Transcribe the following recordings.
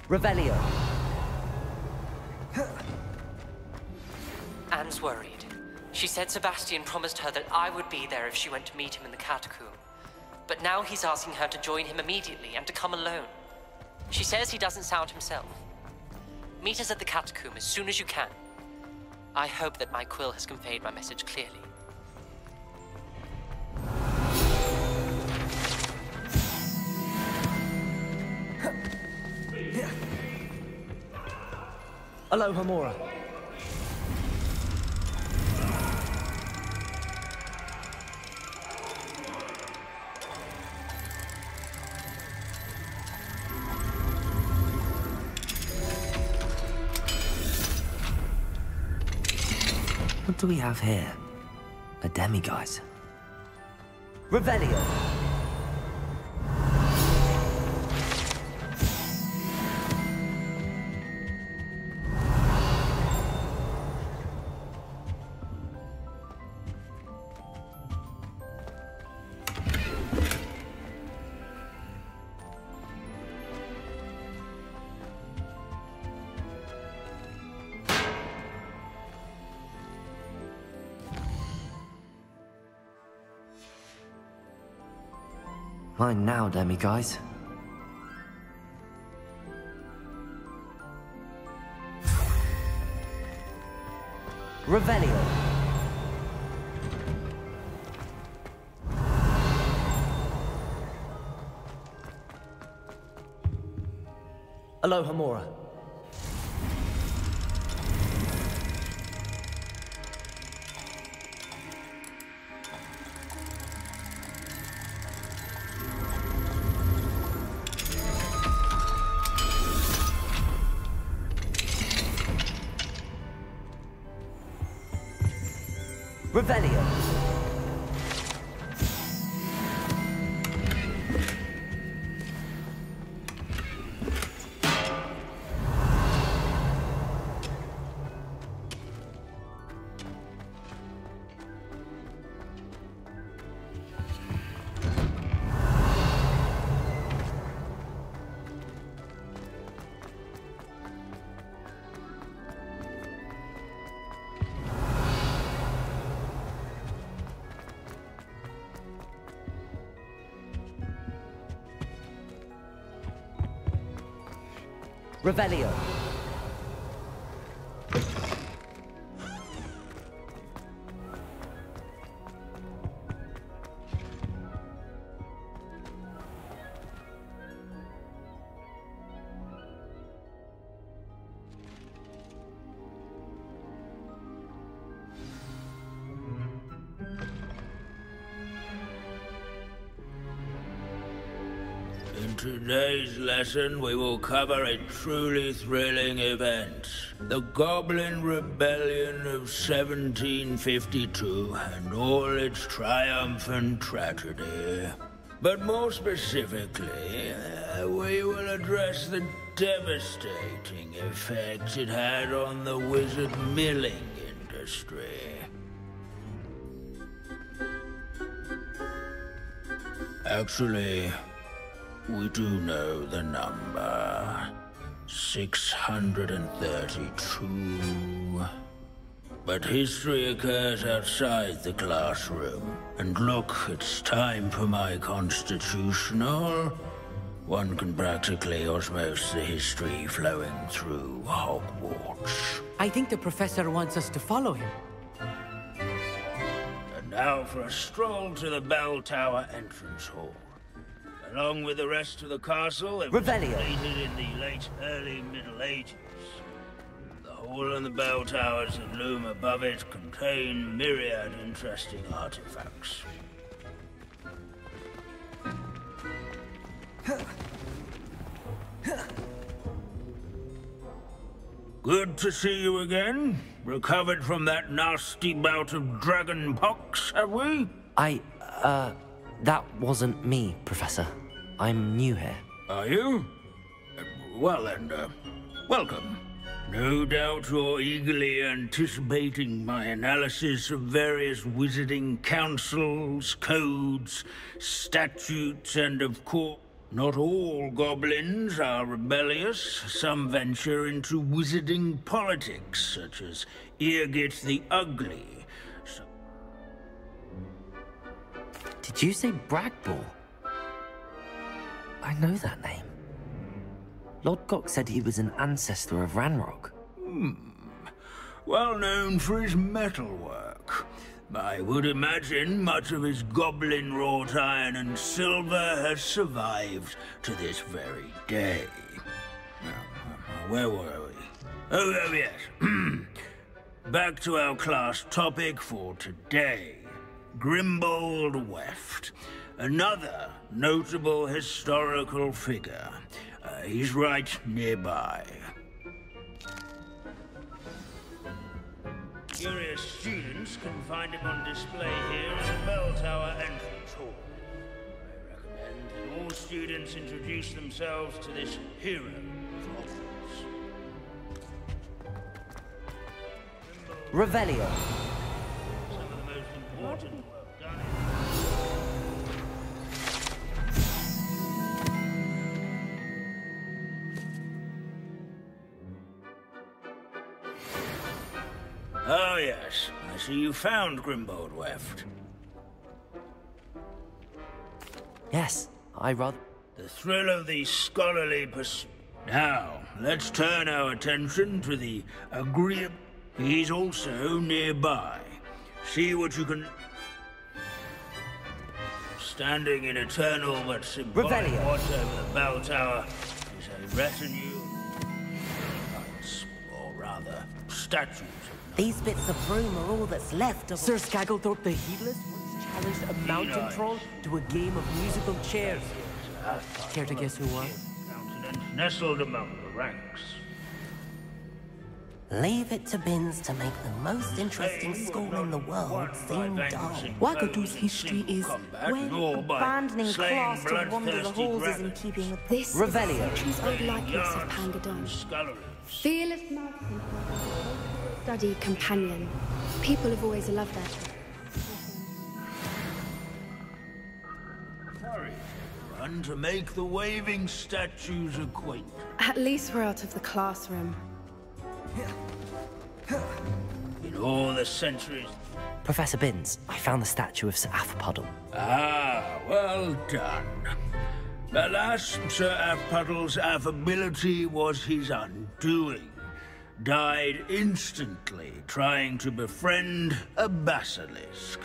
Revelio. Anne's worried. She said Sebastian promised her that I would be there if she went to meet him in the catacomb. But now he's asking her to join him immediately and to come alone. She says he doesn't sound himself. Meet us at the catacomb as soon as you can. I hope that my quill has conveyed my message clearly. Aloha Mora. What do we have here? A demiguise. Revelio. Mine now, demiguise. Revelio. Aloha Mora. Revelio. Revelio. In today's lesson, we will cover a truly thrilling event. The Goblin Rebellion of 1752 and all its triumphant tragedy. But more specifically, we will address the devastating effects it had on the wizard milling industry. Actually, we do know the number. 632. But history occurs outside the classroom. And look, it's time for my constitutional. One can practically osmose the history flowing through Hogwarts. I think the professor wants us to follow him. And now for a stroll to the bell tower entrance hall. Along with the rest of the castle, it was completed in the early Middle Ages. The hall and the bell towers that loom above it contain myriad interesting artifacts. Good to see you again. Recovered from that nasty bout of dragon pox, have we? That wasn't me, Professor. I'm new here. Are you? Well then, welcome. No doubt you're eagerly anticipating my analysis of various wizarding councils, codes, statutes, and of course... not all goblins are rebellious. Some venture into wizarding politics, such as Irgit the Ugly. Did you say Bragball? I know that name. Lord Gok said he was an ancestor of Ranrock. Well known for his metalwork. I would imagine much of his goblin-wrought iron and silver has survived to this very day. Where were we? Oh yes. Back to our class topic for today. Grimbold Weft. Another notable historical figure. He's right nearby. Curious students can find him on display here in the Bell Tower entrance hall. I recommend that all students introduce themselves to this hero of Hogwarts. Revelio. Some of the most important work done Oh, yes. I see you found Grimbold Weft. Yes, I rather... The thrill of the scholarly pursuit. Now, let's turn our attention to the agreeable... He's also nearby. See what you can... Standing in eternal but symbolic Revelio. watch over the bell tower is a retinue of knights, or rather, statues of These bits of room are all that's left of... Sir Scagglethorpe the Heedless once challenged a mountain troll to a game of musical chairs. Care to guess who won? countenance nestled among the ranks. Leave it to Binns to make the most interesting school in the world seem dull. Wagadu's history is when abandoning class to wander the halls is in keeping with this Revelio. centuries-old likeness of Pangadon. Fearless mountain, study companion. People have always loved that. Hurry, run to make the waving statues acquainted. At least we're out of the classroom. In all the centuries... Professor Binns, I found the statue of Sir Afpuddle. Ah, well done. Alas, Sir Afpuddle's affability was his undoing. Died instantly trying to befriend a basilisk.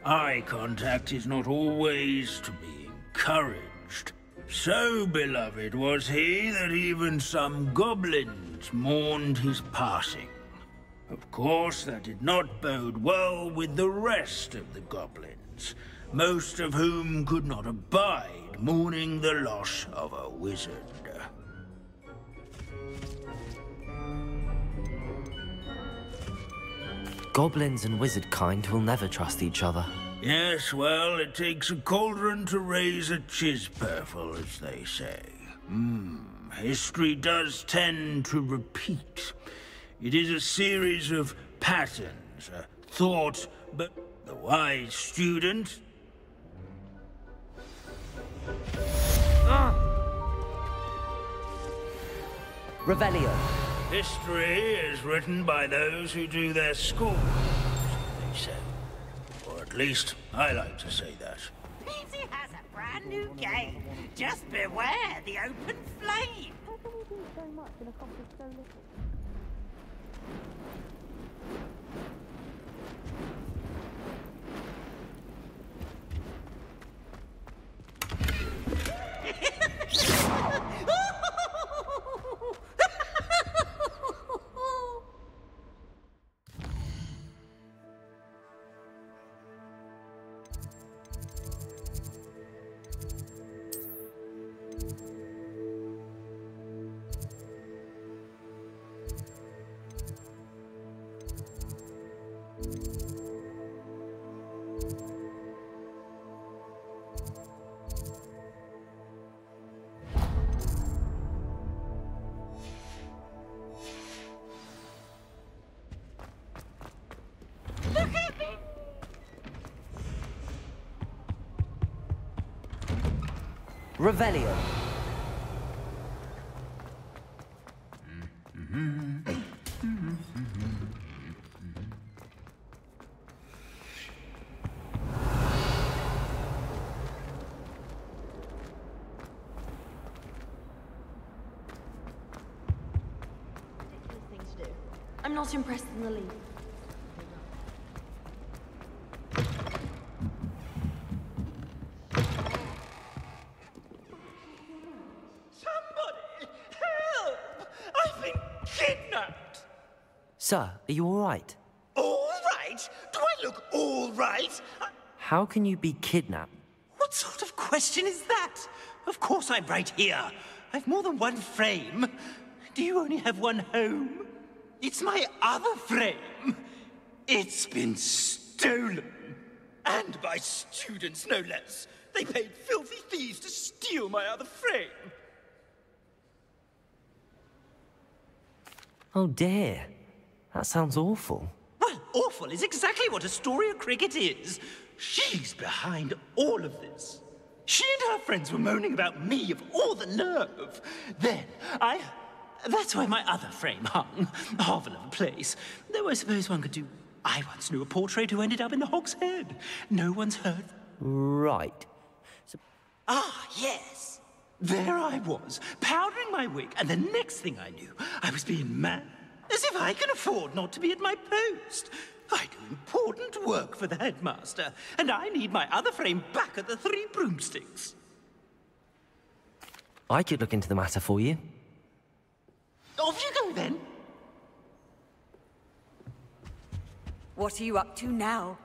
Eye contact is not always to be encouraged. So beloved was he that even some goblins mourned his passing. Of course, that did not bode well with the rest of the goblins, most of whom could not abide mourning the loss of a wizard. Goblins and wizard kind will never trust each other. Yes, well, it takes a cauldron to raise a chisperful, as they say. History does tend to repeat. It is a series of patterns, a thought, but the wise student... Revelio. History is written by those who do their school, they say. Or at least, I like to say that. Peasy has a brand new game. Just beware the open flame. Revelio. I'm not impressed in the least. Somebody! Help! I've been kidnapped! Sir, are you all right? All right? Do I look all right? How can you be kidnapped? What sort of question is that? Of course I'm right here. I've more than one frame. Do you only have one home? It's my other frame. It's been stolen. And by students, no less. They paid filthy thieves to steal my other frame. Oh dear. That sounds awful. Well, awful is exactly what Astoria Cricket is. She's behind all of this. She and her friends were moaning about me of all the nerve. Then that's where my other frame hung. Half of a place. Though I suppose one could do... I once knew a portrait who ended up in the Hog's Head. No one's heard... Right. Ah, yes. There I was, powdering my wig, and the next thing I knew, I was being mad. As if I can afford not to be at my post. I do important work for the headmaster, and I need my other frame back at the Three Broomsticks. I could look into the matter for you. Off you go, then. What are you up to now?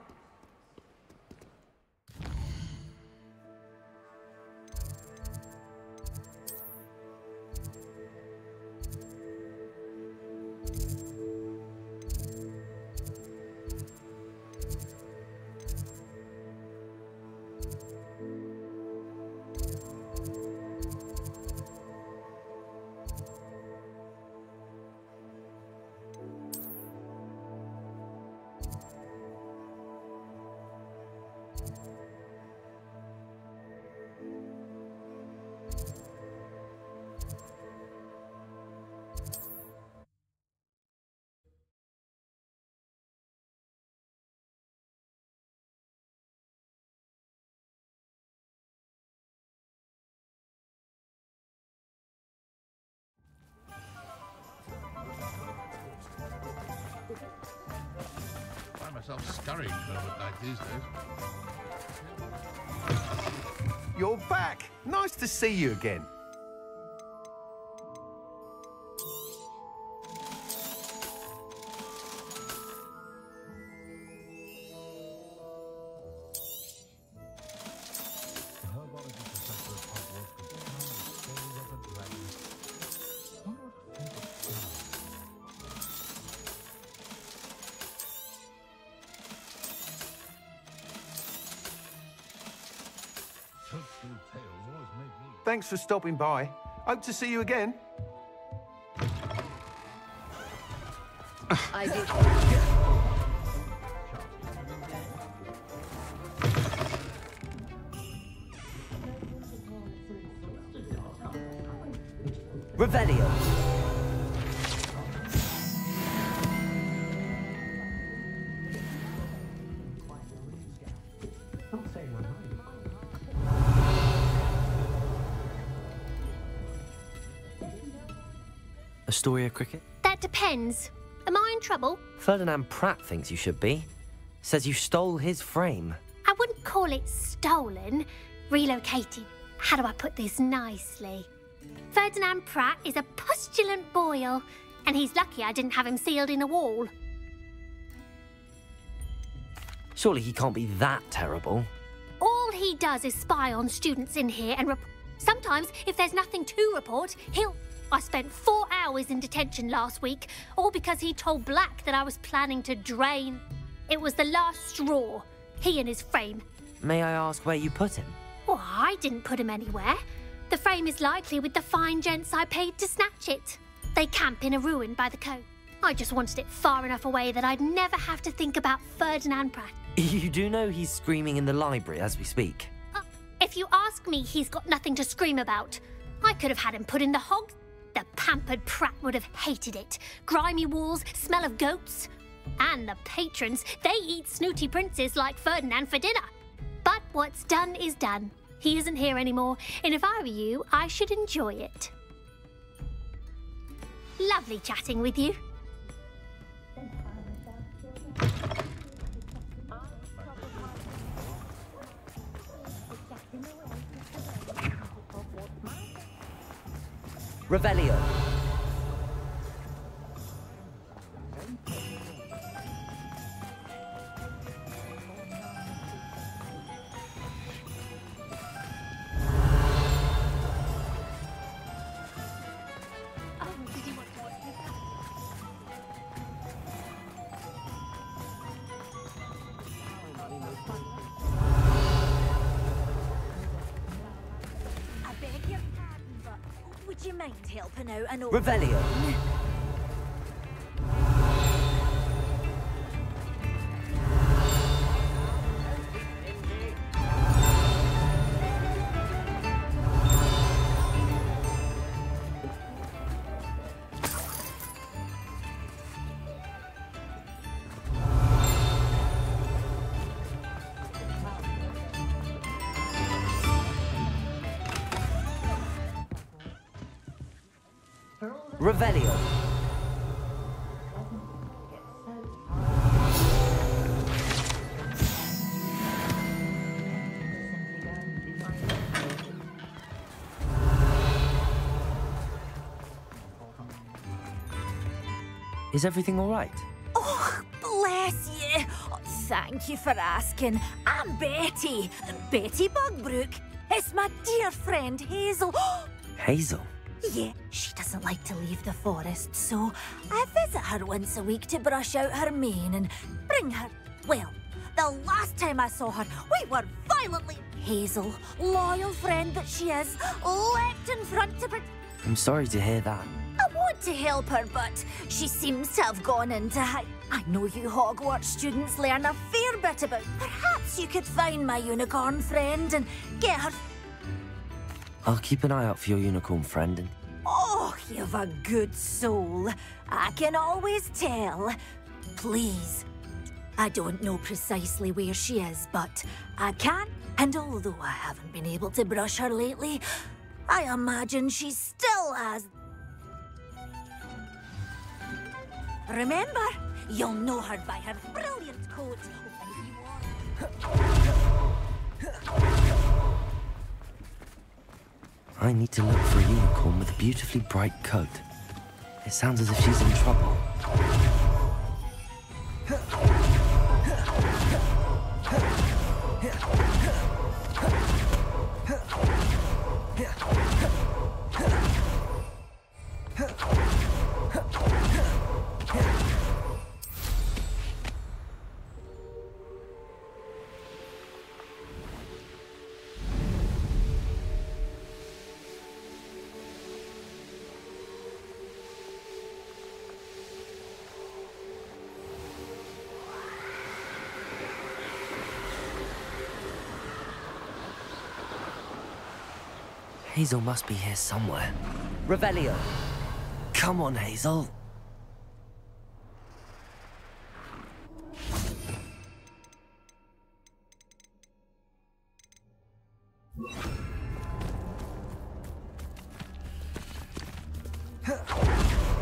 Scurrying over like these days. You're back. Nice to see you again. Thanks for stopping by. Hope to see you again. I did. Revelio. Astoria Cricket? That depends. Am I in trouble? Ferdinand Pratt thinks you should be. Says you stole his frame. I wouldn't call it stolen. Relocated. How do I put this nicely? Ferdinand Pratt is a pustulant boil, and he's lucky I didn't have him sealed in a wall. Surely he can't be that terrible. All he does is spy on students in here and sometimes, if there's nothing to report, I spent 4 hours in detention last week, all because he told Black that I was planning to drain. It was the last straw. He and his frame. May I ask where you put him? Well, I didn't put him anywhere. The frame is likely with the fine gents I paid to snatch it. They camp in a ruin by the coast. I just wanted it far enough away that I'd never have to think about Ferdinand Pratt. You do know he's screaming in the library as we speak. If you ask me, he's got nothing to scream about. I could have had him put in the hog. The pampered prat would have hated it. Grimy walls, smell of goats. And the patrons, they eat snooty princes like Ferdinand for dinner. But what's done is done. He isn't here anymore, and if I were you, I should enjoy it. Lovely chatting with you. Revelio. Would you mind helping out an old... Revelio. Revelio. Is everything all right? Oh, bless you. Oh, thank you for asking. I'm Betty. Betty Bugbrook. It's my dear friend Hazel. Hazel? Yeah, she doesn't like to leave the forest, so I visit her once a week to brush out her mane and bring her... Well, the last time I saw her, we were violently... Hazel, loyal friend that she is, leapt in front to... I'm sorry to hear that. I want to help her, but she seems to have gone into hiding. I know you Hogwarts students learn a fair bit about... Perhaps you could find my unicorn friend and get her... I'll keep an eye out for your unicorn friend and... Oh, you've a good soul. I can always tell. Please. I don't know precisely where she is, but I can. And although I haven't been able to brush her lately, I imagine she still has... Remember, you'll know her by her brilliant coat. I need to look for a unicorn with a beautifully bright coat. It sounds as if she's in trouble. Hazel must be here somewhere. Revelio. Come on, Hazel.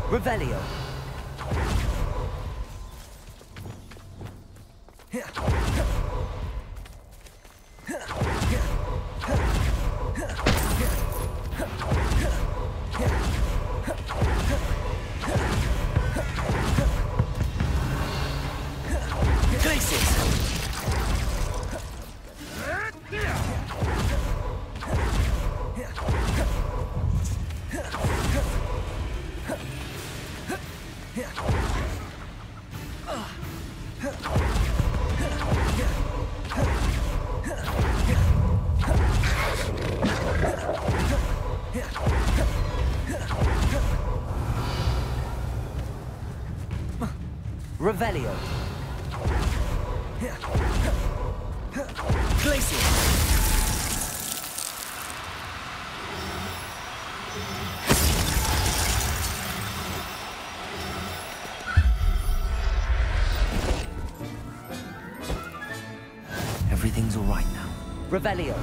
Revelio. Revelio. Glacier. everything's all right now. Revelio.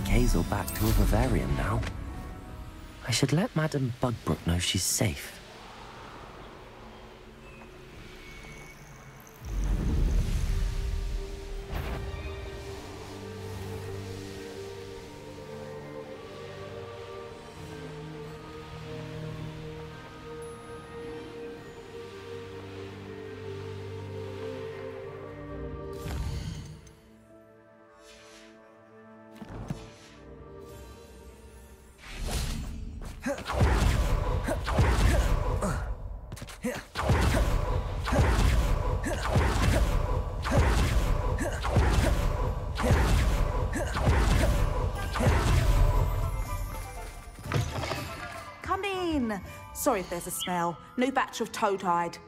Hazel back to a Bavarian now. I should let Madame Bugbrook know she's safe. Sorry if there's a smell. New batch of toad-hide.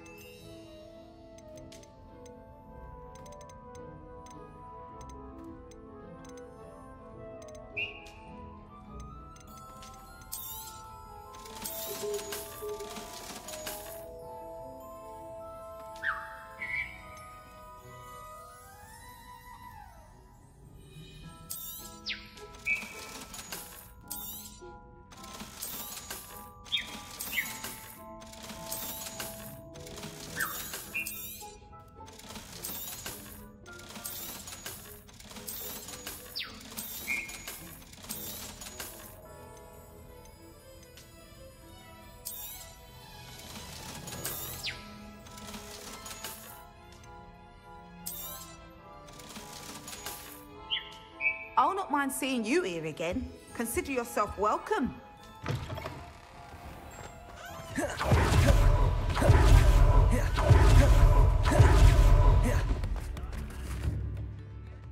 I'll not mind seeing you here again. Consider yourself welcome.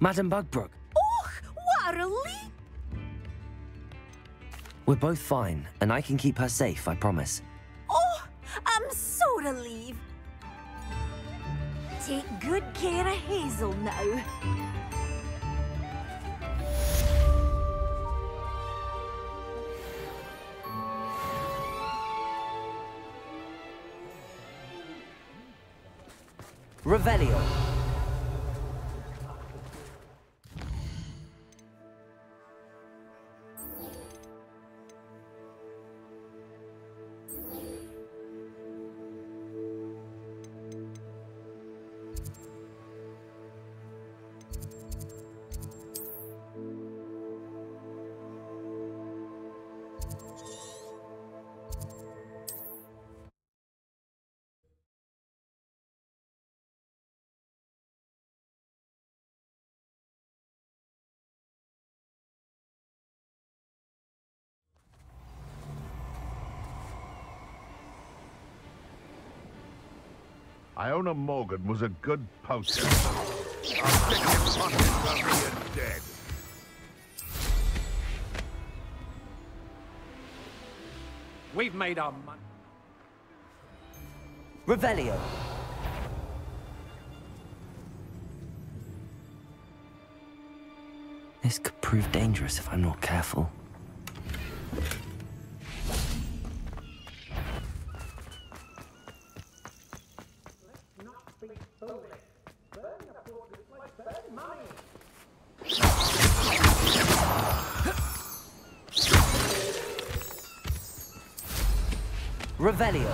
Madame Bugbrook. Oh, what a relief! We're both fine, and I can keep her safe, I promise. Oh, I'm so relieved. Take good care of Hazel now. Revelio. Iona Morgan was a good poacher. I'll stick him potted while he is dead. We've made our money. Revelio. This could prove dangerous if I'm not careful. Revelio.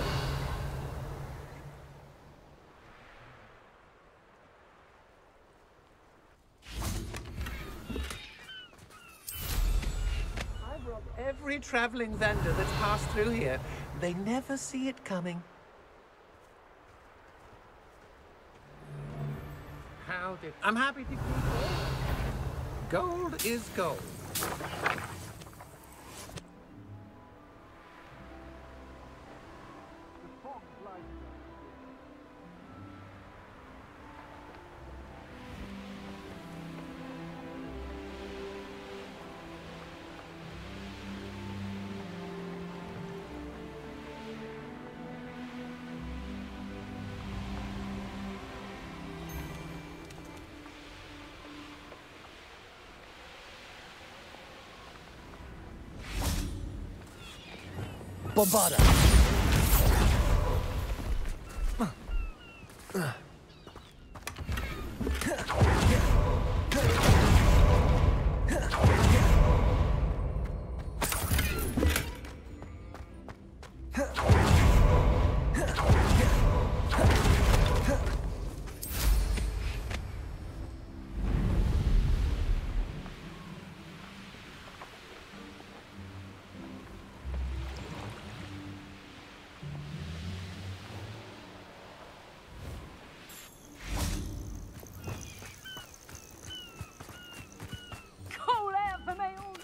I've robbed every traveling vendor that's passed through here. They never see it coming. How did... I'm happy to keep it. Gold is gold. Bombarda.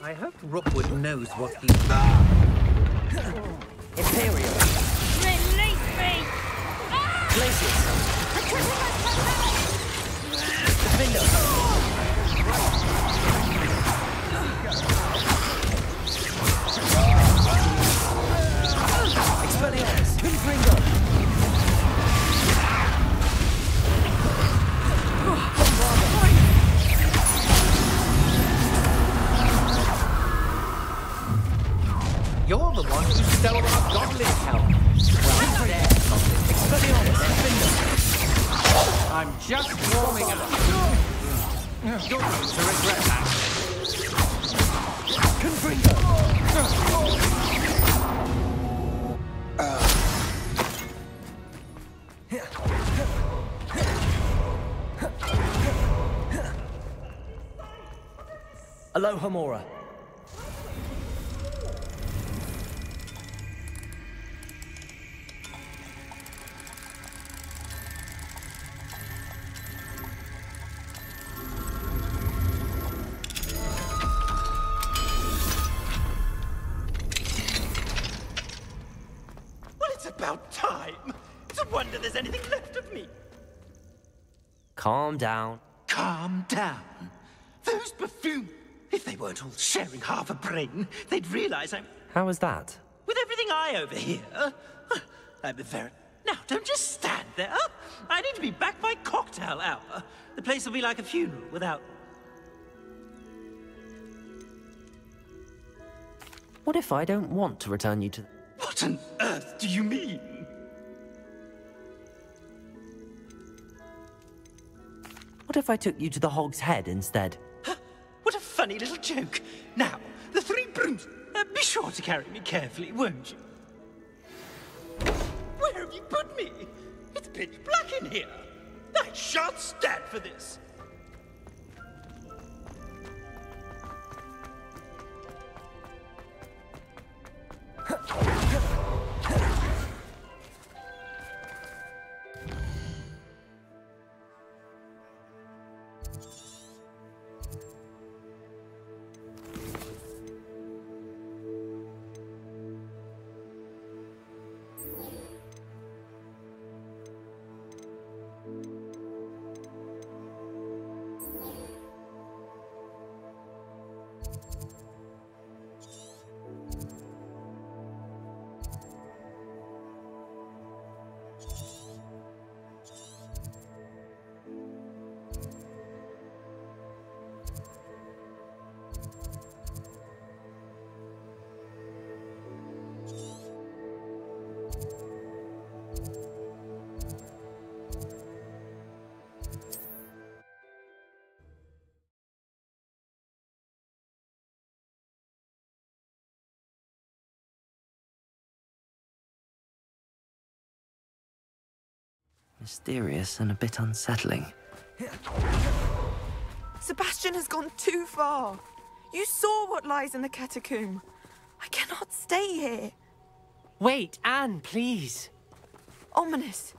I hope Rookwood knows what he... Imperial. Release me! Glacius. Defender. Expelliarmus. Confringo. You're the one who stole our goblin help. Well, there, I'm just warming up. You're going to regret that. Confringo. Aloha Mora. About time. It's a wonder there's anything left of me. Calm down. Calm down. Those buffoons, if they weren't all sharing half a brain, they'd realize I'm... How was that? With everything I overhear, I'm very... Now, don't just stand there. I need to be back by cocktail hour. The place will be like a funeral without... What if I don't want to return you to... What on earth do you mean? What if I took you to the Hog's Head instead? What a funny little joke. Now, the three brooms. Be sure to carry me carefully, won't you? Where have you put me? It's pitch black in here. I shan't stand for this. Mysterious and a bit unsettling. Sebastian has gone too far. You saw what lies in the catacomb. I cannot stay here. Wait, Anne, please. Ominous.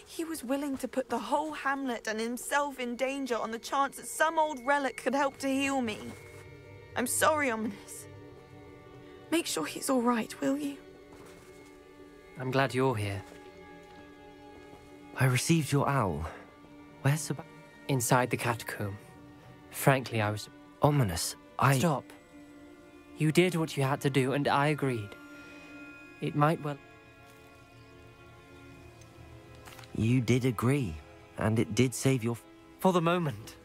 He was willing to put the whole hamlet and himself in danger on the chance that some old relic could help to heal me. I'm sorry, Ominous. Make sure he's all right, will you? I'm glad you're here. I received your owl. Where's Sebastian? Inside the catacomb. Frankly, I was... Ominous, Stop. You did what you had to do, and I agreed. It might well... You did agree, and it did save your... For the moment.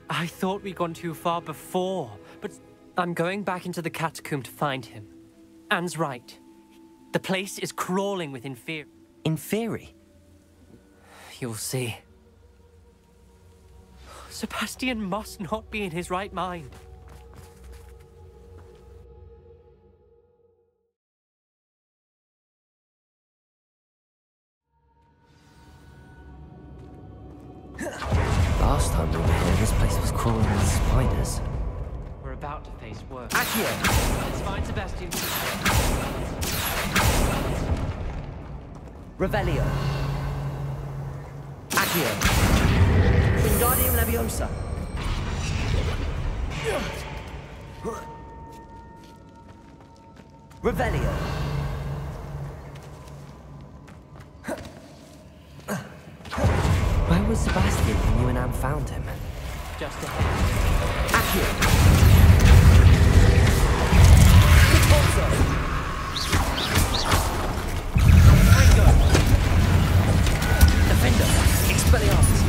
I thought we'd gone too far before, but I'm going back into the catacomb to find him. Anne's right. The place is crawling with inferi. Inferi? You'll see. Sebastian must not be in his right mind. Last time we were here, this place was crawling with spiders. We're about to face worse. Accio! Let's find Sebastian. Revelio. Accio. Wingardium Leviosa. Revelio. Where was Sebastian when you and Anne found him? Just ahead. Accio. Ringo. Defender. Expelliarmus.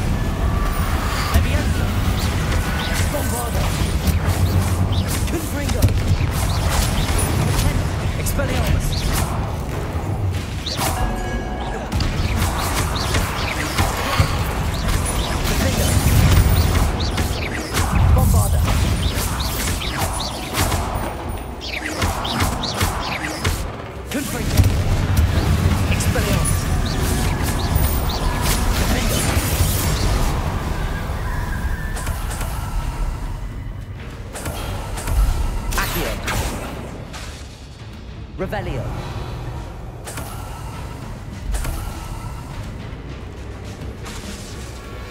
Leviosa. Bombarda. Confringo. Expelliarmus. Defender. Bombarda. Confringo. Expelliarmus. Defender. Accio. Revelio.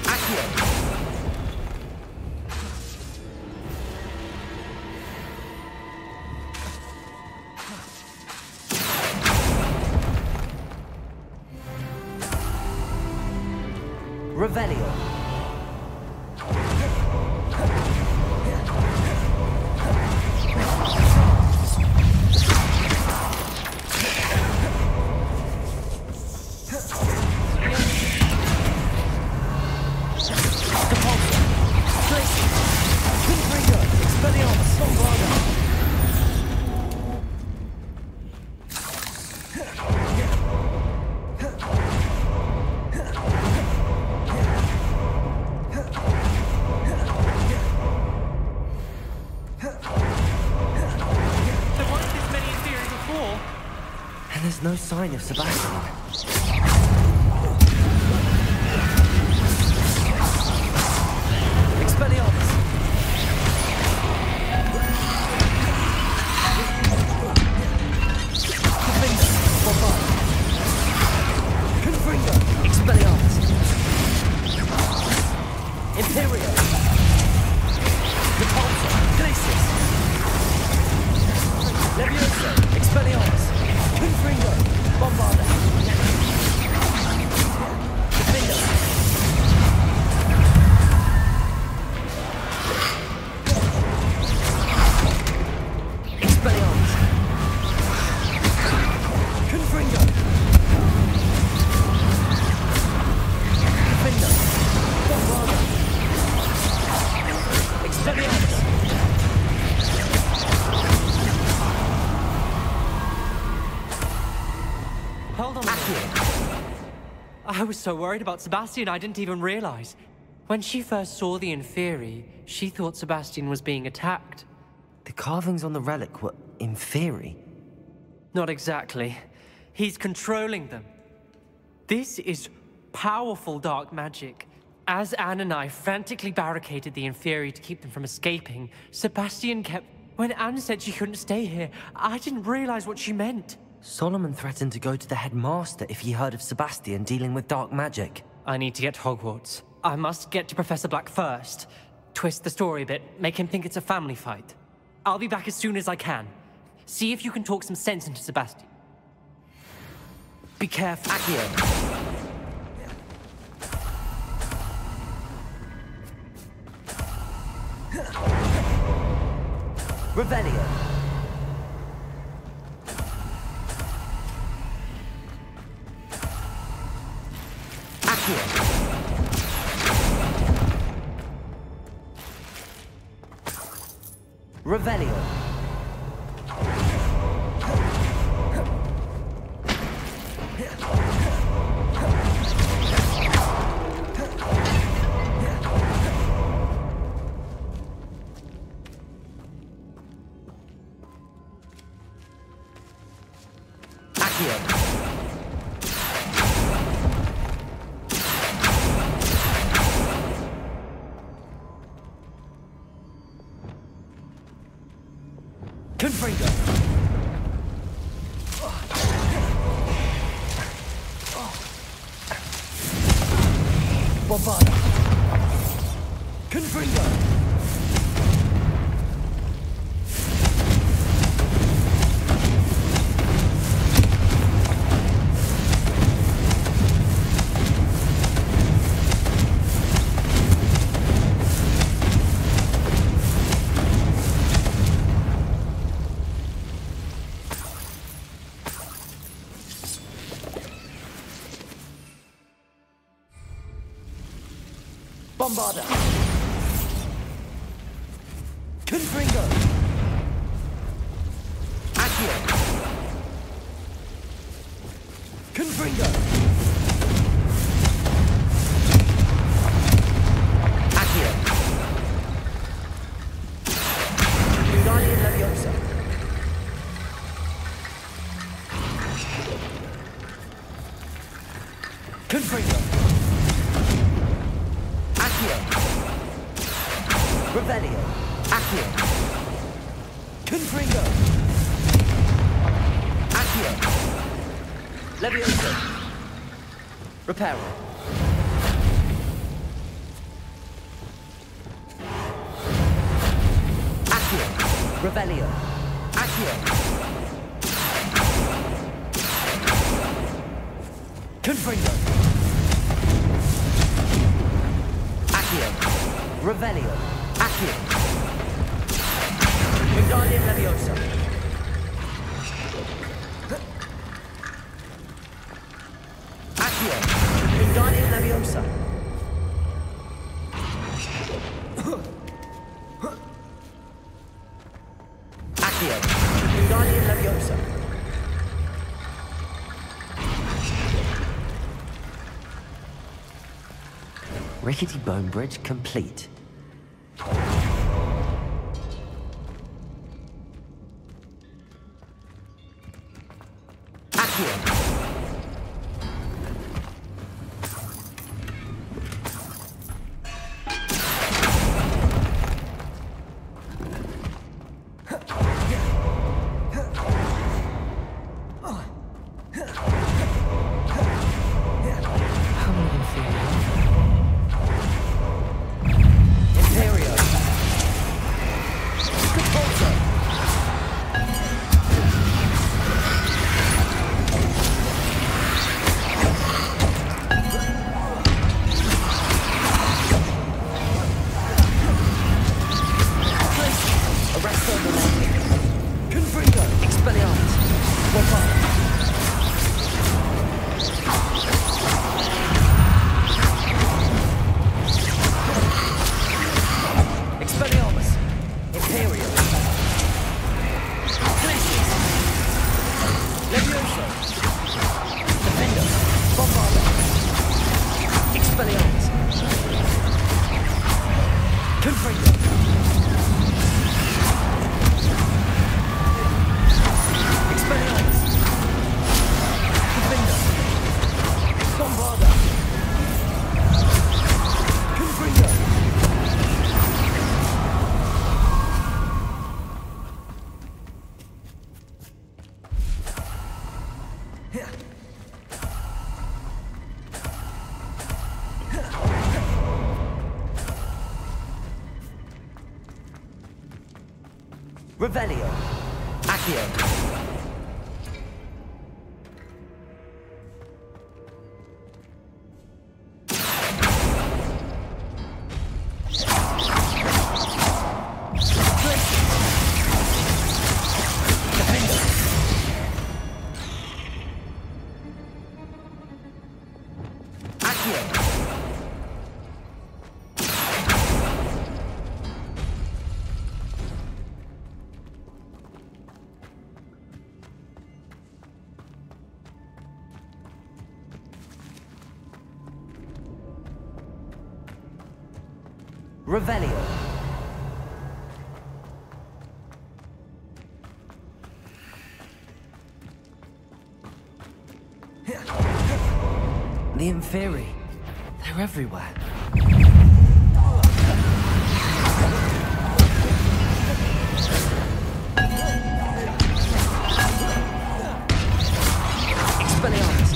Accio. Revelio. And there's no sign of Sebastian. Expelliarmus. Defender. Bombard. Confringo. Expelliarmus. Imperio. Repulsor. Glacius. Leviosa. Expelliarmus. Confringo. Bombarda. Defender. Expelliarmus. Confringo. Defender. Bombarda. Expelliarmus. Hold on a minute. I was so worried about Sebastian, I didn't even realize. When she first saw the Inferi, she thought Sebastian was being attacked. The carvings on the relic were Inferi? Not exactly. He's controlling them. This is powerful dark magic. As Anne and I frantically barricaded the Inferi to keep them from escaping, Sebastian kept... When Anne said she couldn't stay here, I didn't realize what she meant. Solomon threatened to go to the headmaster if he heard of Sebastian dealing with dark magic. I need to get to Hogwarts. I must get to Professor Black first. Twist the story a bit, make him think it's a family fight. I'll be back as soon as I can. See if you can talk some sense into Sebastian. Be careful. Accio. Revelio. Accio. Revelio. Accio. Confringo. Bombarda. Confringo. Bombarda. Confringo. Accio. Confringo. Accio. Guardian Leviosa. Confringo. Revelio. Accio. Confringo. Accio. Leviosa. Reparo. Accio. Revelio. Accio. Confringo. Accio. Revelio. Accio. Guardian Leviosa. Accio. Guardian Leviosa. Accio. Guardian Leviosa. Rickety bone bridge complete. Revelio. Accio. Revelio. The Inferi. They're everywhere. Expelliarmus.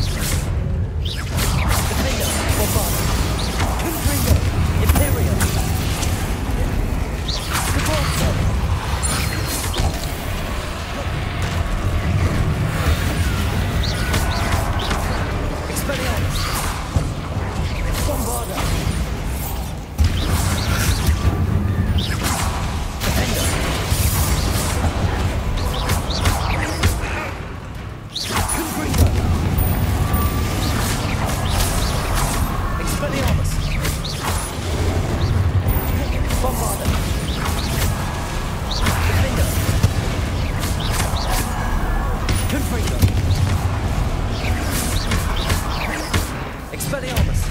Defender. Bombard. Confringo. Imperial. Sforzo. Expelliarmus. Bombarda. Defender. Confringo. Expelliarmus. Bombarda. Defender. Confringo. Expelliarmus.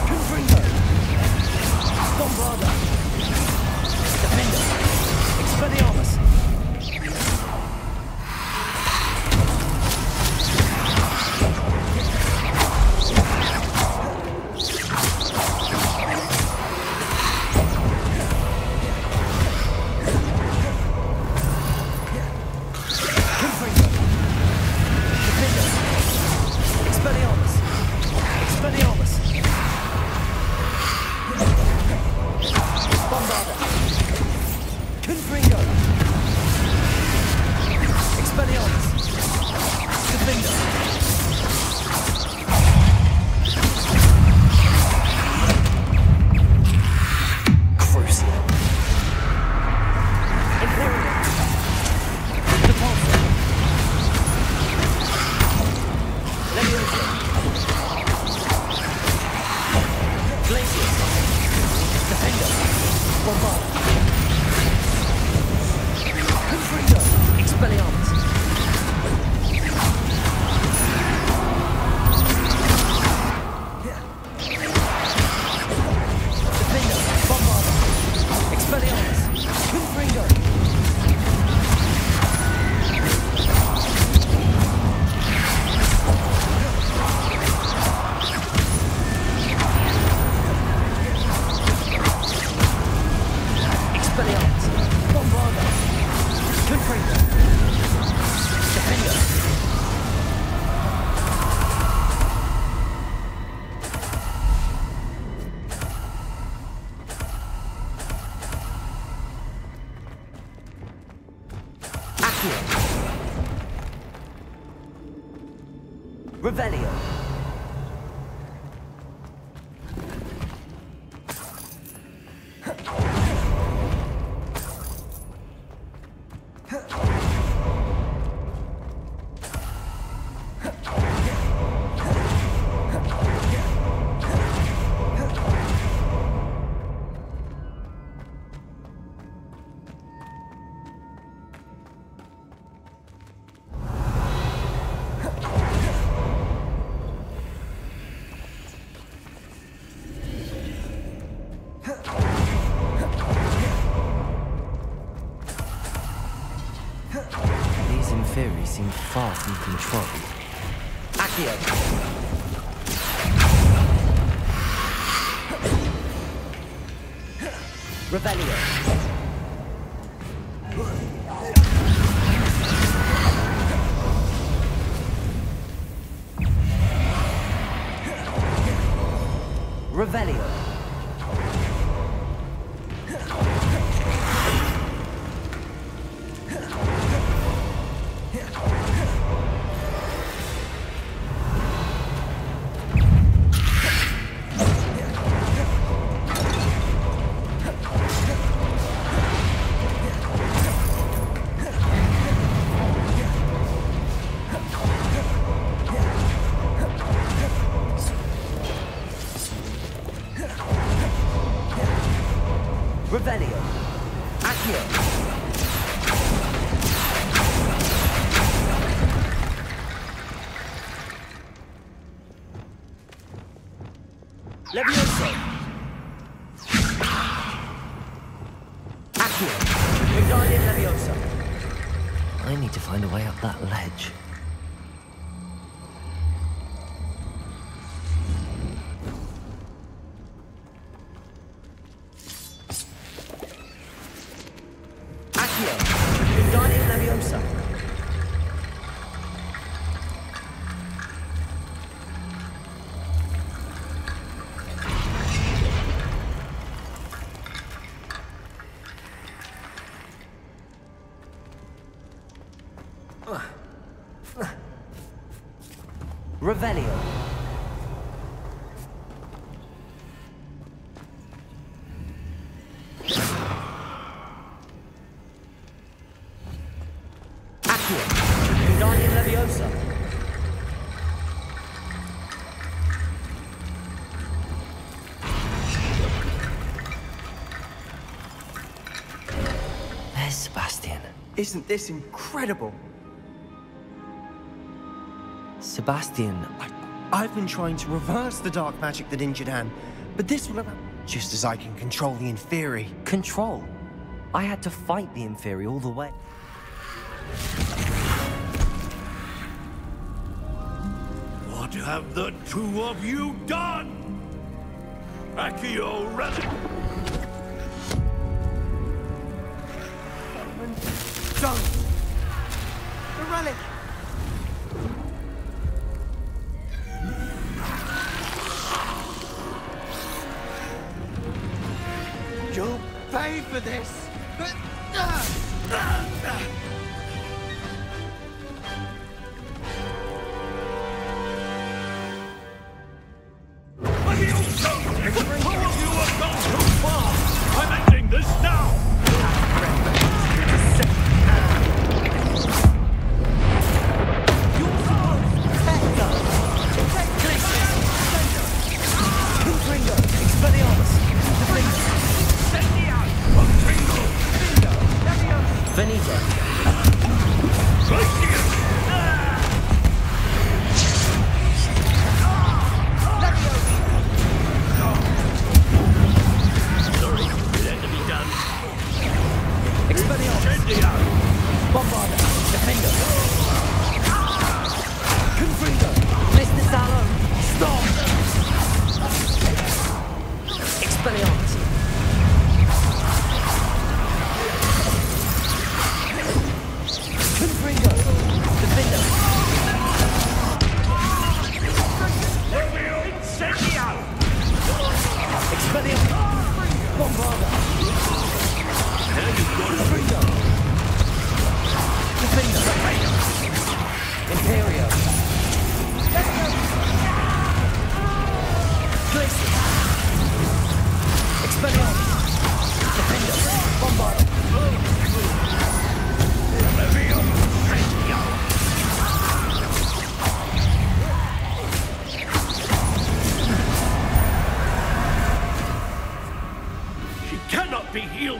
Confringo. Bombarda. Defender. Expelliarmus. Confringo. Defender. Expelliarmus. Expelliarmus. Bombarda. Confringo. Expelliarmus. Defender. Crucial. Imperial. Repulsor. Leviosa. Glacius. Defender. Bombard. Confringo. Expelliarmus. Defender. Bombard. Expelliarmus. Confringo. Expelliarmus. Bombarda. Confringo. Defender. Accio. Revelio. These Inferi seem far from control. Accio. Revelio. Revelio. Revelio. Accio. Levioso. Accio. Wingardium Leviosa. I need to find a way up that ledge. Accio. Wingardium Leviosa. Revelio. Accio. Wingardium Leviosa. There's Sebastian. Isn't this incredible? Sebastian, I've been trying to reverse the dark magic that injured Anne, but this will allow... Just as I can control the Inferi. Control? I had to fight the Inferi all the way. What have the two of you done? Accio Relic! Don't! The relic! You'll pay for this! I'm ending this now!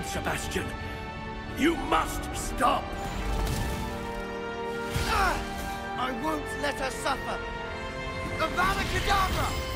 Sebastian, you must stop! I won't let her suffer! Avada Kedavra!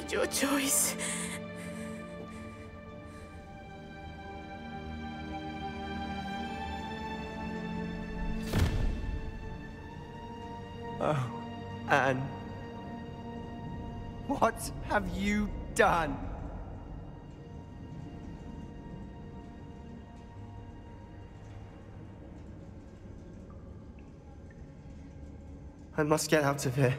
Your choice. Oh, Anne. What have you done? I must get out of here.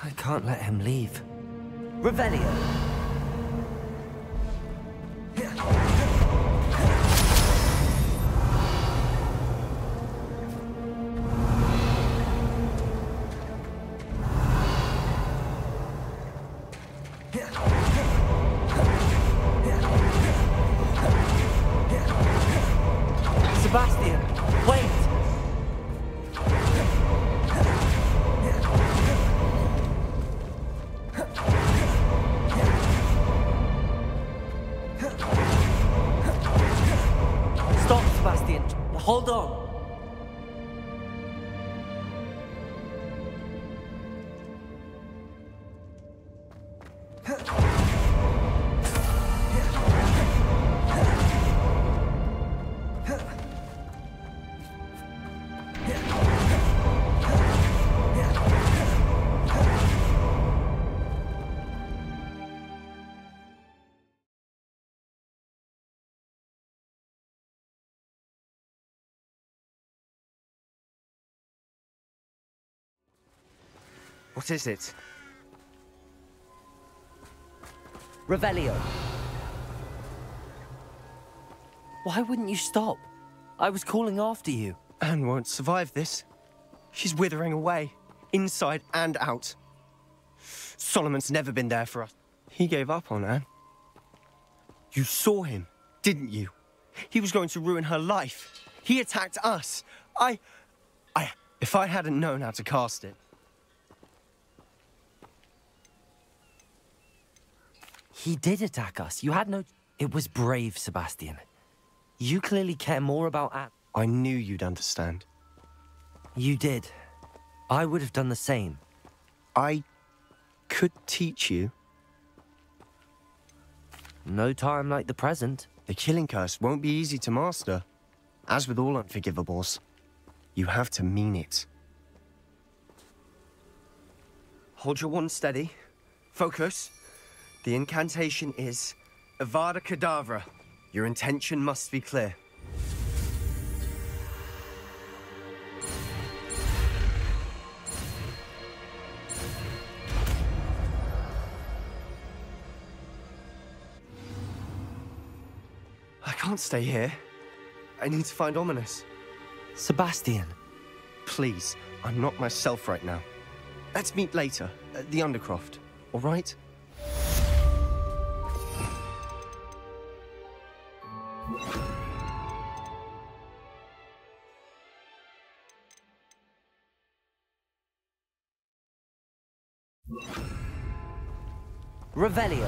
I can't let him leave. Revelio. Sebastian, wait! Stop, Sebastian. Hold on. What is it? Revelio. Why wouldn't you stop? I was calling after you. Anne won't survive this. She's withering away, inside and out. Solomon's never been there for us. He gave up on Anne. You saw him, didn't you? He was going to ruin her life. He attacked us. If I hadn't known how to cast it. He did attack us. You had no... It was brave, Sebastian. You clearly care more about Anne. I knew you'd understand. You did. I would have done the same. I could teach you. No time like the present. The killing curse won't be easy to master. As with all unforgivables, you have to mean it. Hold your wand steady. Focus. The incantation is Avada Kedavra. Your intention must be clear. I can't stay here. I need to find Ominous. Sebastian. Please, I'm not myself right now. Let's meet later at the Undercroft, all right? Revelio.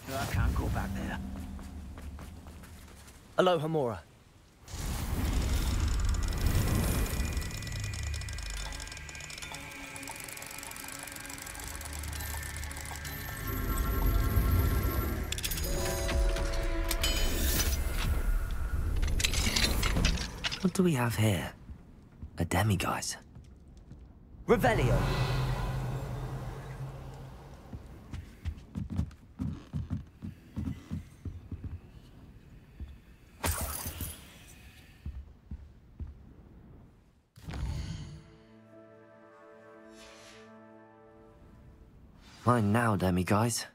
I can't go back there. Aloha, Mora. What do we have here? A demiguise. Revelio. Mine now, demi-guys.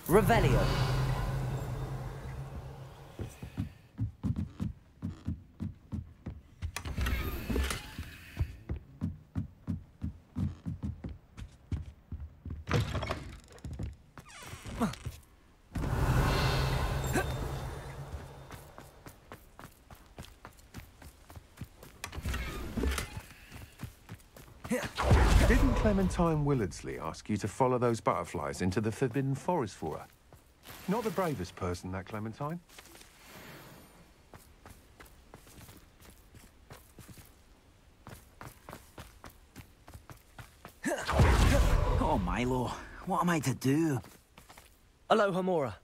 Revelio. Didn't Clementine Willardsley ask you to follow those butterflies into the Forbidden Forest for her? Not the bravest person, that Clementine. Oh, Milo, what am I to do? Aloha Mora.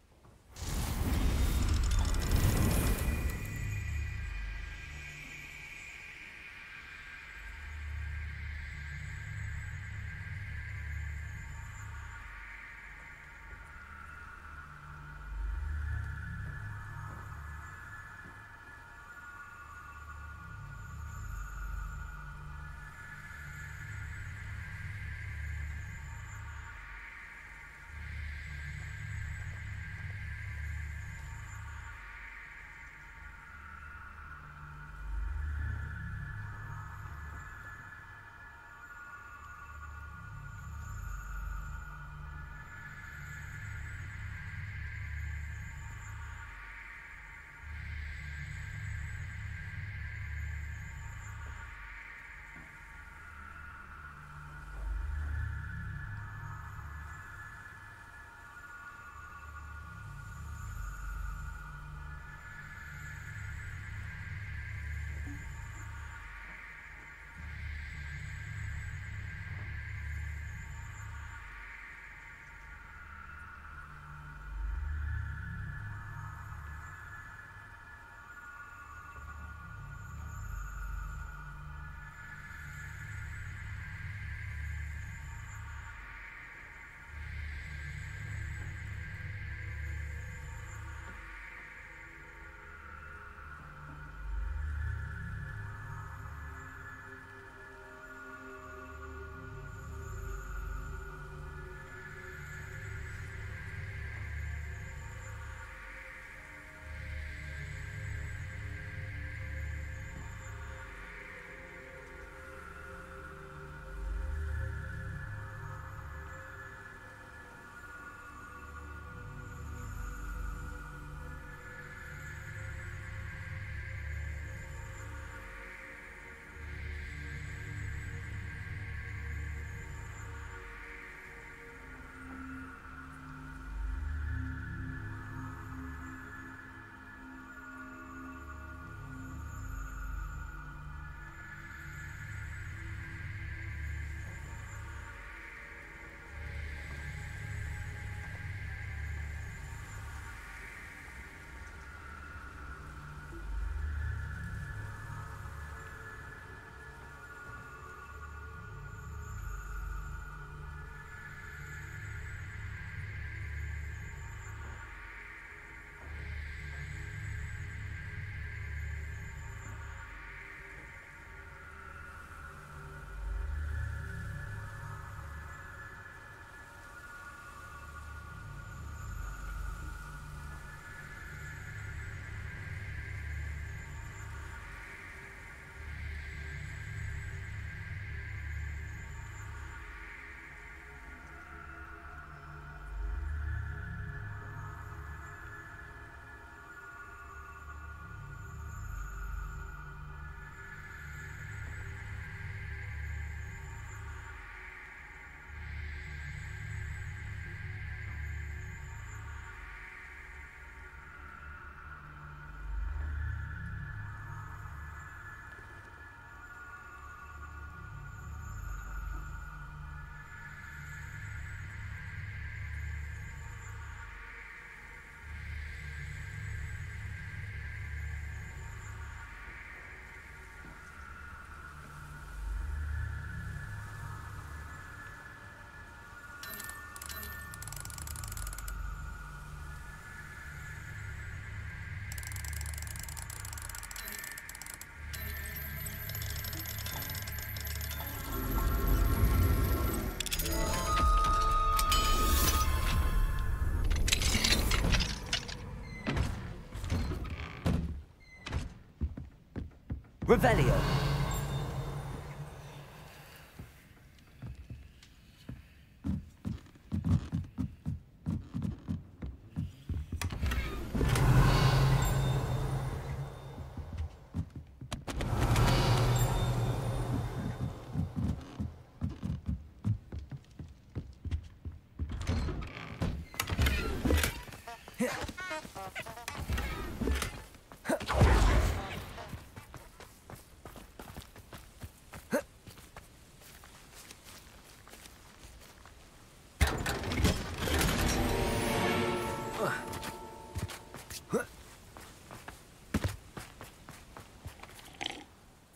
Revelio.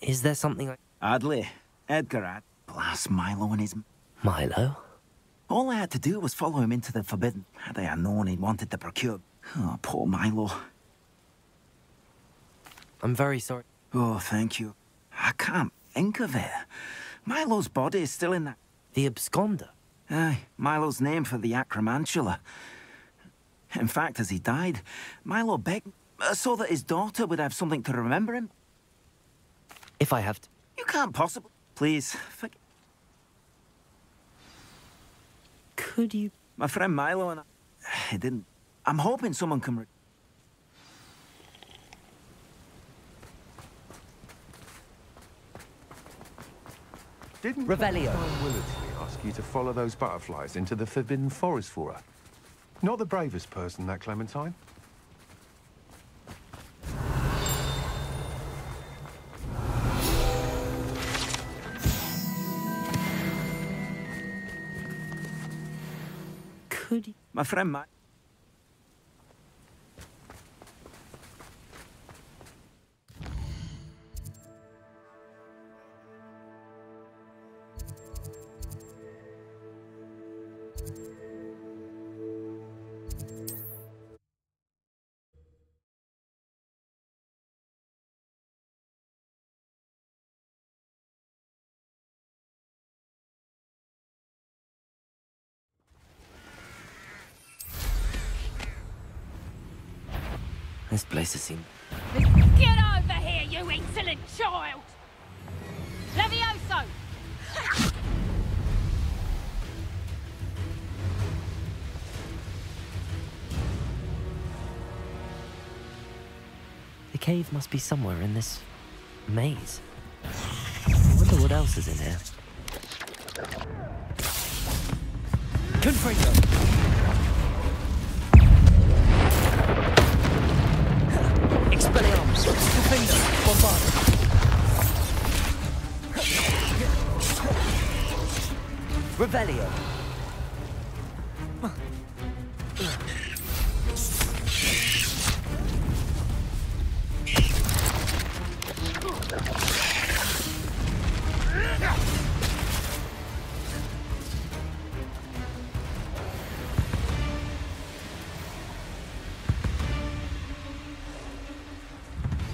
Is there something I... Adley, Edgar, blast Milo and his... Milo? All I had to do was follow him into the forbidden. Had I known he wanted to procure... Oh, poor Milo. I'm very sorry. Oh, thank you. I can't think of it. Milo's body is still in that... The absconder? Aye, Milo's name for the acromantula. In fact, as he died, Milo begged so that his daughter would have something to remember him. If I have to... You can't possibly... Please, forget... Could you... My friend Milo and I... He didn't... I'm hoping someone can... Didn't Revelio Willardsley ask you to follow those butterflies into the Forbidden Forest for her? Not the bravest person, that Clementine. Could you... My friend Mike... This place has seemed... Get over here, you insolent child! Levioso! The cave must be somewhere in this... maze. I wonder what else is in here. Confringo! Expelliarmus! Defender! Bombard! Revelio!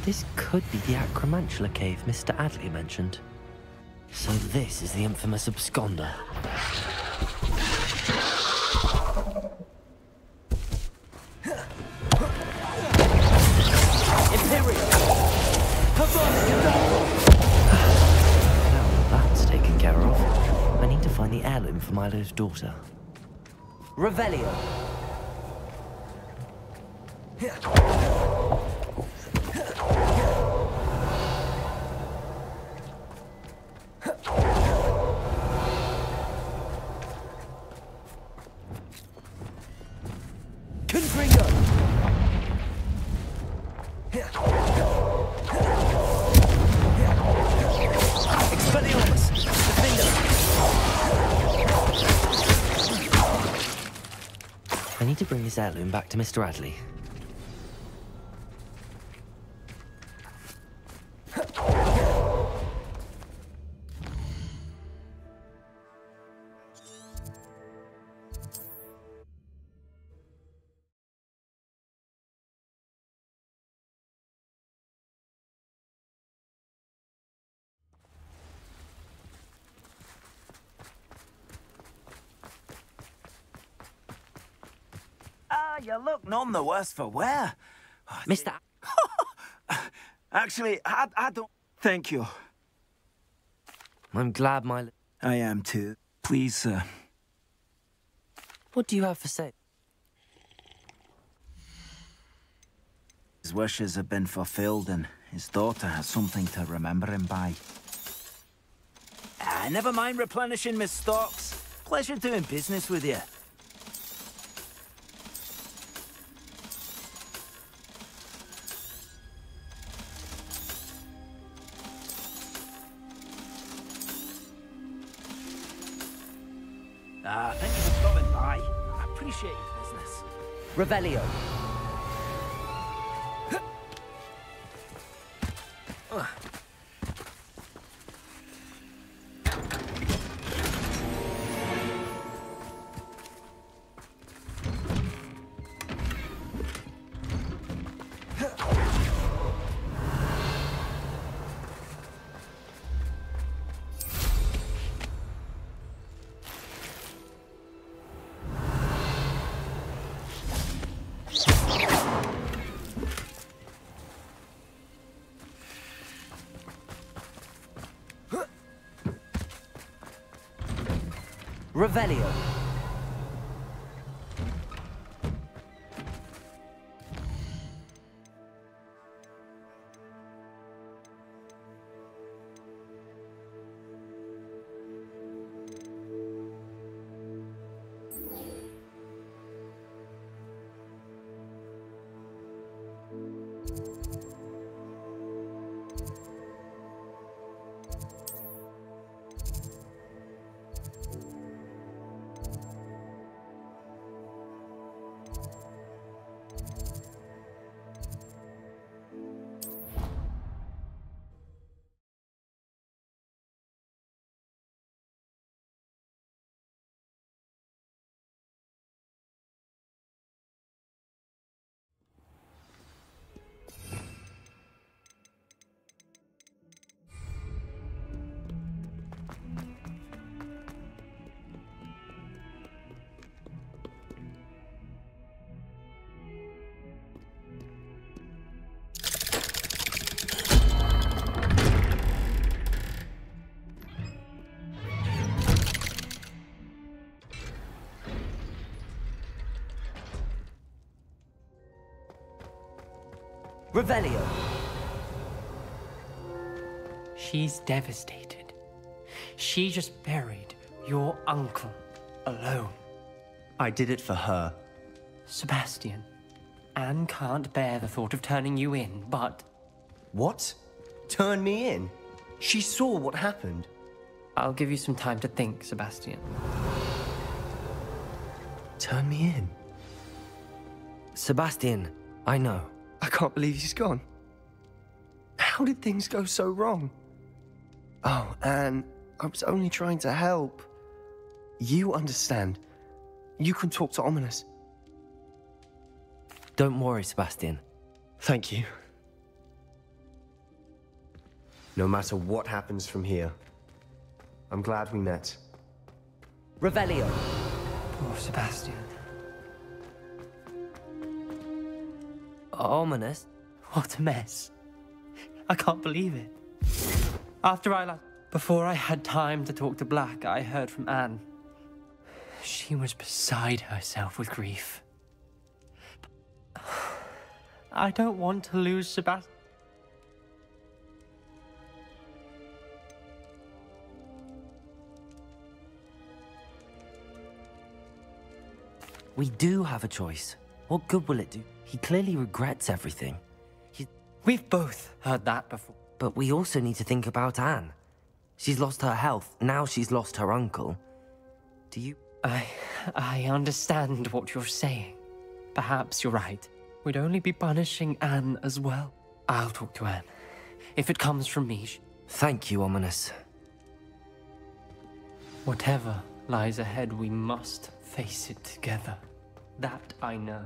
This could be the acromantula cave Mr. Adley mentioned. So this is the infamous absconder. Imperial! Now that's taken care of, I need to find the heirloom for Milo's daughter. Revelio! I need to bring this heirloom back to Mr. Adley. You look none the worse for wear. Mr. Actually, I don't... Thank you. I'm glad my... I am too. Please, sir. What do you have to say? His wishes have been fulfilled and his daughter has something to remember him by. Never mind replenishing my stocks. Pleasure doing business with you. Thank you for stopping by. I appreciate your business. Revelio. Revelio. Revelio. She's devastated. She just buried your uncle alone. I did it for her. Sebastian, Anne can't bear the thought of turning you in, but... What? Turn me in? She saw what happened. I'll give you some time to think, Sebastian. Turn me in? Sebastian, I know. I can't believe he's gone. How did things go so wrong? Oh, Anne, I was only trying to help. You understand. You can talk to Ominous. Don't worry, Sebastian. Thank you. No matter what happens from here, I'm glad we met. Revelio. Poor Sebastian. Ominous? What a mess. I can't believe it. Before I had time to talk to Black, I heard from Anne. She was beside herself with grief. I don't want to lose Sebastian. We do have a choice. What good will it do? He clearly regrets everything. We've both heard that before. But we also need to think about Anne. She's lost her health, now she's lost her uncle. Do you... I understand what you're saying. Perhaps you're right. We'd only be punishing Anne as well. I'll talk to Anne. If it comes from me... Thank you, Ominous. Whatever lies ahead, we must face it together. That I know.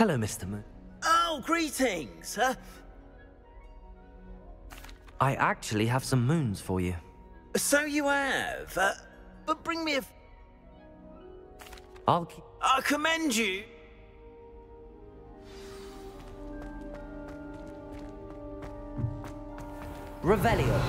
Hello, Mr. Moon. Oh, greetings! I actually have some moons for you. So you have, but bring me a... I'll keep... I commend you! Revelio.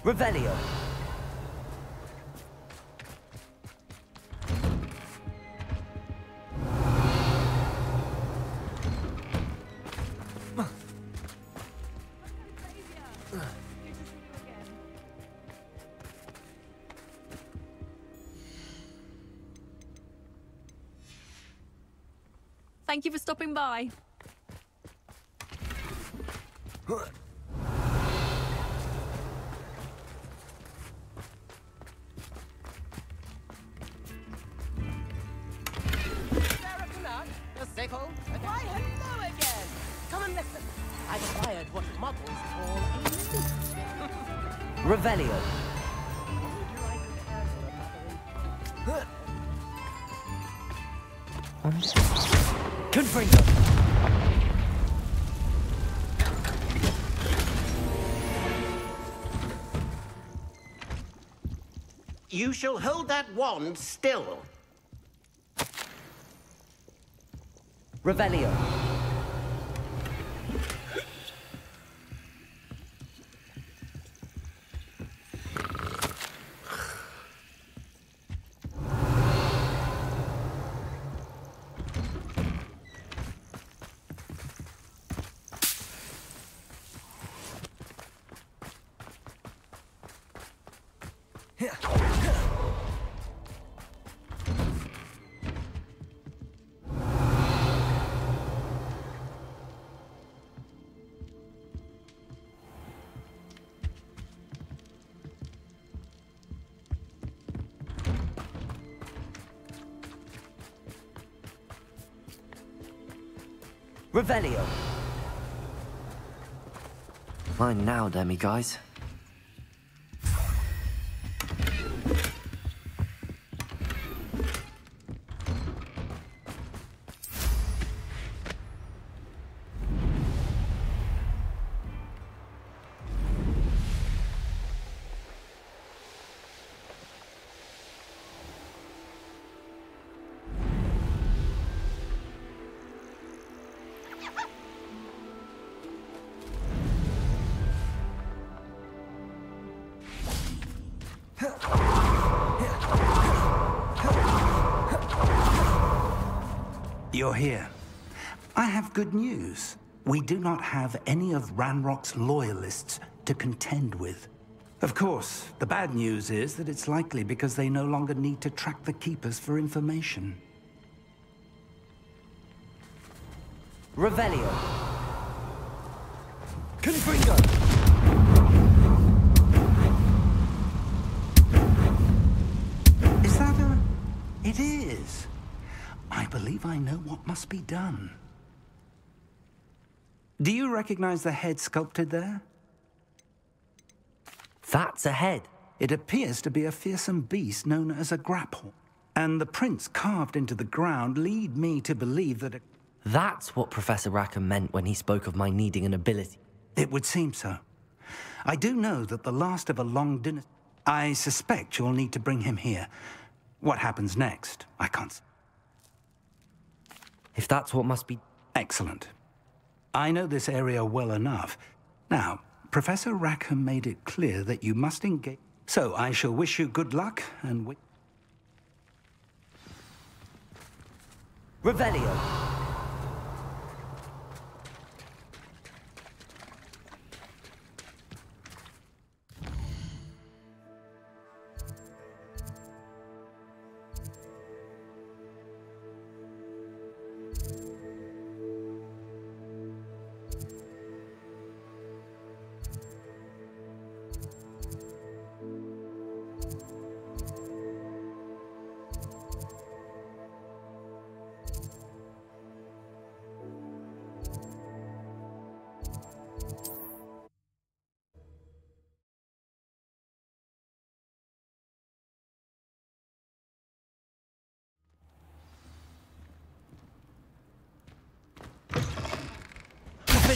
Revelio. Thank you for stopping by. Why, hello again! Come and listen. I've acquired what models call a Revelio. Confringo. You shall hold that wand still. Revelio. Revelio. Fine now, demi-guys. You're here. I have good news. We do not have any of Ranrock's loyalists to contend with. Of course, the bad news is that it's likely because they no longer need to track the Keepers for information. Revelio. Confringo. Is that a... It is. I believe I know what must be done. Do you recognize the head sculpted there? That's a head. It appears to be a fearsome beast known as a grapple. And the prints carved into the ground lead me to believe that it... That's what Professor Rackham meant when he spoke of my needing an ability. It would seem so. I do know that the last of a long dynasty... I suspect you'll need to bring him here. What happens next, I can't... If that's what must be... Excellent. I know this area well enough. Now, Professor Rackham made it clear that you must engage... So I shall wish you good luck and... Revelio.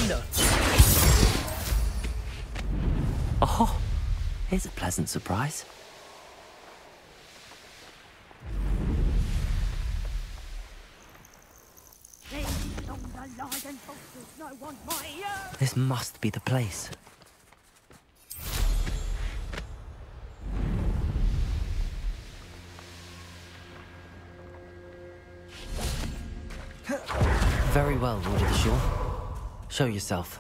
Defender! Oh, here's a pleasant surprise. This must be the place. Very well, Lord of the Shore. Show yourself.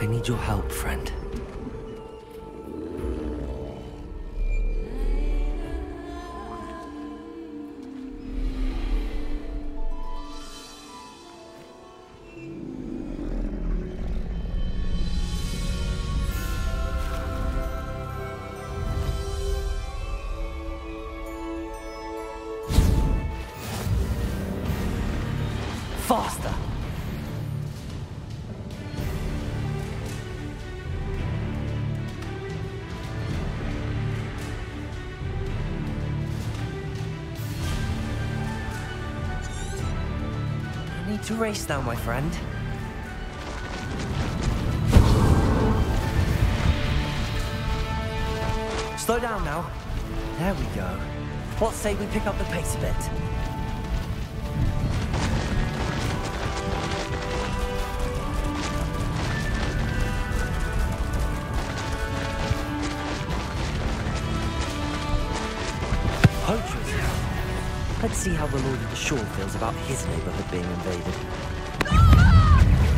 I need your help, friend. Faster! I need to race now, my friend. Slow down now. There we go. What say we pick up the pace a bit? Let's see how the Lord of the Shore feels about his neighborhood being invaded.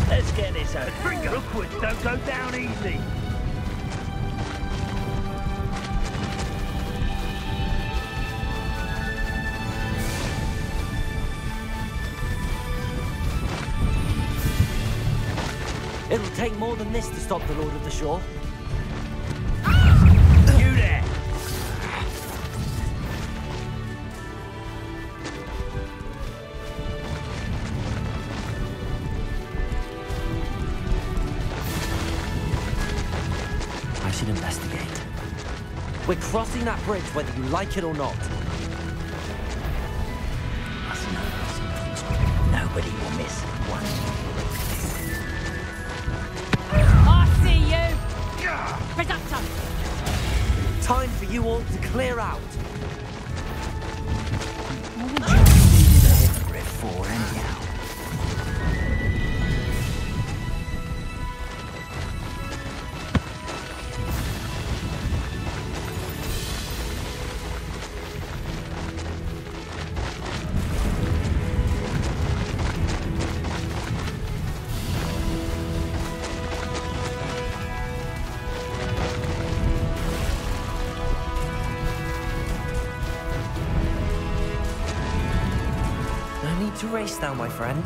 Let's get this out. Upwards, don't go down easy. It'll take more than this to stop the Lord of the Shore. You there! should investigate. We're crossing that bridge whether you like it or not. Nobody will miss one. I see you! Presumption! Time for you all to clear out. What would you need a hypocrite for, anyhow? To race now, my friend.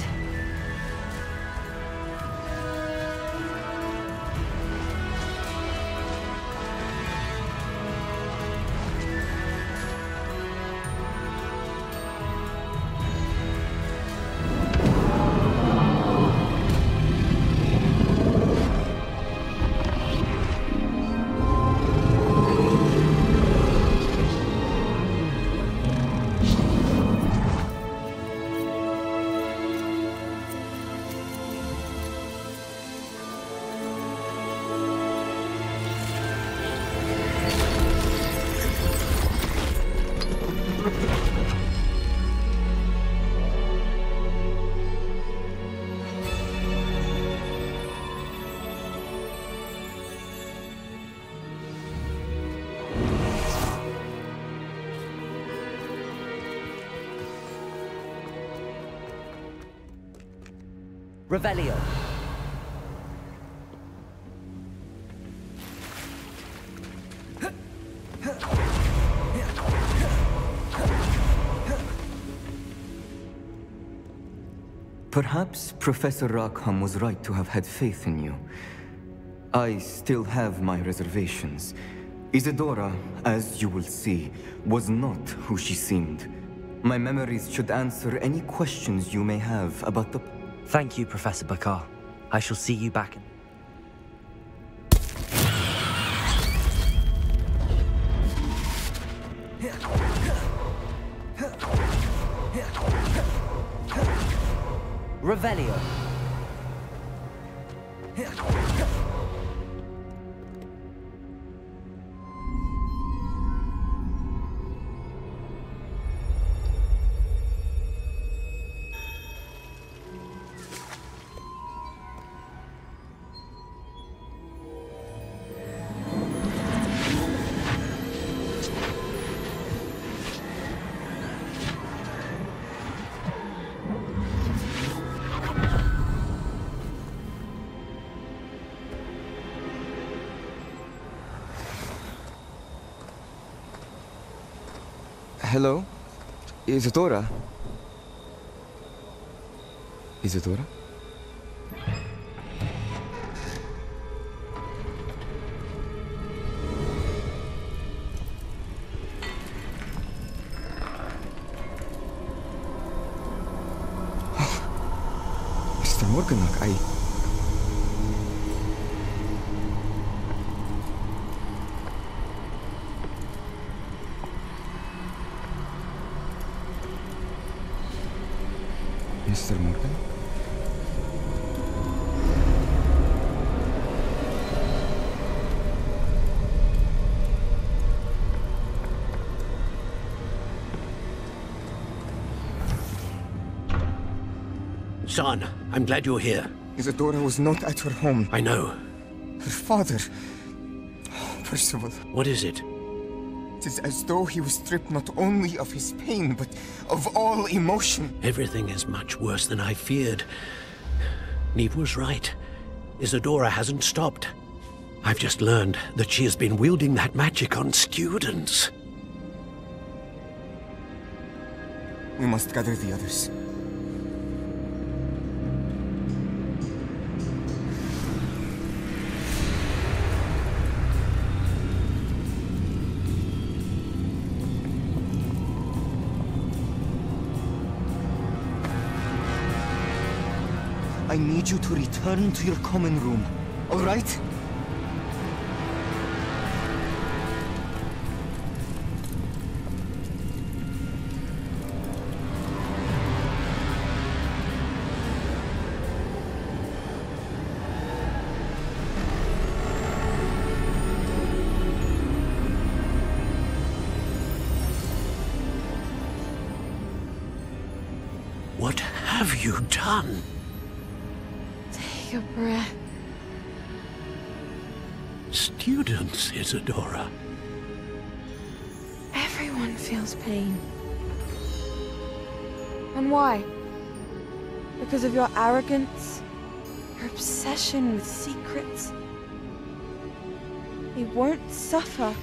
Revelio. Perhaps Professor Rackham was right to have had faith in you. I still have my reservations. Isadora, as you will see, was not who she seemed. My memories should answer any questions you may have about the... Thank you, Professor Bakar. I shall see you back in... Revelio. Hello? Isadora? Isadora? Mr. Morganach, Mr. Morgan? Son, I'm glad you're here. Isadora was not at her home. I know. Her father... Percival. What is it? It is as though he was stripped not only of his pain, but of all emotion. Everything is much worse than I feared. Neve was right. Isadora hasn't stopped. I've just learned that she has been wielding that magic on students. We must gather the others. I need you to return to your common room, all right? you done? Take a breath. Students, Isadora. Everyone feels pain. And why? Because of your arrogance? Your obsession with secrets? They won't suffer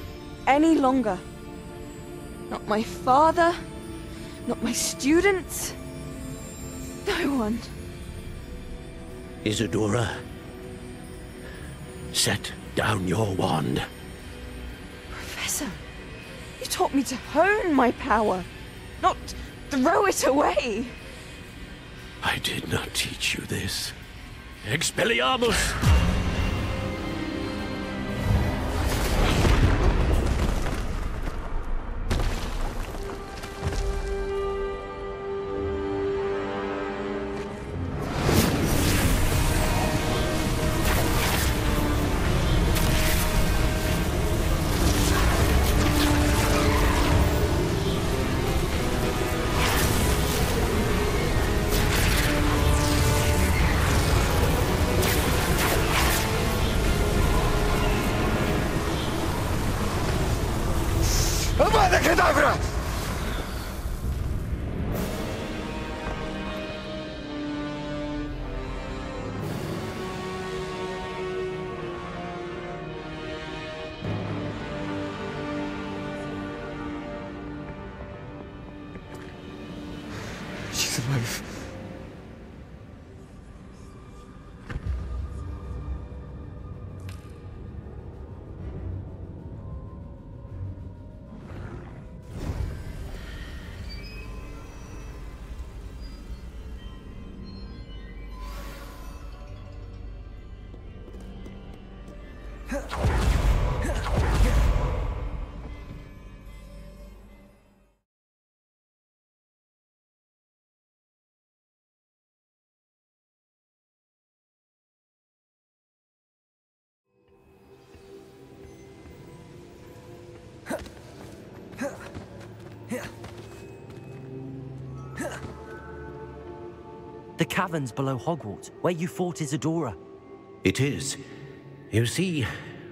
any longer. Not my father, not my students, no one. Isadora, set down your wand. Professor, you taught me to hone my power, not throw it away. I did not teach you this. Expelliarmus! She's alive. The caverns below Hogwarts, where you fought Isadora. It is. You see,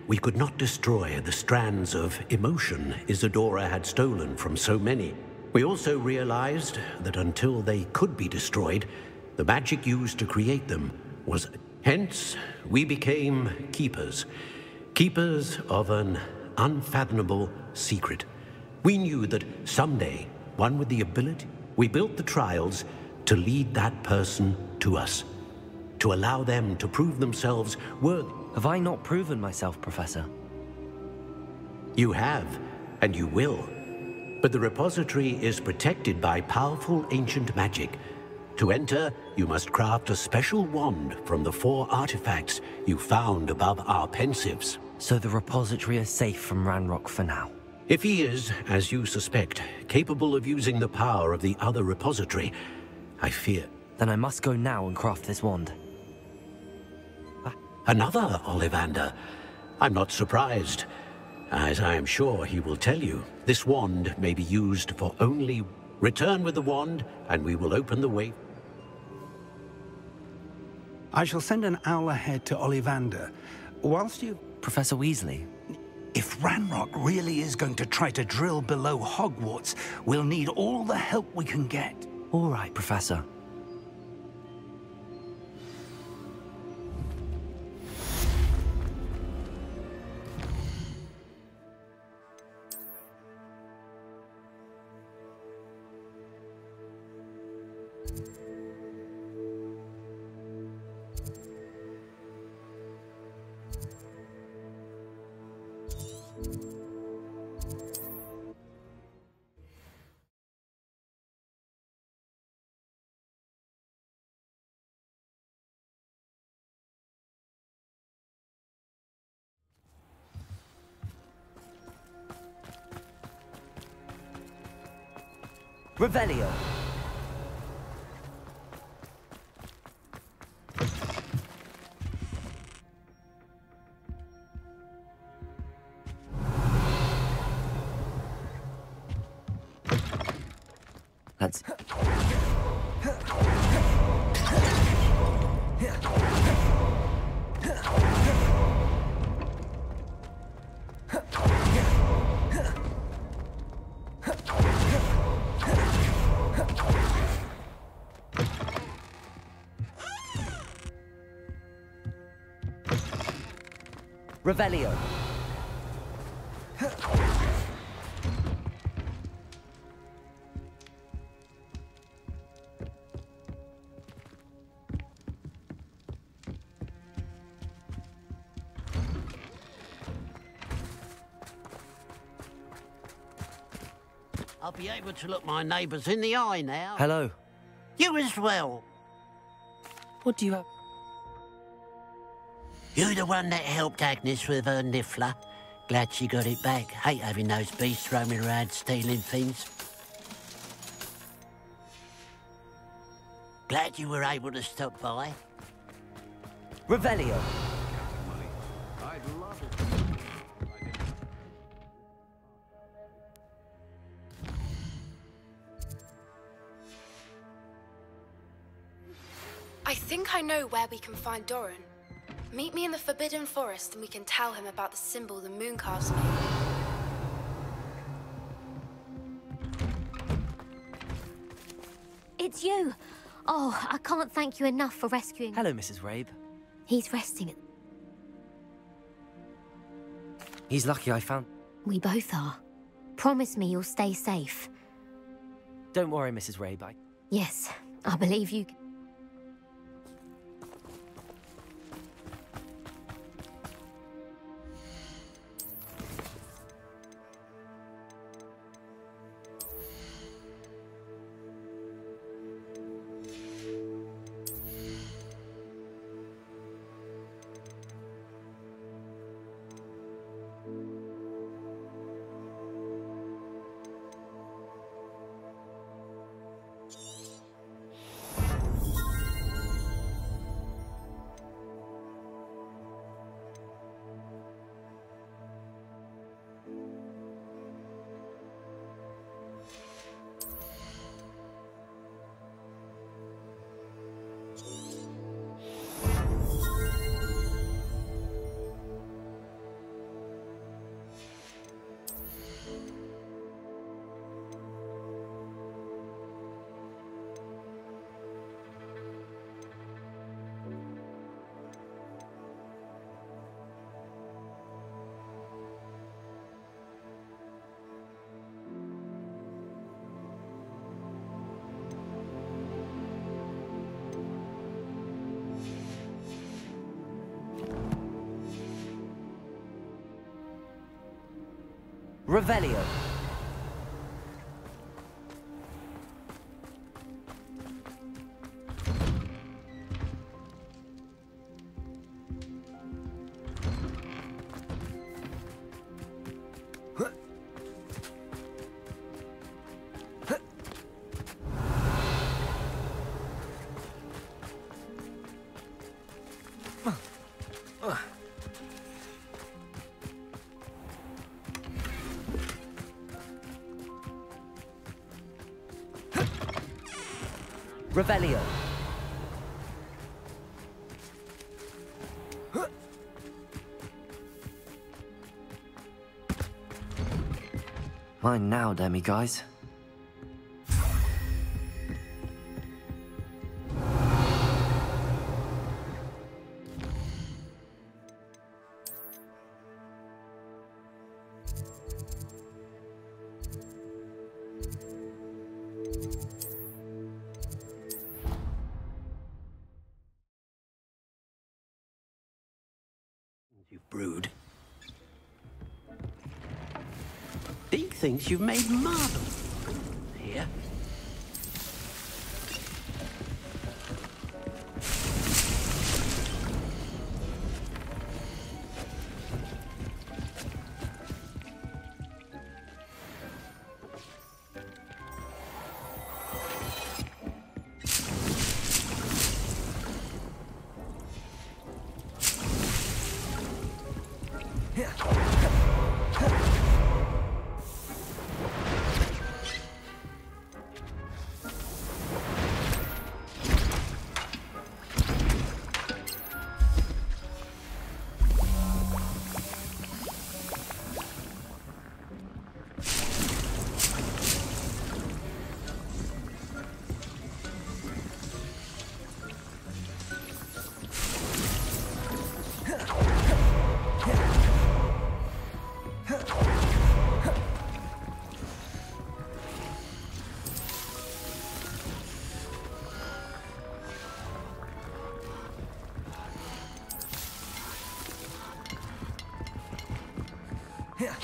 we could not destroy the strands of emotion Isadora had stolen from so many. We also realized that until they could be destroyed, the magic used to create them was... Hence, we became keepers. Keepers of an unfathomable secret. We knew that someday, one with the ability... We built the trials to lead that person to us. To allow them to prove themselves worthy. Have I not proven myself, Professor? You have, and you will. But the repository is protected by powerful ancient magic. To enter, you must craft a special wand from the 4 artifacts you found above our pensives. So the repository is safe from Ranrock for now? If he is, as you suspect, capable of using the power of the other repository, I fear. Then I must go now and craft this wand. Another Ollivander. I'm not surprised. As I am sure he will tell you, this wand may be used for only... Return with the wand, and we will open the way. I shall send an owl ahead to Ollivander. Whilst you... Professor Weasley? If Ranrock really is going to try to drill below Hogwarts, we'll need all the help we can get. All right, Professor. Revelio. Let's... Revelio. I'll be able to look my neighbours in the eye now. Hello. You as well. What do you have? You the one that helped Agnes with her niffler? Glad she got it back. Hate having those beasts roaming around stealing things. Glad you were able to stop by. Revelio. I'd love it. I think I know where we can find Doran. Meet me in the Forbidden Forest and we can tell him about the symbol the Mooncalves made. It's you. Oh, I can't thank you enough for rescuing... Hello, Mrs. Rabe. He's resting. He's lucky I found... We both are. Promise me you'll stay safe. Don't worry, Mrs. Rabe. Yes, I believe you... Revelio. Revelio. Mine now, demi-guys. Brood. Deke thinks you've made marvelous. Here. There.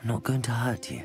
I'm not going to hurt you.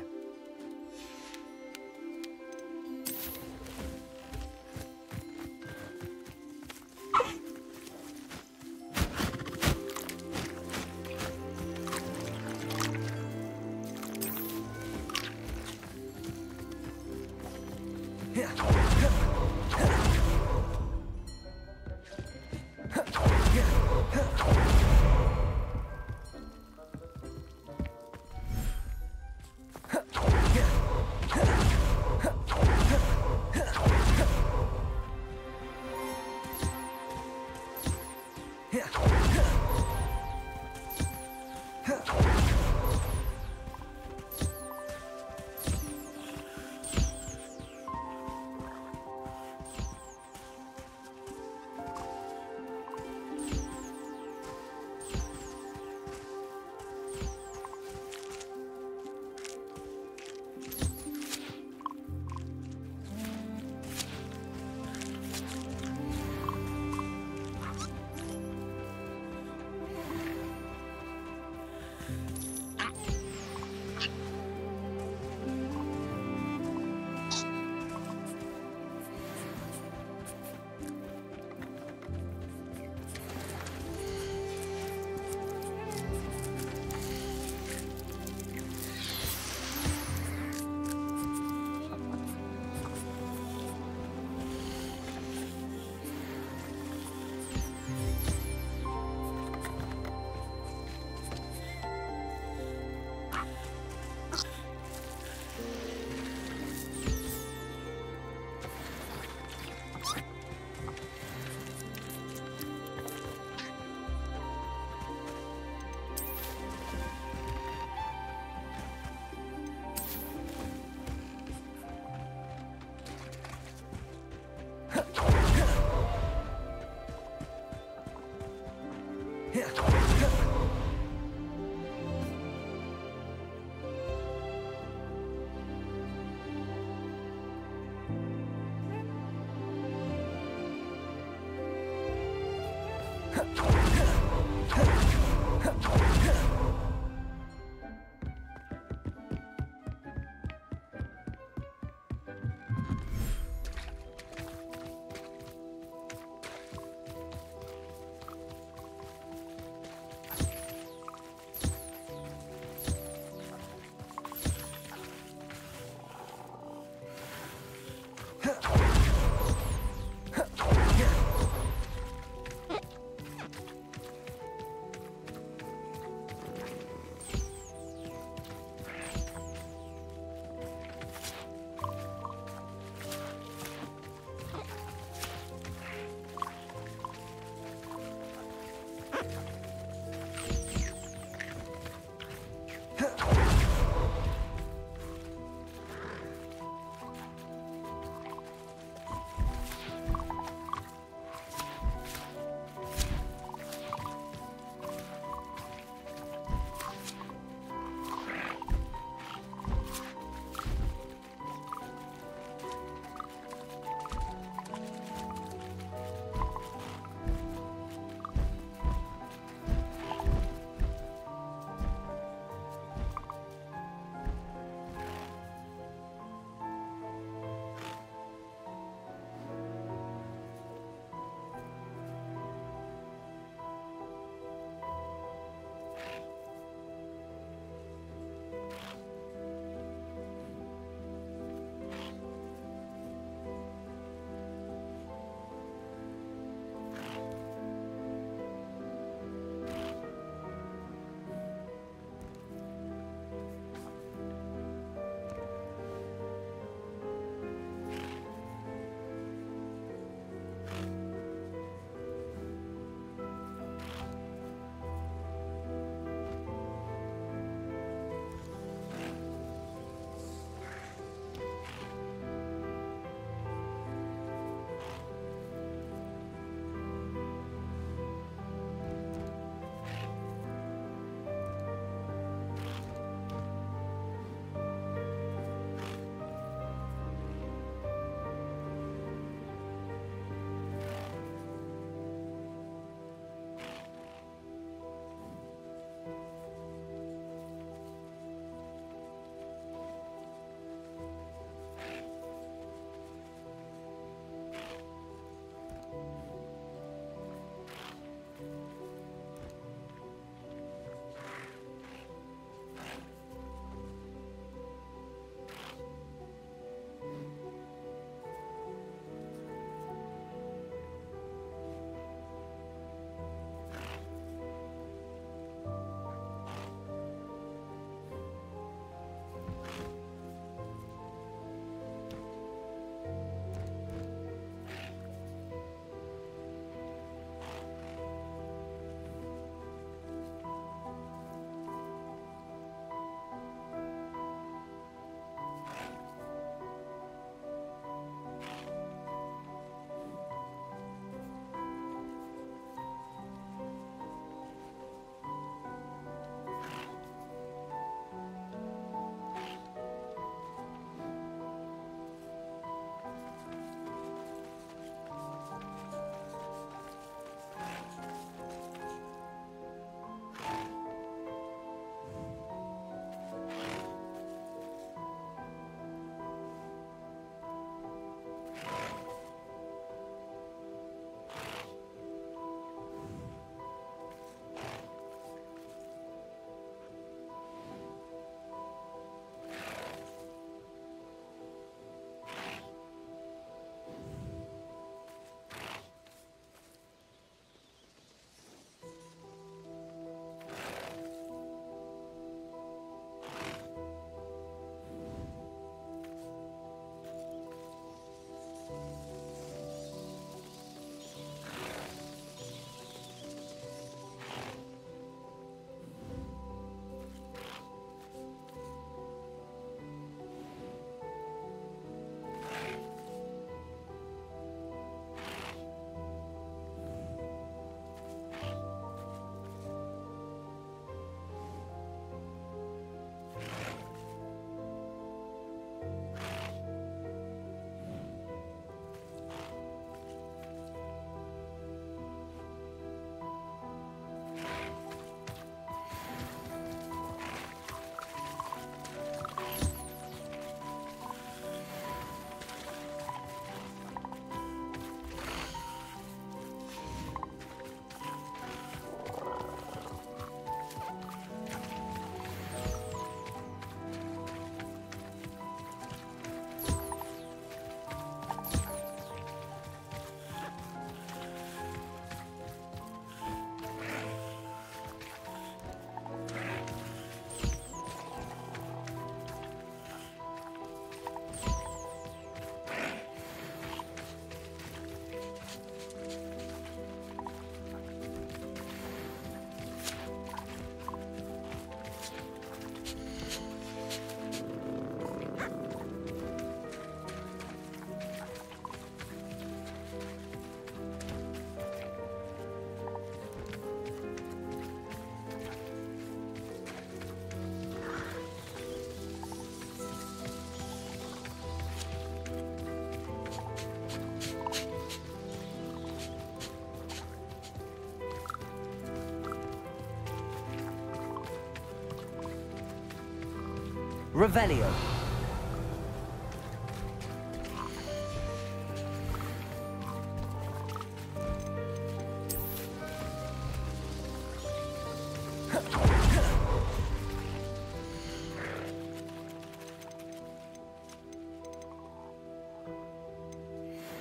Revelio.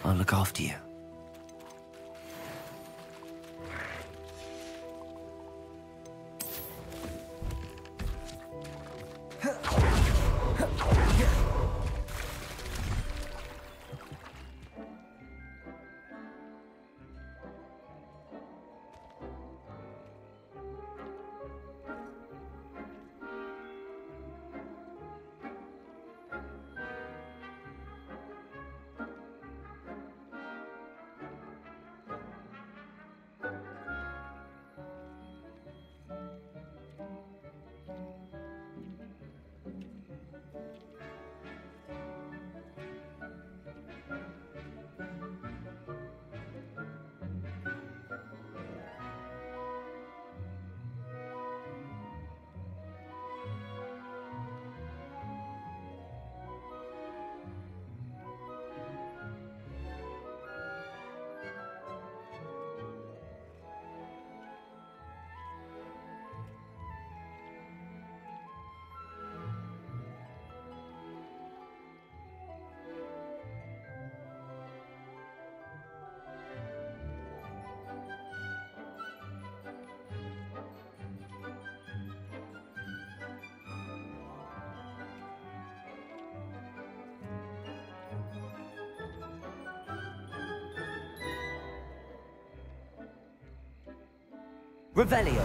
I'll look after you. Revelio.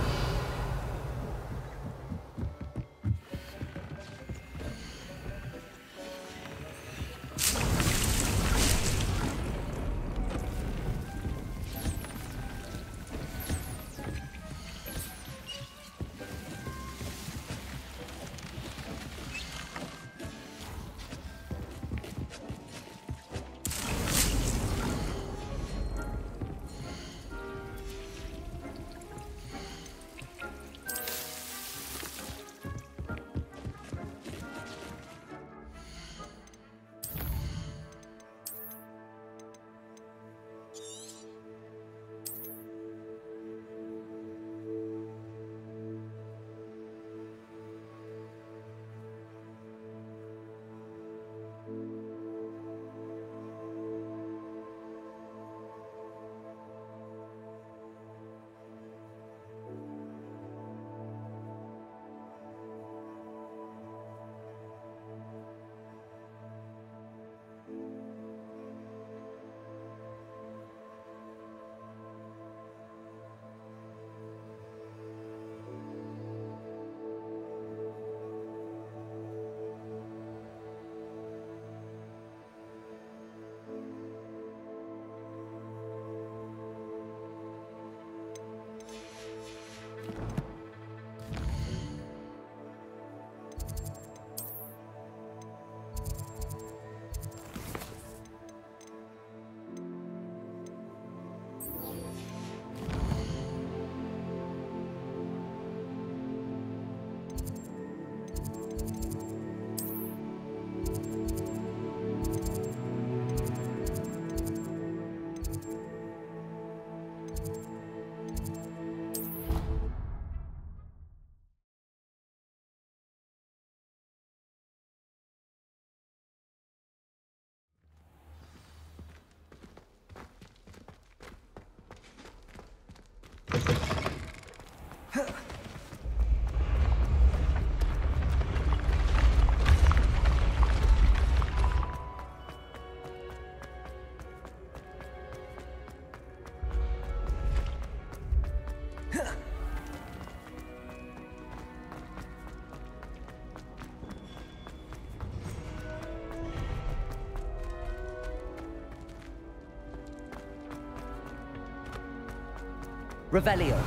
Revelio.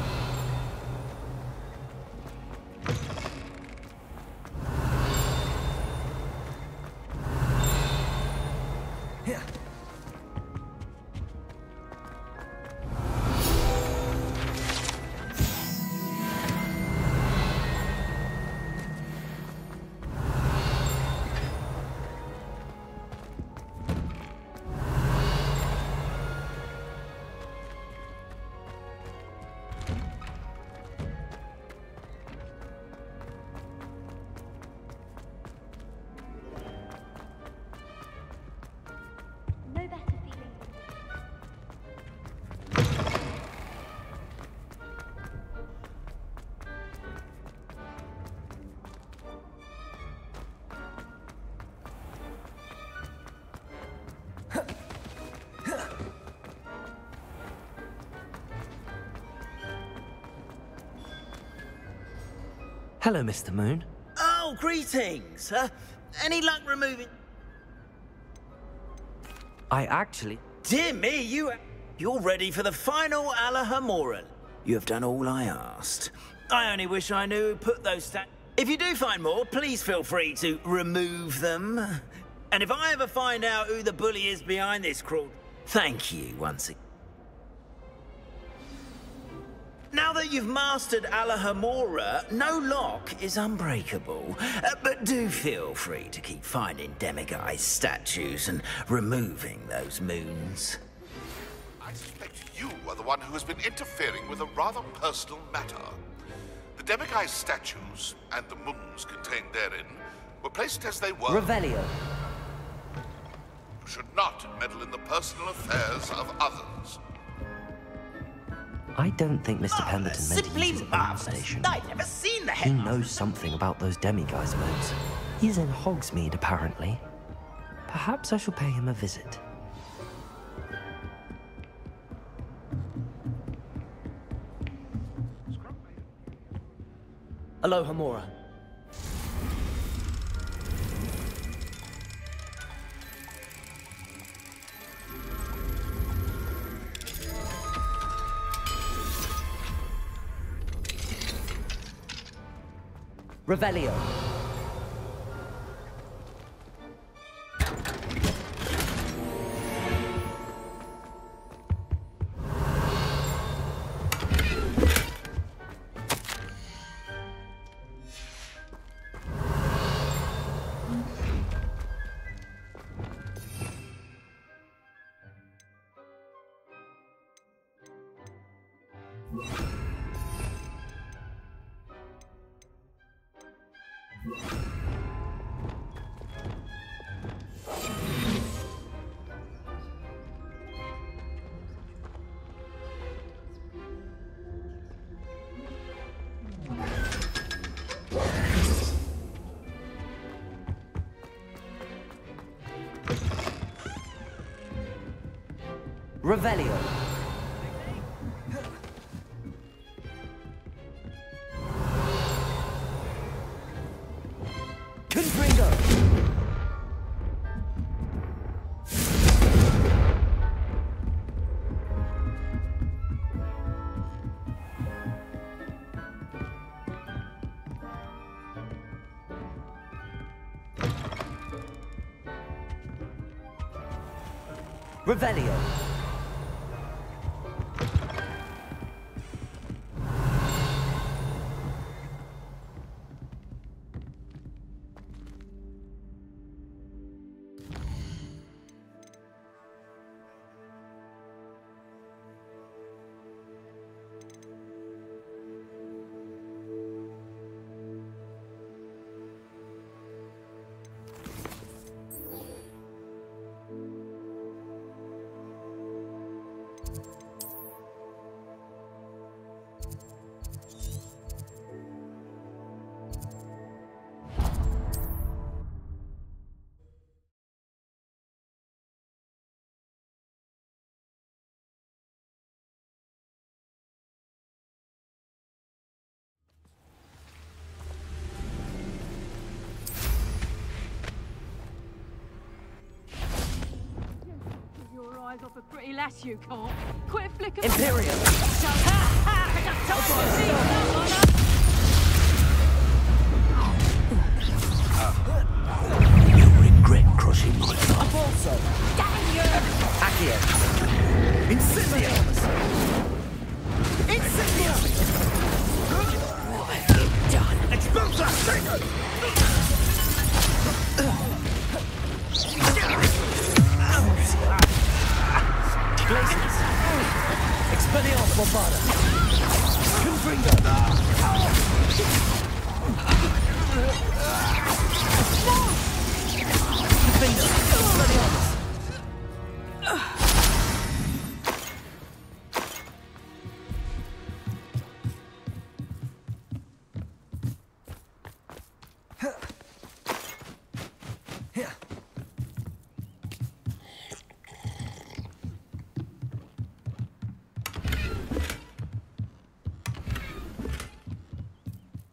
Hello, Mr. Moon. Oh, greetings. Any luck removing... I actually... Dear me, you're ready for the final Alahamoran. You have done all I asked. I only wish I knew who put those stats. If you do find more, please feel free to remove them. And if I ever find out who the bully is behind this crawl, thank you once again. Now that you've mastered Alahamora, no lock is unbreakable. But do feel free to keep finding demiguise statues and removing those moons. I suspect you are the one who has been interfering with a rather personal matter. The demiguise statues and the moons contained therein were placed as they were. Revelio. You should not meddle in the personal affairs of others. I don't think Mr. Pemberton meant to use a bomb station. I've never seen the He knows something about those demiguise modes. He's in Hogsmeade, apparently. Perhaps I shall pay him a visit. Alohomora. Revelio. Revelio. Confringo. Revelio. Off a pretty lass, you can't. Quit flicking. Imperium. You'll regret crossing my path. Also. Accio. Incendiaris. Incendiaris. What have you done? Expulsa. Glaciers. Expelliarmus Bombarda. Confringo. Defender. Expelliarmus.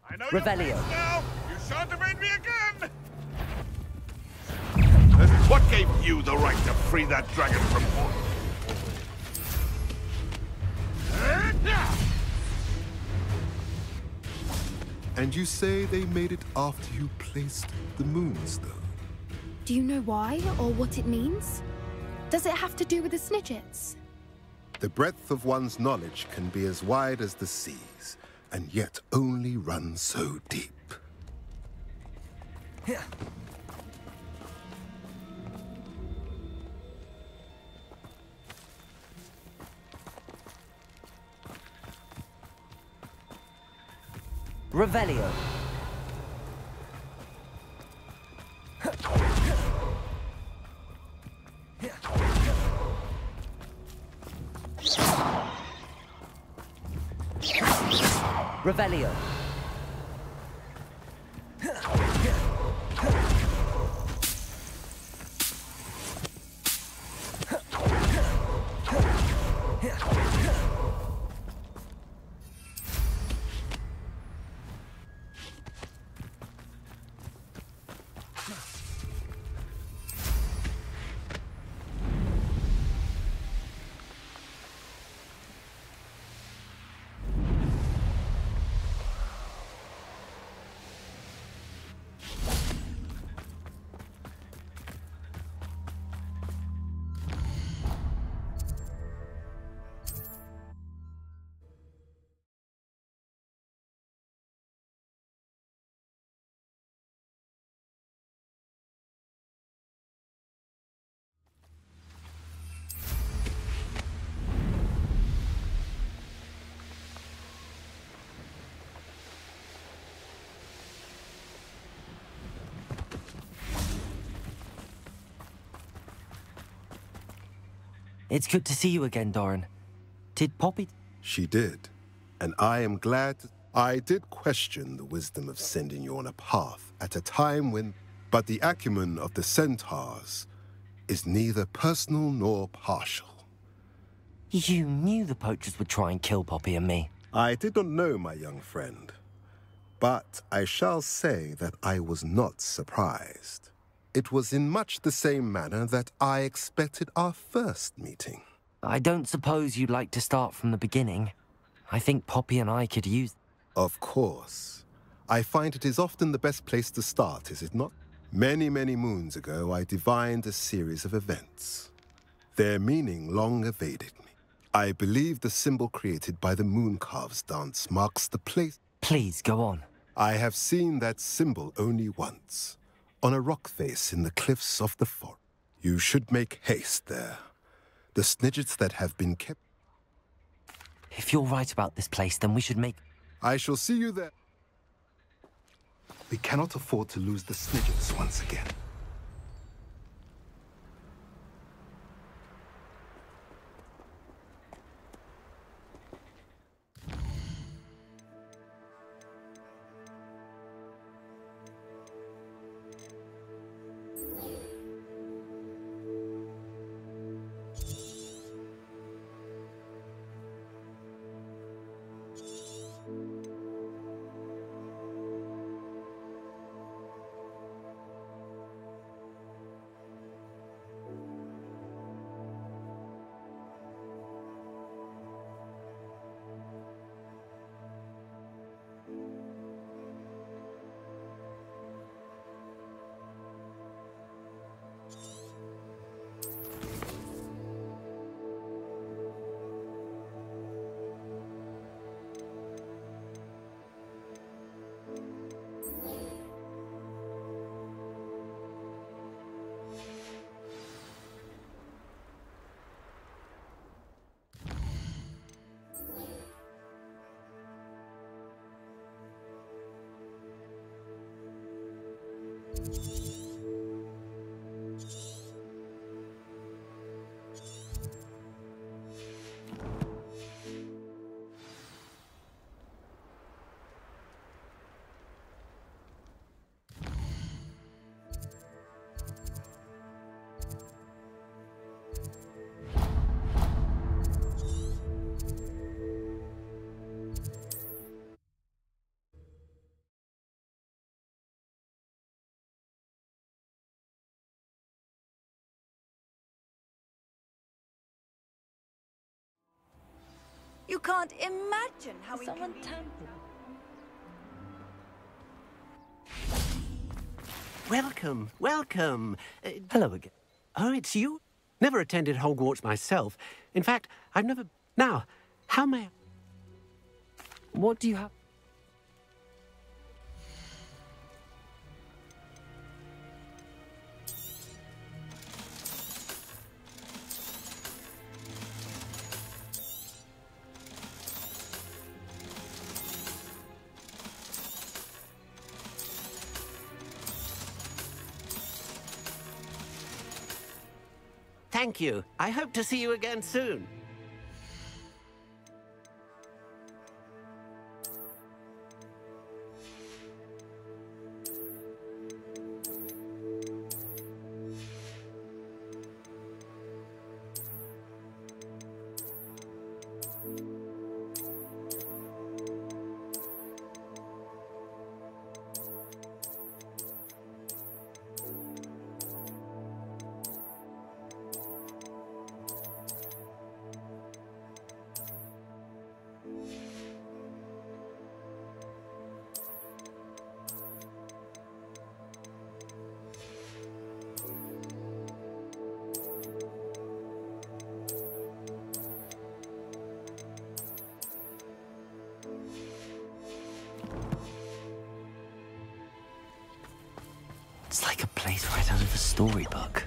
I know Revelio. Now, you shan't evade me again! What gave you the right to free that dragon from Hogwarts? And you say they made it after you placed the moonstone? Do you know why or what it means? Does it have to do with the Snidgets? The breadth of one's knowledge can be as wide as the seas, and yet only run so deep. Revelio. Revelio. It's good to see you again, Doran. Did Poppy... She did, and I am glad. I did question the wisdom of sending you on a path at a time when... But the acumen of the centaurs is neither personal nor partial. You knew the poachers would try and kill Poppy and me. I did not know, my young friend, but I shall say that I was not surprised. It was in much the same manner that I expected our first meeting. I don't suppose you'd like to start from the beginning. I think Poppy and I could use... Of course. I find it is often the best place to start, is it not? Many, many moons ago, I divined a series of events. Their meaning long evaded me. I believe the symbol created by the Mooncarves dance marks the place... Please, go on. I have seen that symbol only once. On a rock face in the cliffs of the forest. You should make haste there. The Snidgets that have been kept... If you're right about this place, then we should make... I shall see you there. We cannot afford to lose the Snidgets once again. You can't imagine how someone Welcome, welcome. Hello again. Oh, it's you? Never attended Hogwarts myself. In fact, I've never... Now, how may I... What do you have? Thank you. I hope to see you again soon. It's like a place right out of a storybook.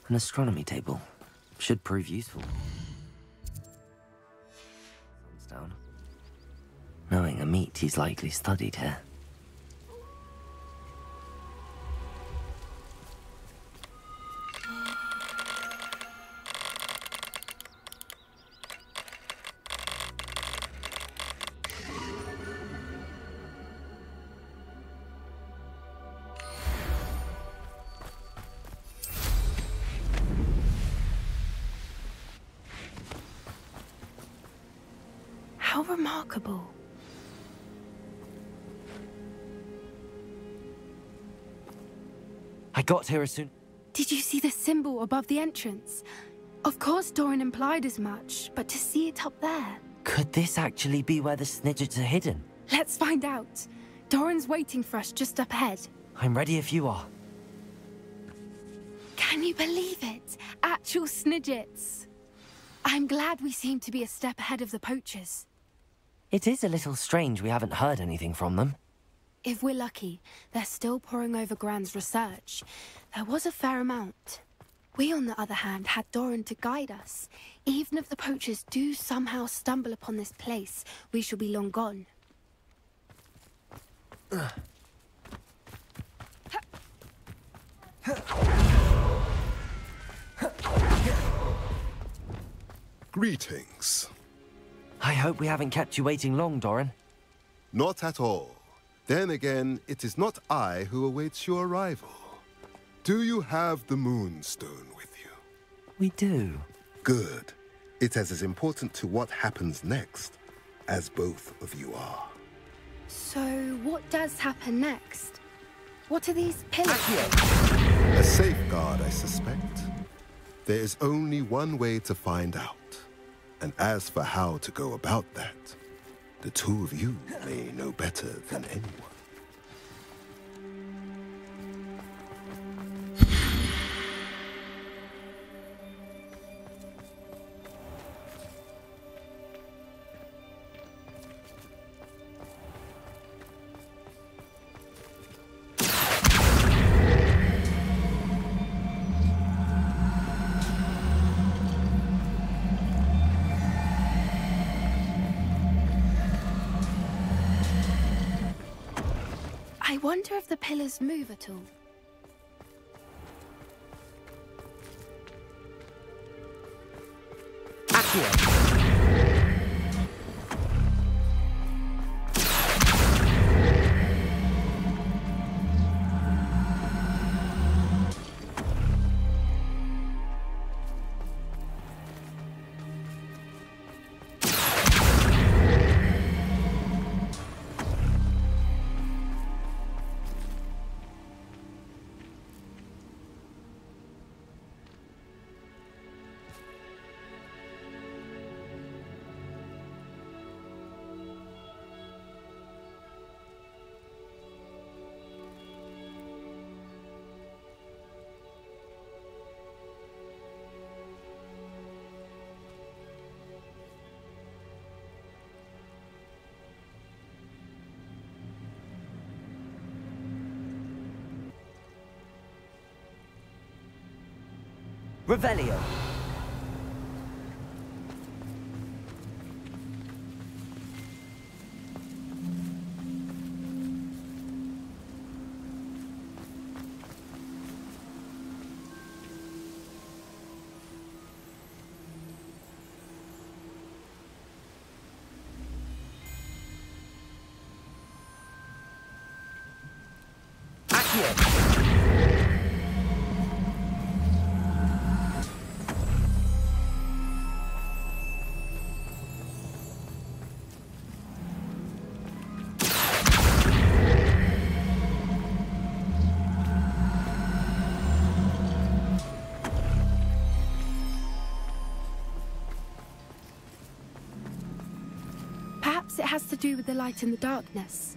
An astronomy table. Should prove useful. Sun's down. Knowing a meat, he's likely studied here. How remarkable. I got here as soon... Did you see the symbol above the entrance? Of course Doran implied as much, but to see it up there... Could this actually be where the Snidgets are hidden? Let's find out. Doran's waiting for us just up ahead. I'm ready if you are. Can you believe it? Actual Snidgets. I'm glad we seem to be a step ahead of the poachers. It is a little strange we haven't heard anything from them. If we're lucky, they're still poring over Gran's research. There was a fair amount. We, on the other hand, had Doran to guide us. Even if the poachers do somehow stumble upon this place, we shall be long gone. Greetings. I hope we haven't kept you waiting long, Doran. Not at all. Then again, it is not I who awaits your arrival. Do you have the Moonstone with you? We do. Good. It is as important to what happens next as both of you are. So, what does happen next? What are these pillars? A safeguard, I suspect. There is only one way to find out. And as for how to go about that, the two of you may know better than anyone. I wonder if the pillars move at all. Revelio. Perhaps it has to do with the light in the darkness.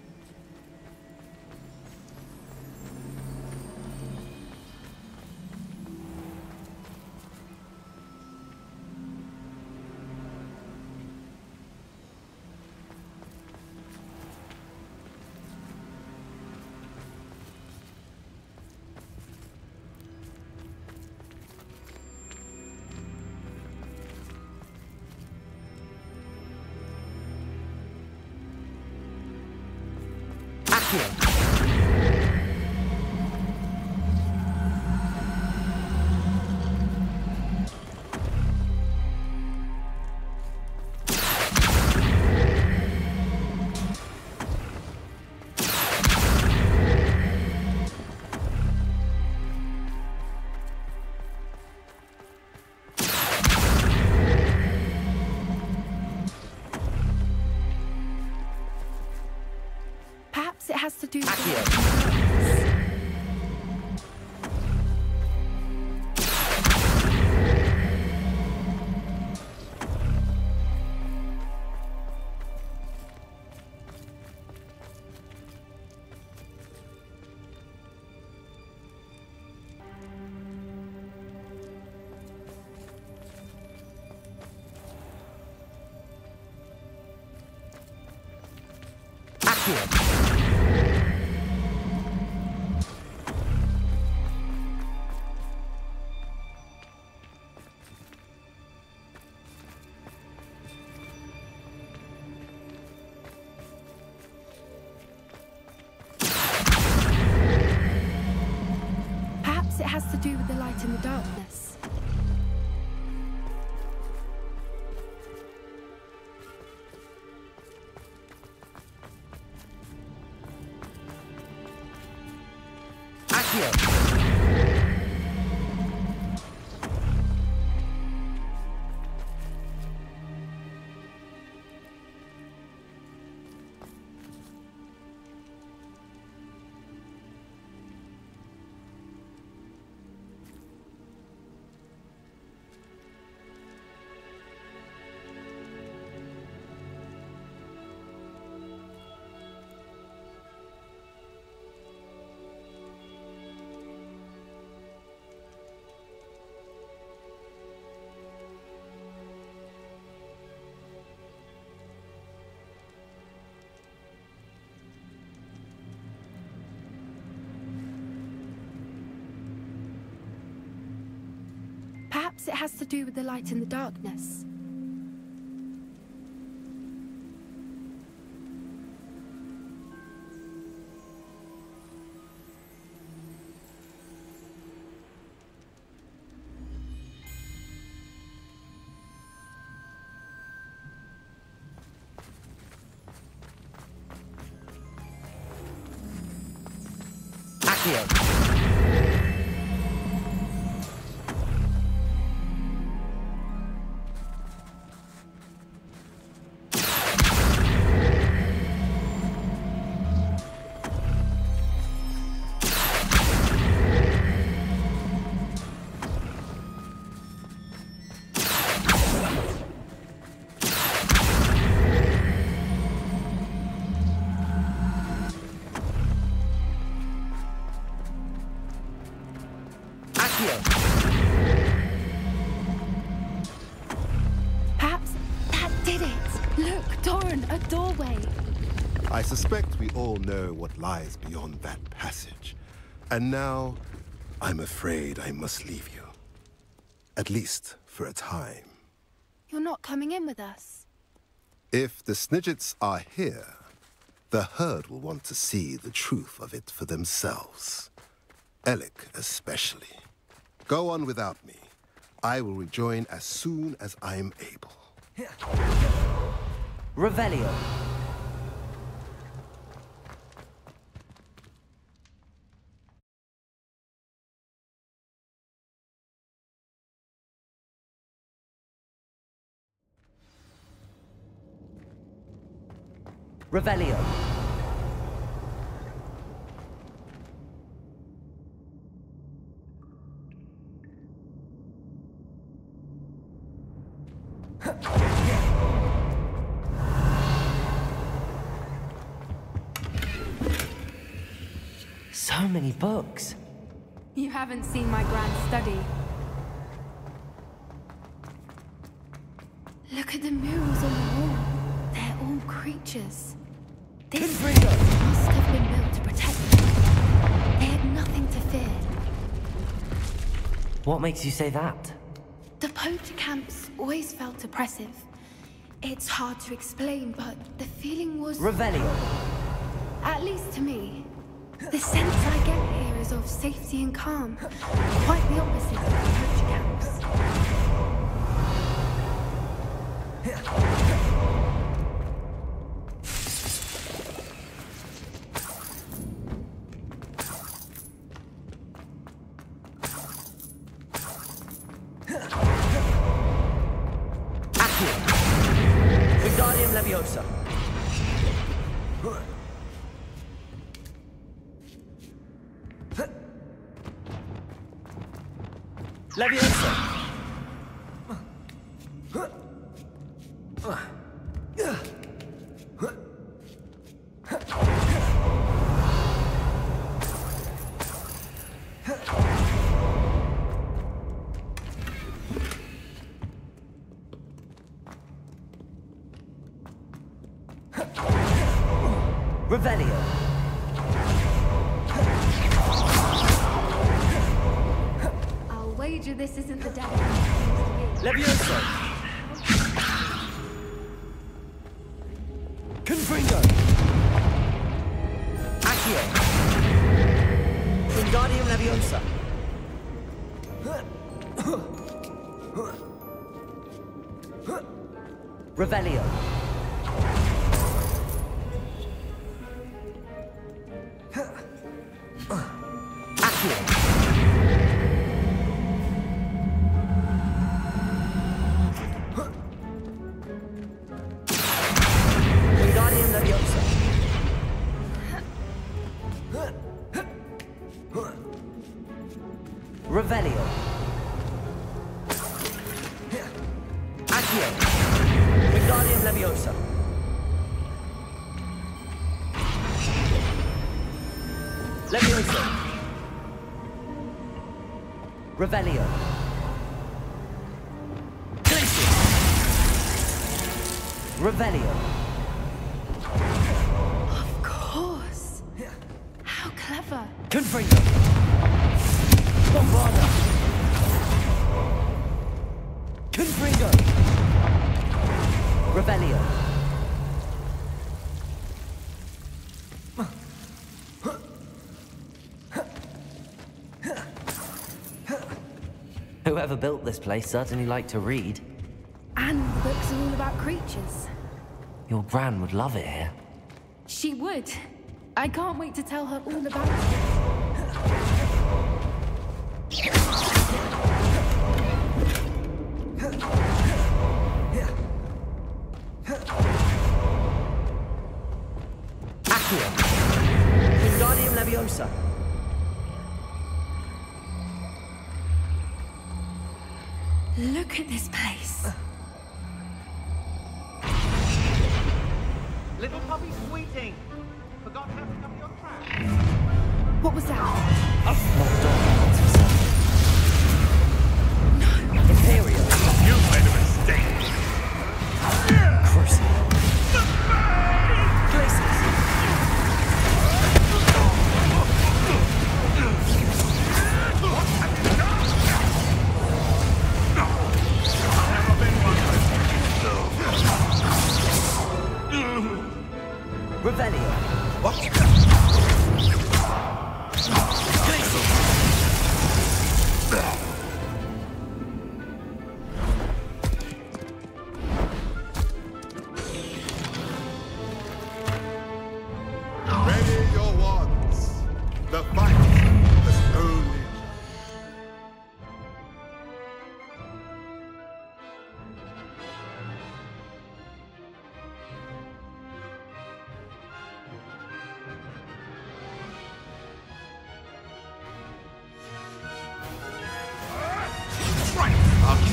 Perhaps it has to do with Perhaps it has to do with the light in the darkness. Perhaps it has to do with the light in the darkness. Perhaps that did it. Look, Doran, a doorway. I suspect we all know what lies beyond that passage. And now, I'm afraid I must leave you. At least for a time. You're not coming in with us? If the Snidgets are here, the herd will want to see the truth of it for themselves. Alec especially. Go on without me. I will rejoin as soon as I'm able. Revelio. Revelio. So many books. You haven't seen my grand study. Look at the murals on the wall. They're all creatures. This must have been built to protect them. They had nothing to fear. What makes you say that? The poacher camps always felt oppressive. It's hard to explain, but the feeling was... Revelio. At least to me. The sense I get here is of safety and calm. Quite the opposite of the poacher camps. Leviosa. Leviosa. Revelio. I'll wager this isn't the devil. Leviosa. Confringo. Accio. Wingardium Leviosa. Revelio. Wingardium Leviosa. Revelio. Accio. Wingardium Leviosa. Leviosa. Revelio. Glacius. Revelio. Of course. How clever. Confringo. Bombarda. Confringo. Revelio. Whoever built this place certainly liked to read. And the books are all about creatures. Your Gran would love it here. She would. I can't wait to tell her all about it. Accio. Wingardium Leviosa. Look at this place. Little puppy sweeting. Forgot how to cover your tracks. What was that? Imperial. You made a mistake. Crucible. Glacius.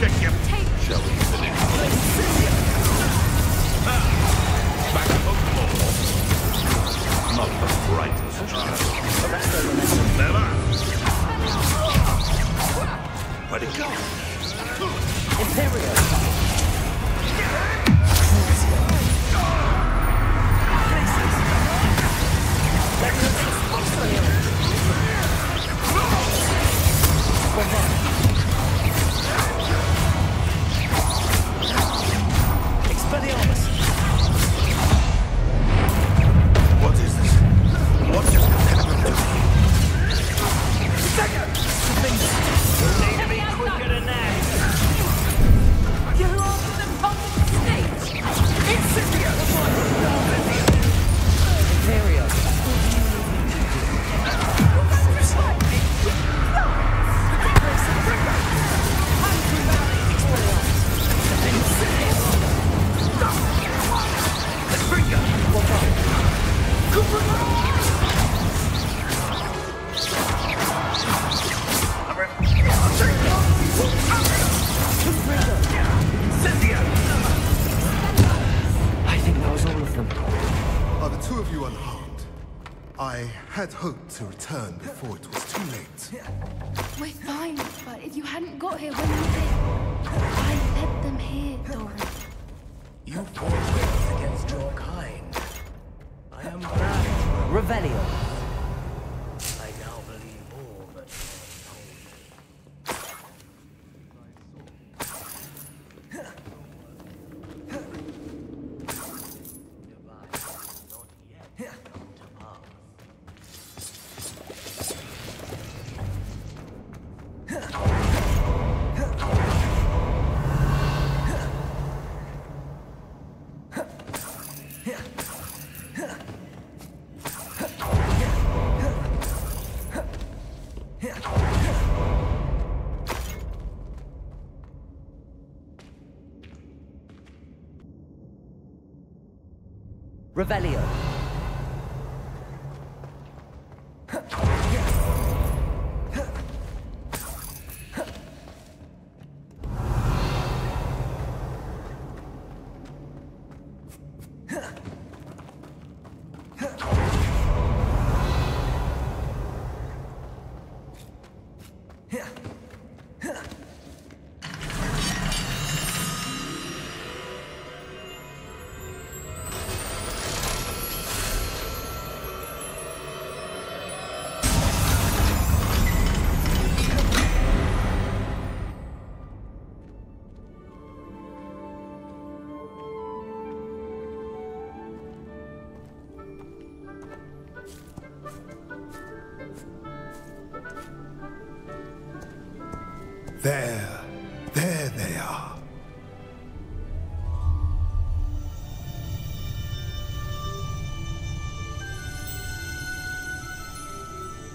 check your... Shall we finish? Back home more. Not the brightest child. Never. Where'd it go? Imperial. Expelliarmus. What is this? What just happened to me? You'll need to be quicker than that. You're after the public stage. Incendio. Imperial. I think that was all of them. Are the two of you unharmed? I had hoped to return before it was too late. We're fine, but if you hadn't got here when you did, I led them here, Doran. You fought well against your kind. I am glad. Revelio. I now believe all that you have told me. Revelio. There they are.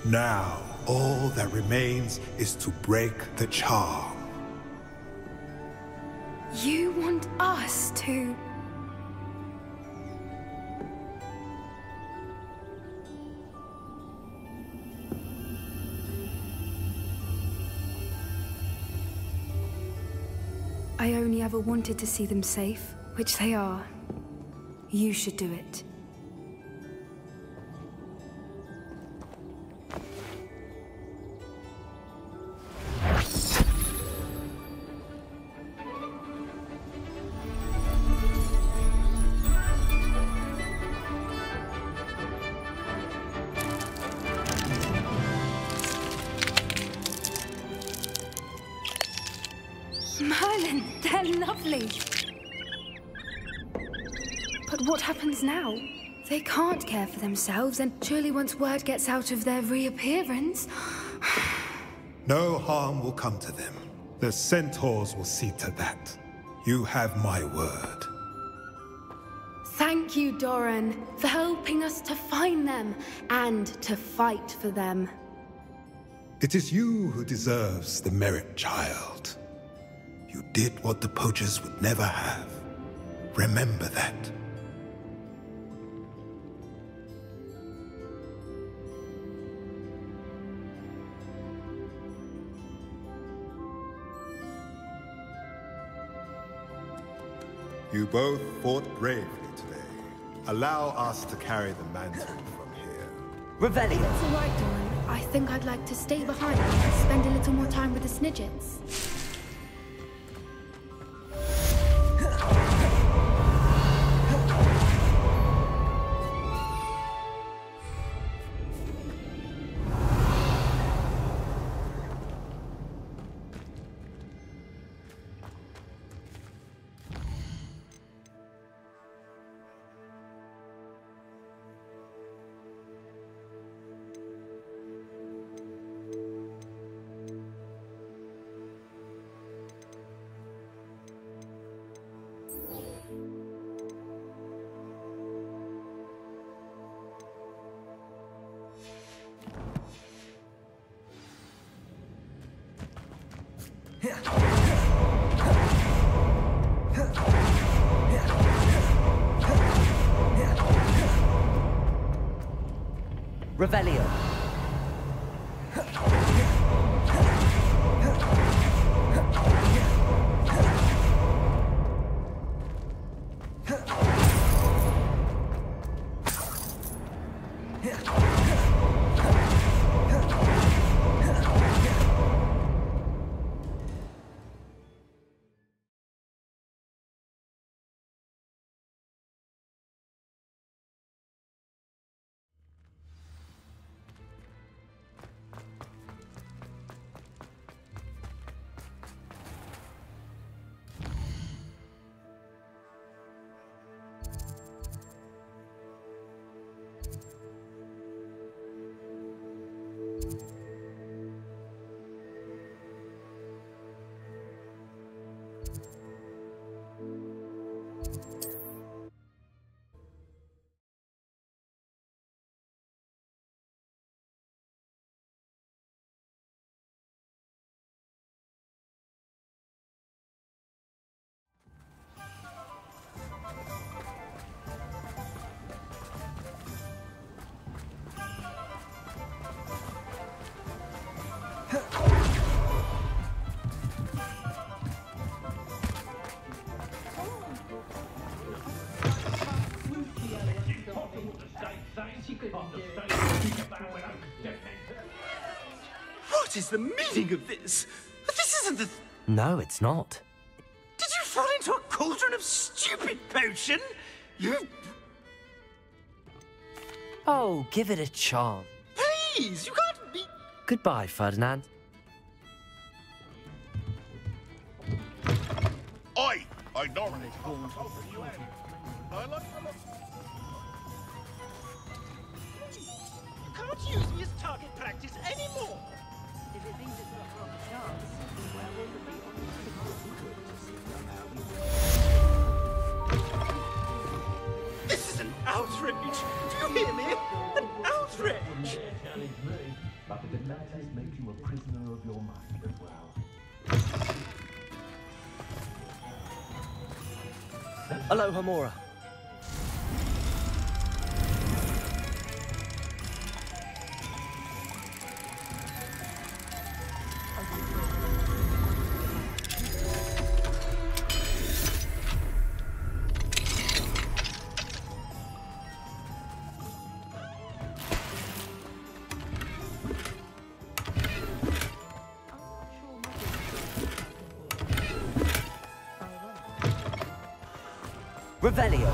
Now, all that remains is to break the charm. You want us to... I only ever wanted to see them safe, which they are. You should do it. Merlin, they're lovely. But what happens now? They can't care for themselves, and surely once word gets out of their reappearance... No harm will come to them. The centaurs will see to that. You have my word. Thank you, Doran, for helping us to find them and to fight for them. It is you who deserves the merit, child. You did what the poachers would never have. Remember that. You both fought bravely today. Allow us to carry the mantle from here. Revelio. If it's all right, Doran, I think I'd like to stay behind and spend a little more time with the Snidgets. Revelio. What is the meaning of this? This isn't the... No, it's not. Did you fall into a cauldron of stupid potion? You... Oh, give it a chance. Please, you can't be... Goodbye, Ferdinand. Oi! I know. You can't use me as target practice anymore! If it thinks it's got wrong chance, where will it be on This is an outrage! Do you hear me? An outrage! But the Gnatas make you a prisoner of your mind as well. Aloha, Mora. Revelio.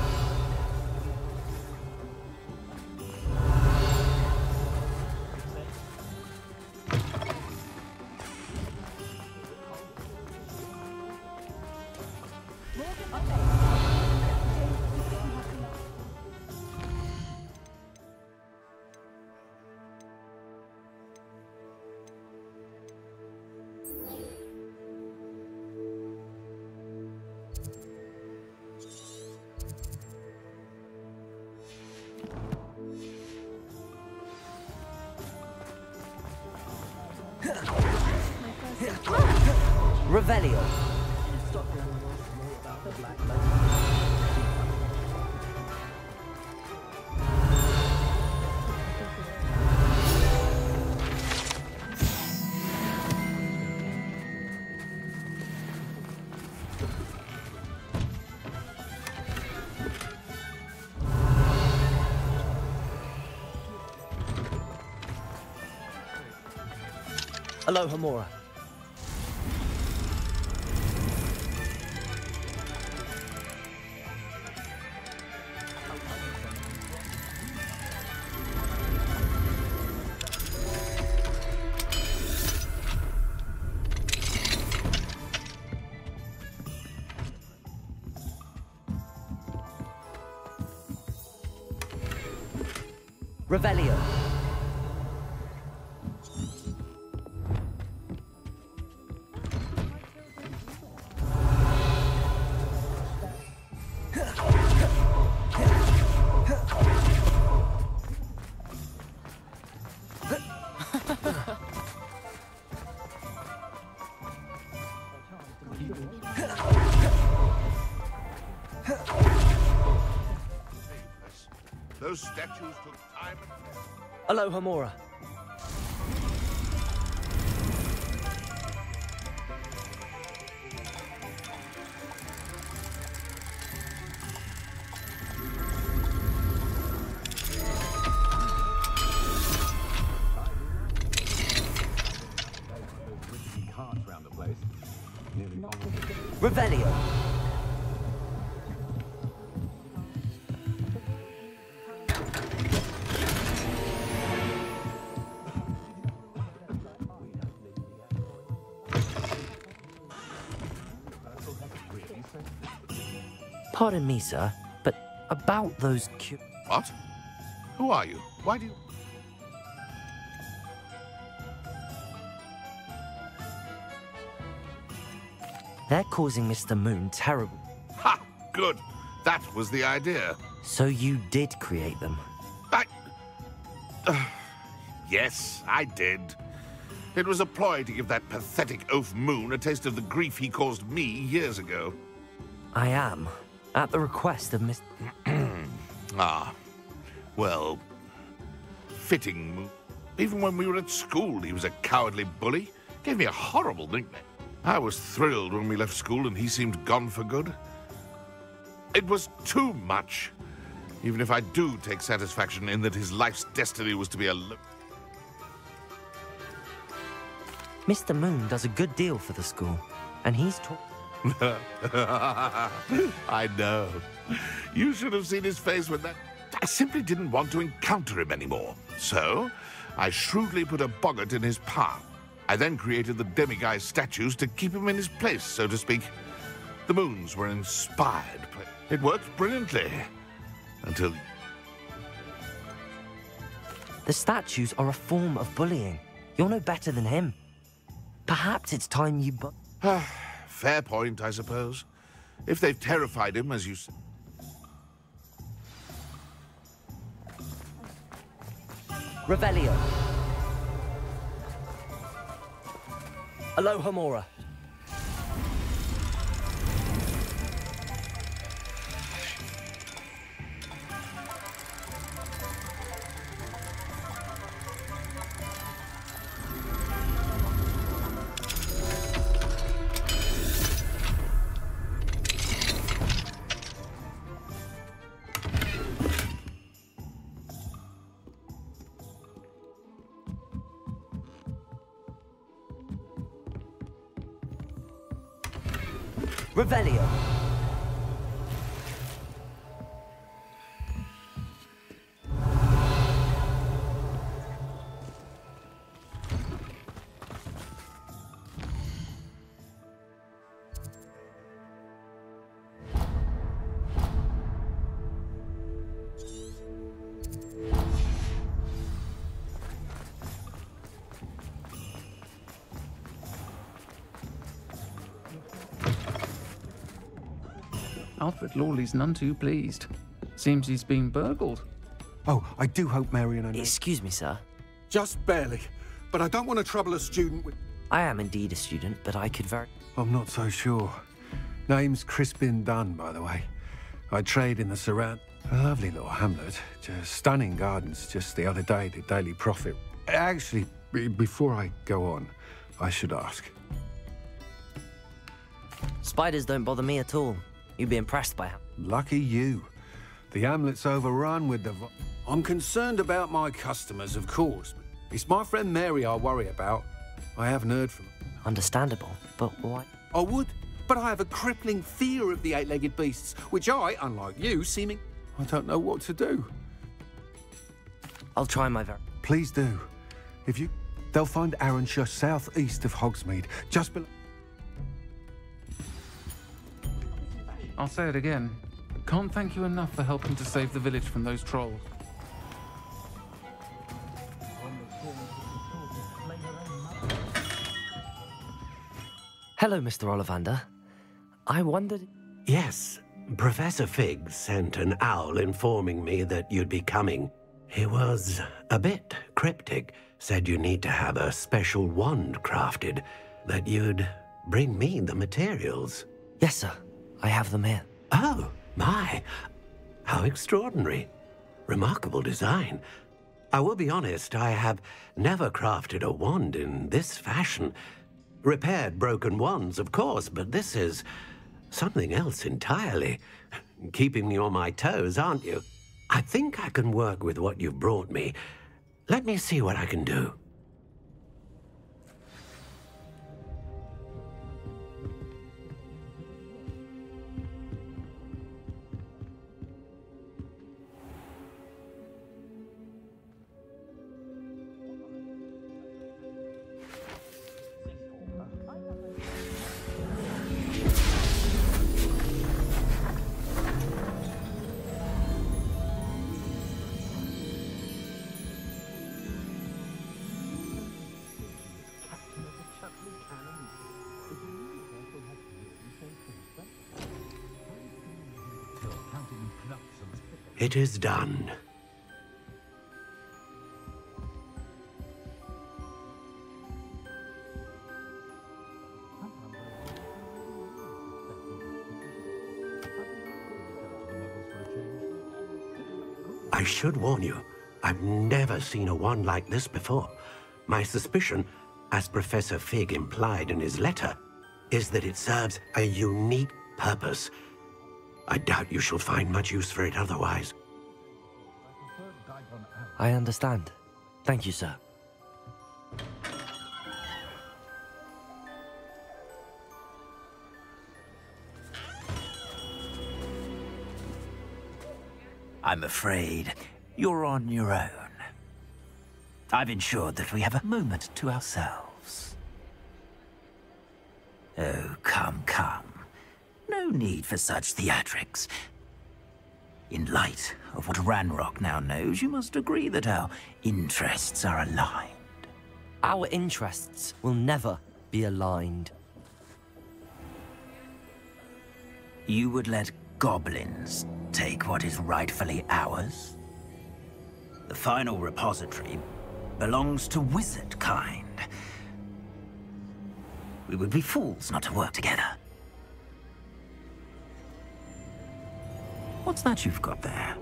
Revelio. Aloha Mora. Revelio. Those statues took time and... Aloha Mora. Revelio. Pardon me, sir, but about those What? Who are you? Why do you... They're causing Mr. Moon terrible. Ha! Good. That was the idea. So you did create them? Yes, I did. It was a ploy to give that pathetic oaf Moon a taste of the grief he caused me years ago. I am, at the request of Miss... Ah, well, fitting Moon. Even when we were at school, he was a cowardly bully. Gave me a horrible nickname. I was thrilled when we left school and he seemed gone for good. It was too much. Even if I do take satisfaction in that his life's destiny was to be alone. Mr. Moon does a good deal for the school, and he's I know. You should have seen his face when that... I simply didn't want to encounter him anymore. So, I shrewdly put a boggart in his path. I then created the demiguise statues to keep him in his place, so to speak. The moons were inspired. It worked brilliantly. Until... The statues are a form of bullying. You're no better than him. Perhaps it's time you... Fair point, I suppose. If they've terrified him, as you said. Revelio. Aloha Mora. Revelio. Alfred Lawley's none too pleased. Seems he's been burgled. Oh, I do hope Marion and... Excuse me, sir. Just barely. But I don't want to trouble a student with... I am indeed a student, but I could very... I'm not so sure. Name's Crispin Dunn, by the way. I trade in the surround... A lovely little hamlet. Just stunning gardens. Just the other day, the Daily Prophet... Actually, before I go on, I should ask. Spiders don't bother me at all. You'd be impressed by how... Lucky you. The hamlet's overrun with the... I'm concerned about my customers, of course. It's my friend Mary I worry about. I haven't heard from her. Understandable, but why? I would, but I have a crippling fear of the eight-legged beasts, which I, unlike you, I don't know what to do. I'll try my very... Please do. They'll find Arrowshire southeast of Hogsmeade, just below... I'll say it again. Can't thank you enough for helping to save the village from those trolls. Hello, Mr. Ollivander. I wondered... Yes, Professor Fig sent an owl informing me that you'd be coming. He was a bit cryptic, said you need to have a special wand crafted, that you'd bring me the materials. Yes, sir. I have them here. Oh, my. How extraordinary. Remarkable design. I will be honest, I have never crafted a wand in this fashion. Repaired broken wands, of course, but this is something else entirely. Keeping me on my toes, aren't you? I think I can work with what you've brought me. Let me see what I can do. It is done. I should warn you, I've never seen a wand like this before. My suspicion, as Professor Fig implied in his letter, is that it serves a unique purpose. I doubt you shall find much use for it otherwise. I understand. Thank you, sir. I'm afraid you're on your own. I've ensured that we have a moment to ourselves. Oh, come, come. No need for such theatrics. In light of what Ranrock now knows, you must agree that our interests are aligned. Our interests will never be aligned. You would let goblins take what is rightfully ours? The final repository belongs to wizard kind. We would be fools not to work together. What's that you've got there?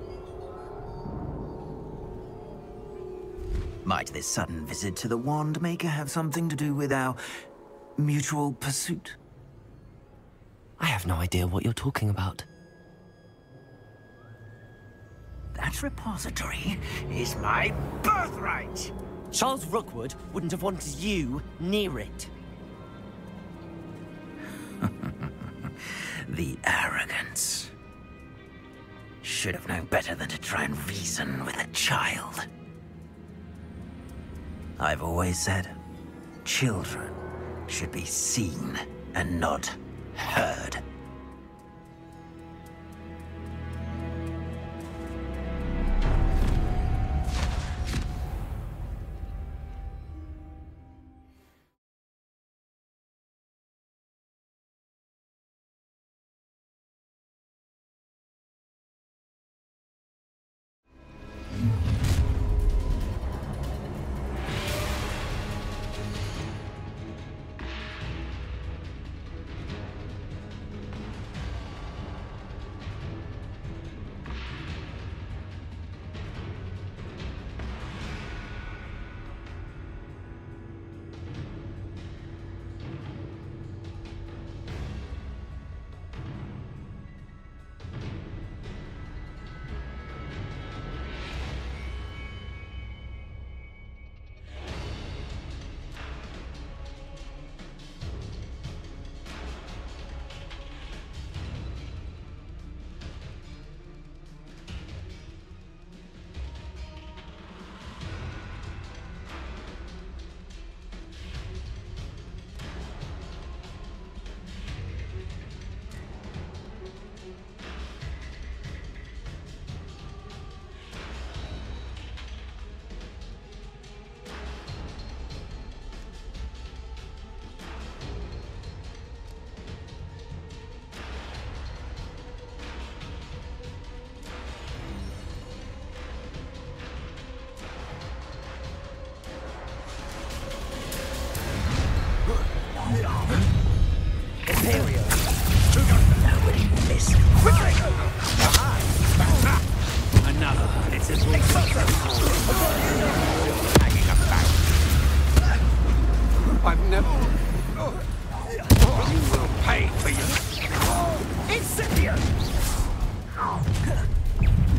Might this sudden visit to the Wand Maker have something to do with our mutual pursuit? I have no idea what you're talking about. That repository is my birthright! Charles Rookwood wouldn't have wanted you near it. The arrogance. Should have known better than to try and reason with a child. I've always said, children should be seen and not heard. I've never... You will pay for your... Incendio!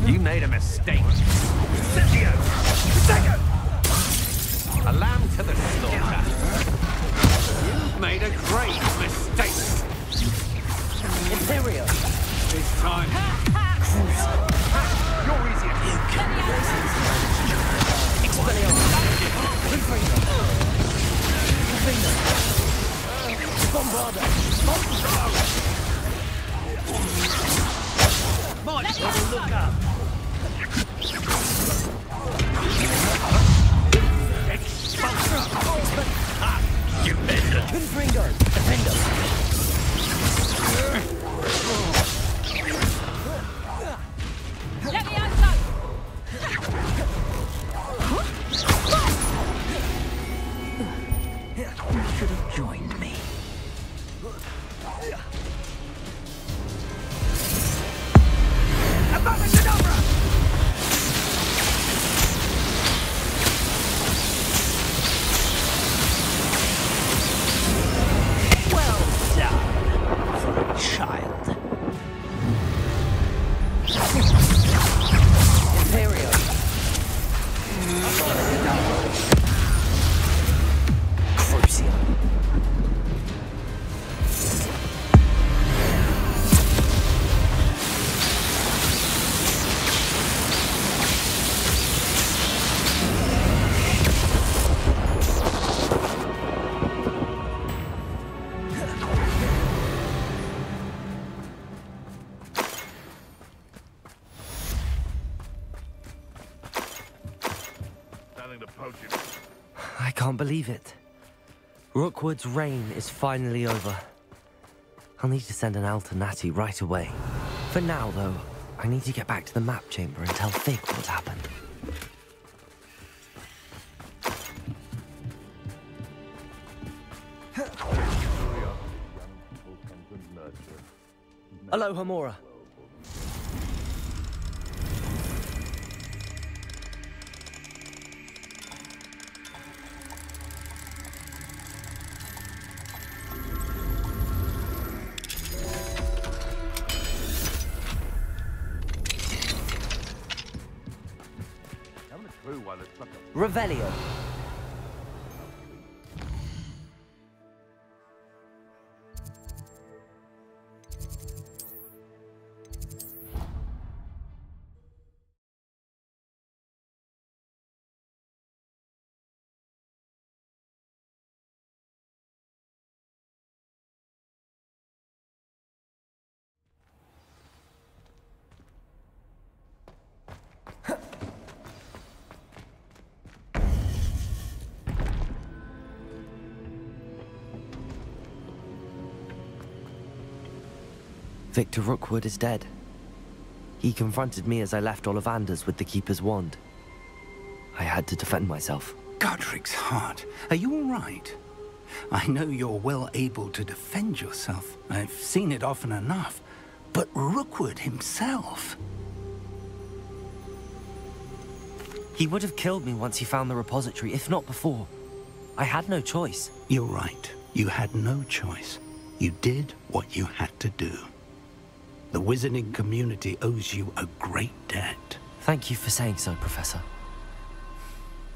You made a mistake. Incendio! Incendio! A lamb to the slaughter. You've made a great mistake. Imperio! It's time. You're easier. Bombarda! March, look up! You bender! Confringo! Defender! Let me outside! You should have joined me. Well done for a child. Imperio. Crucial. I can't believe it. Rookwood's reign is finally over. I'll need to send an L to Natty right away. For now, though, I need to get back to the map chamber and tell Fig what happened. Hello, Hamora. Revelio. Victor Rookwood is dead. He confronted me as I left Ollivander's with the Keeper's wand. I had to defend myself. Godric's heart. Are you all right? I know you're well able to defend yourself. I've seen it often enough. But Rookwood himself... He would have killed me once he found the repository, if not before. I had no choice. You're right. You had no choice. You did what you had to do. The wizarding community owes you a great debt. Thank you for saying so, Professor.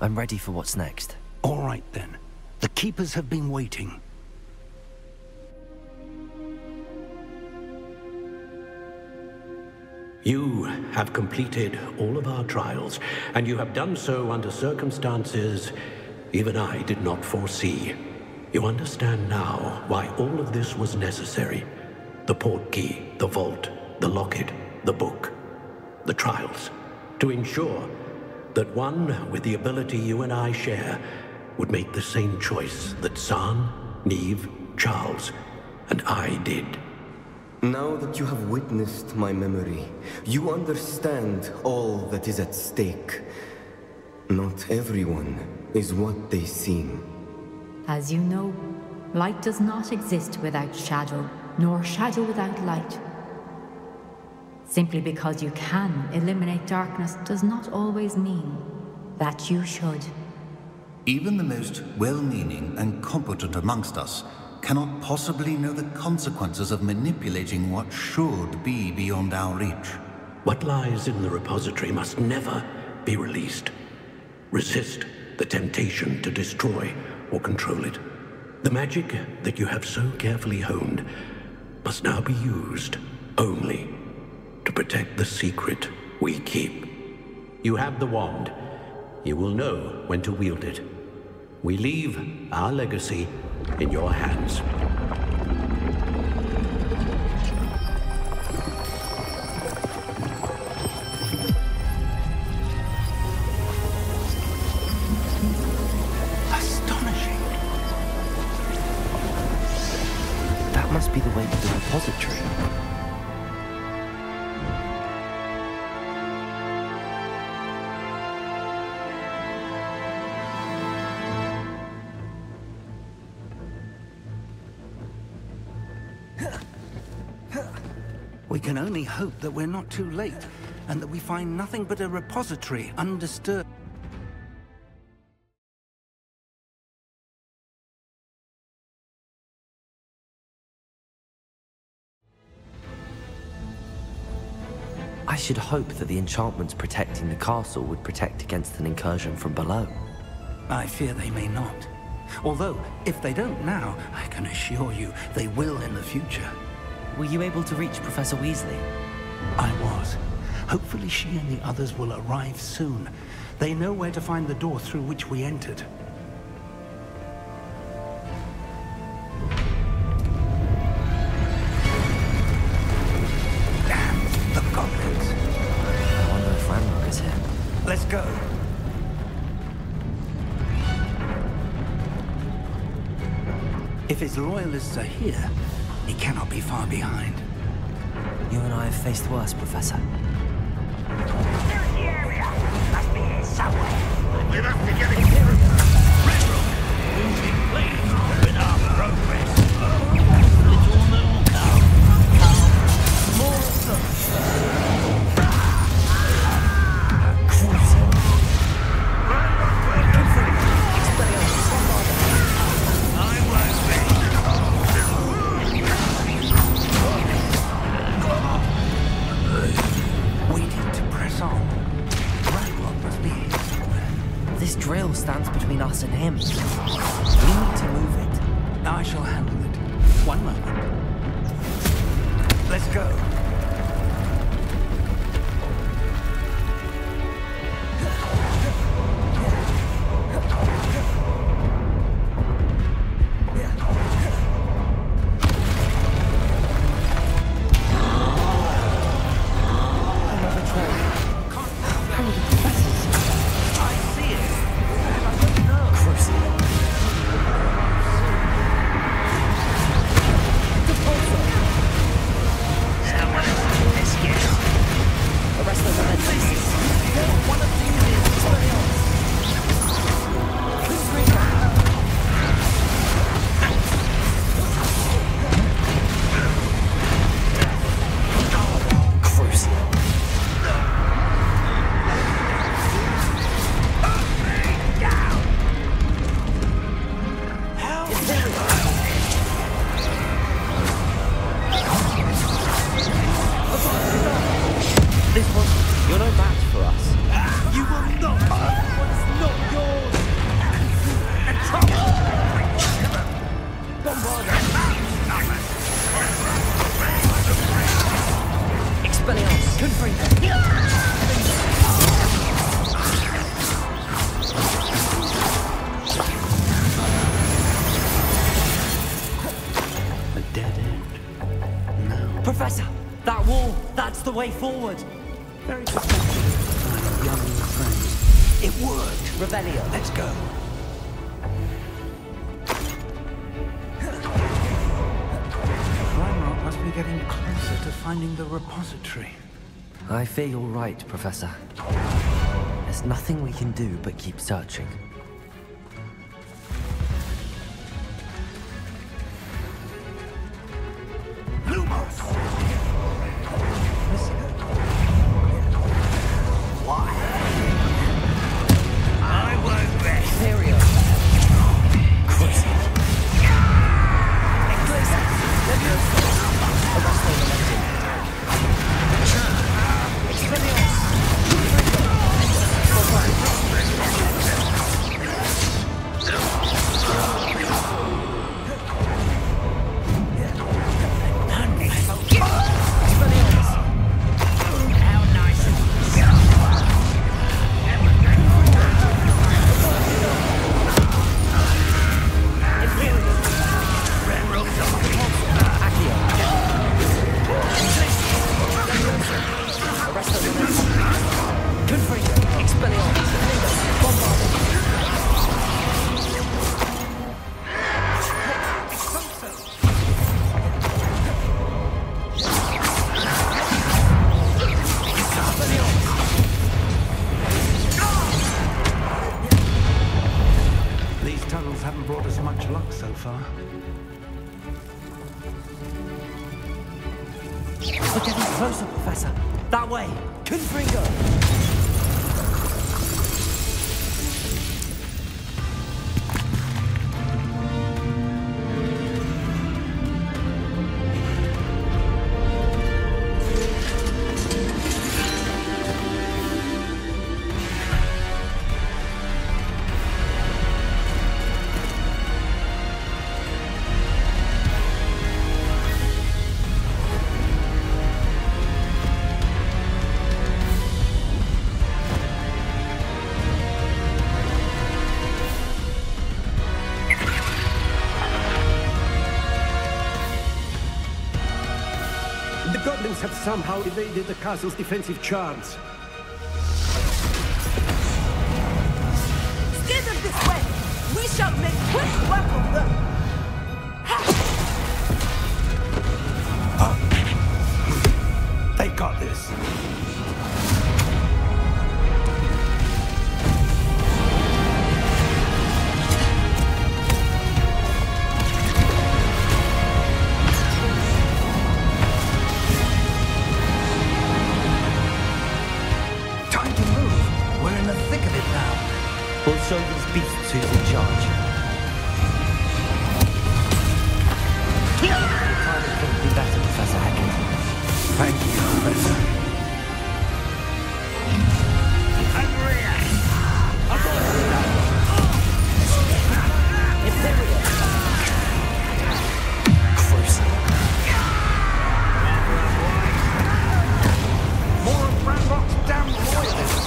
I'm ready for what's next. All right, then. The Keepers have been waiting. You have completed all of our trials, and you have done so under circumstances even I did not foresee. You understand now why all of this was necessary. The portkey, the vault, the locket, the book, the trials, to ensure that one with the ability you and I share would make the same choice that Zahn, Neve, Charles, and I did. Now that you have witnessed my memory, you understand all that is at stake. Not everyone is what they seem. As you know, light does not exist without shadow, nor shadow without light. Simply because you can eliminate darkness does not always mean that you should. Even the most well-meaning and competent amongst us cannot possibly know the consequences of manipulating what should be beyond our reach. What lies in the repository must never be released. Resist the temptation to destroy or control it. The magic that you have so carefully honed must now be used only to protect the secret we keep. You have the wand. You will know when to wield it. We leave our legacy in your hands. Astonishing. That must be the way to the repository. We can only hope that we're not too late, and that we find nothing but a repository undisturbed. I should hope that the enchantments protecting the castle would protect against an incursion from below. I fear they may not. Although, if they don't now, I can assure you they will in the future. Were you able to reach Professor Weasley? I was. Hopefully she and the others will arrive soon. They know where to find the door through which we entered. Damn the goblins. I wonder if Ranrock is here. Let's go. If his loyalists are here, he cannot be far behind. You and I have faced worse, Professor. There's the area. Must be here somewhere. We'll have to get it here. Ranrock, we'll be pleased with our progress. Little will come. More of them. This drill stands between us and him. We need to move it. I shall handle it. One moment. Let's go. Way forward. Very perceptive. My young friend. It worked. Revelio. Let's go. Ranrock must be getting closer to finding the repository. I fear you're right, Professor. There's nothing we can do but keep searching. I won't rest. far. We're getting closer, Professor. That way. Confringo. Have somehow evaded the castle's defensive charms. Steer them this way! We shall make quick work of them! They got this. We'll show these beasts who's in charge. The timing couldn't be better, Professor Hackett. Thank you, Professor. More of Ranrock's damn loyalists!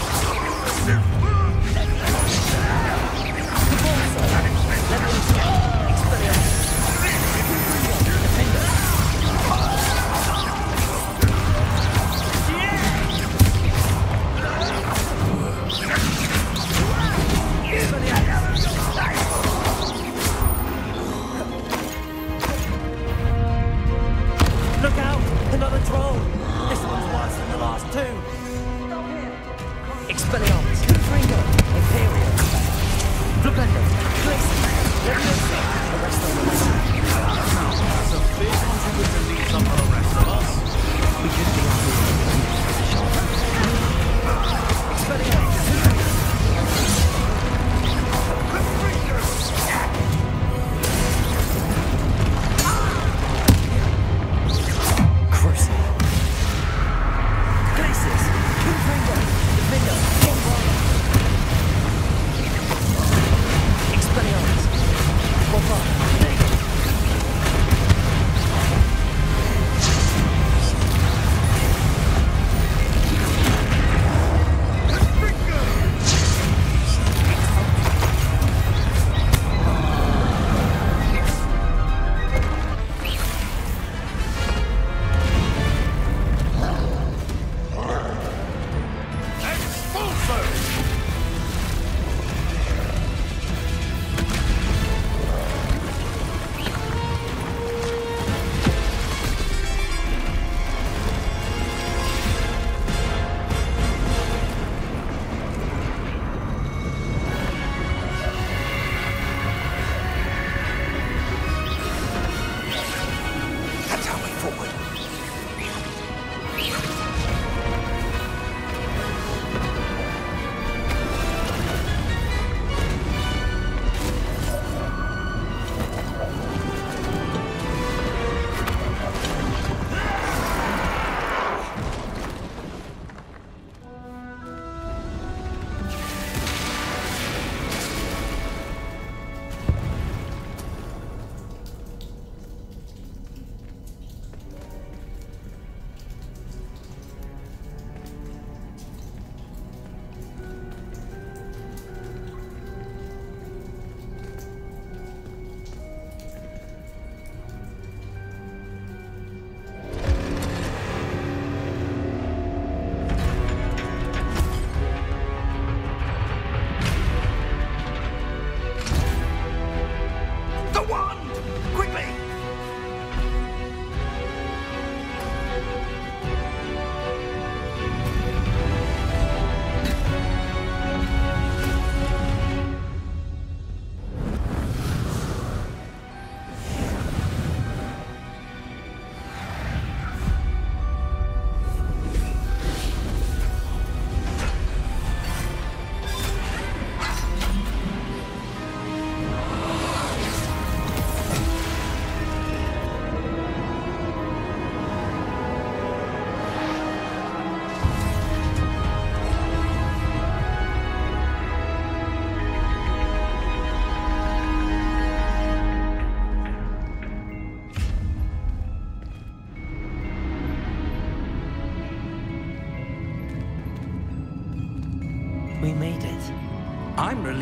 Look out! Another troll! This one's worse than the last two! Expelliarmus, Confringo, Imperium, Flubendo, Glacier, Leviosa, the rest of the way. That's a big contributor to leave some of the rest of us. We could be out of position. Expelliarmus, Crucible. Glaciers, Confringo, Defender, Bombard. Expelliarmus, Bombard, Negative.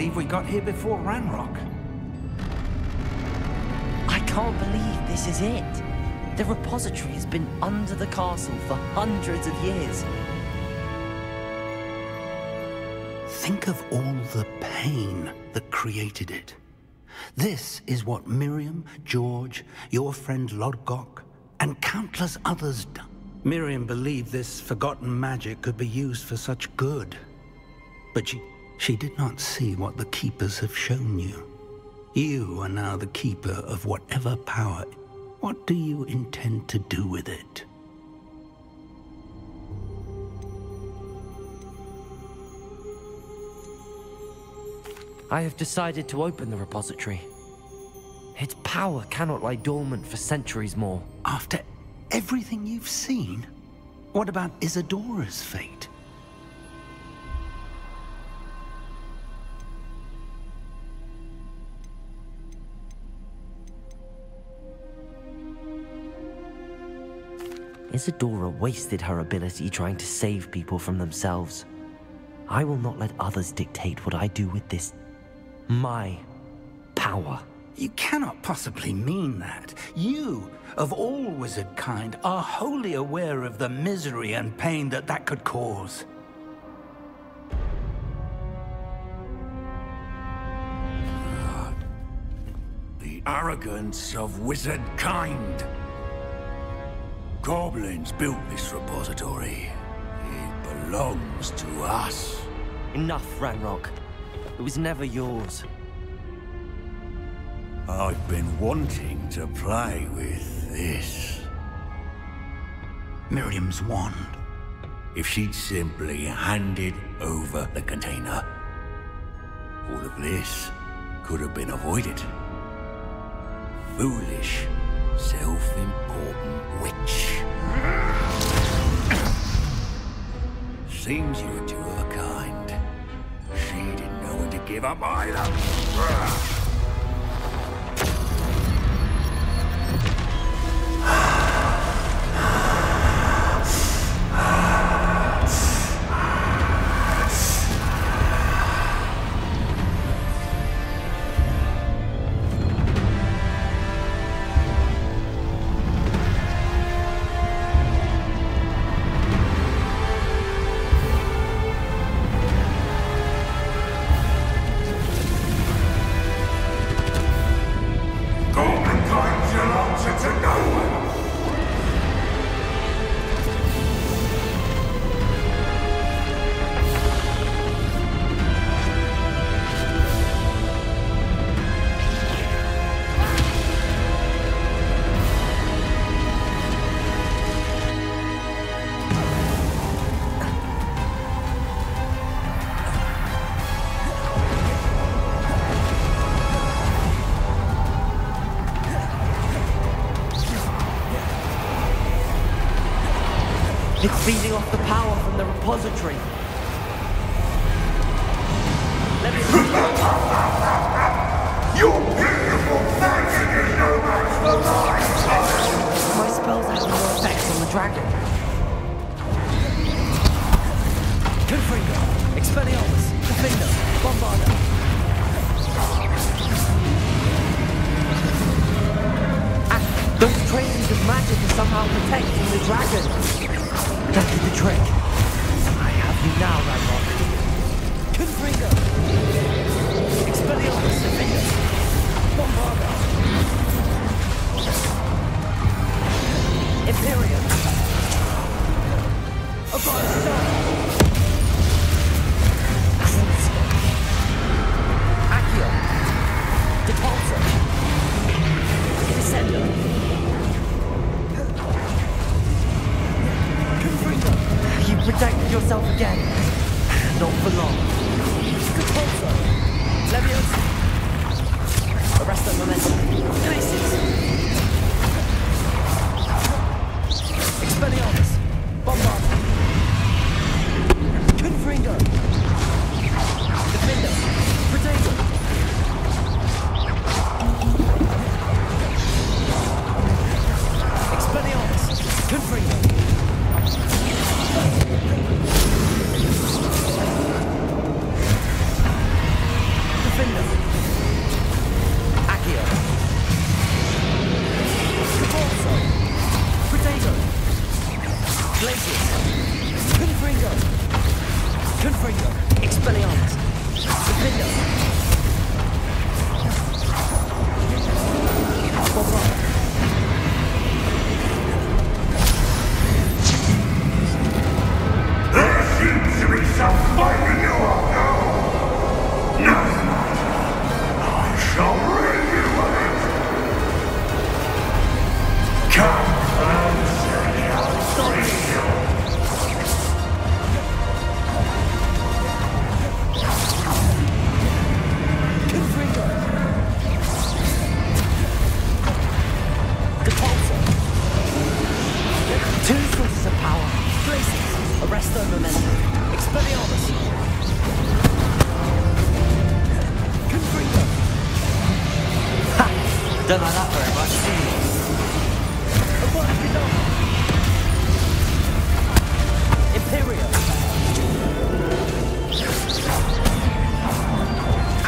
believe we got here before Ranrock. I can't believe this is it. The repository has been under the castle for hundreds of years. Think of all the pain that created it. This is what Miriam, George, your friend Lodgok, and countless others done. Miriam believed this forgotten magic could be used for such good. But she did not see what the Keepers have shown you. You are now the keeper of whatever power. What do you intend to do with it? I have decided to open the repository. Its power cannot lie dormant for centuries more. After everything you've seen? What about Isadora's fate? Isadora wasted her ability trying to save people from themselves. I will not let others dictate what I do with this. My power. You cannot possibly mean that. You, of all wizard kind, are wholly aware of the misery and pain that could cause. The arrogance of wizard kind. Goblins built this repository. It belongs to us. Enough, Ranrock. It was never yours. I've been wanting to play with this. Miriam's wand. If she'd simply handed over the container, all of this could have been avoided. Foolish, self-important witch. Seems you were two of a kind. She didn't know when to give up either. It's feeding off the power from the repository. Let me... Your beautiful magic is no match for mine! My spells have no effect on the dragon. Confringo, Expelliarmus, Defender, Bombarda. And those traces of magic are somehow protecting the dragon. That is the trick. I have you now, Ranrock. Confringo, Expelliarmus, Defender, Bombarda. Imperium. Accio. Depulsor. Descender. Confringo. You protected yourself again. Not for long. Depulsor. Leviosa. Arresto momentum. Glacis. Expelliarmus. Bombarda. Confringo. Defender. Potato. Expelliarmus. Confringo. Don't like that very much, do you? Imperial.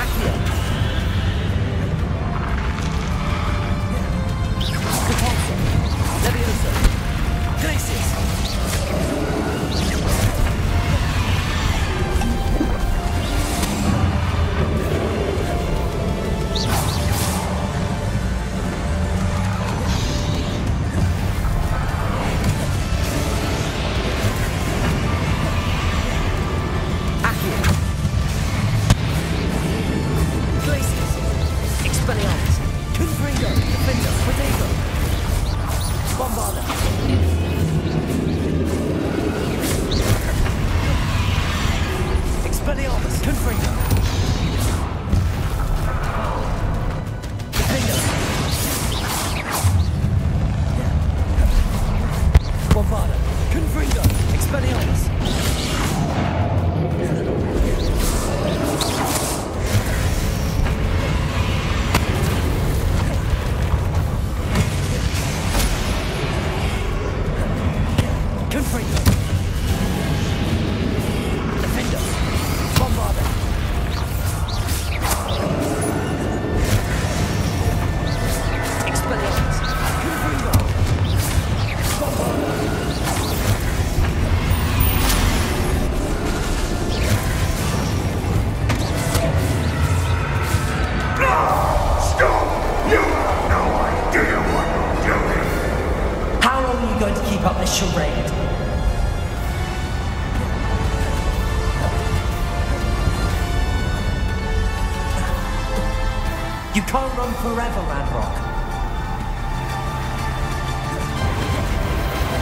Accio. Capulso. Levioso. Glacius. You can't run forever, Ranrock.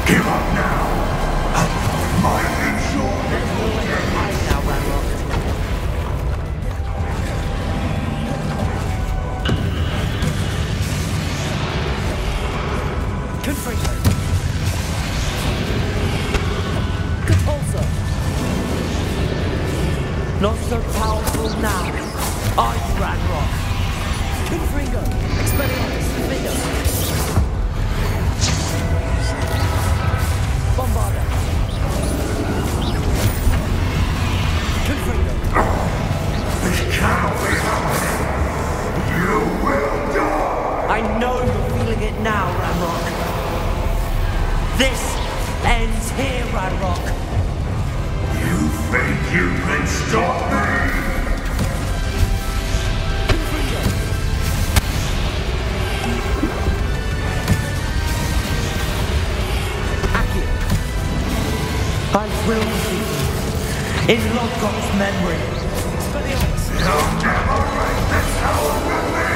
Give up now. My ensure. There's no way to hide now, Ranrock. Confringo. Capulso. Not so powerful now. Are you, Ranrock? Confringo. Expelliarmus. Confringo. Bombarda. Confringo. This cannot be happening. You will die. I know you're feeling it now, Ranrock. This ends here, Ranrock. You think you can stop me? I will see in Logok's memory. You'll never break this power with me!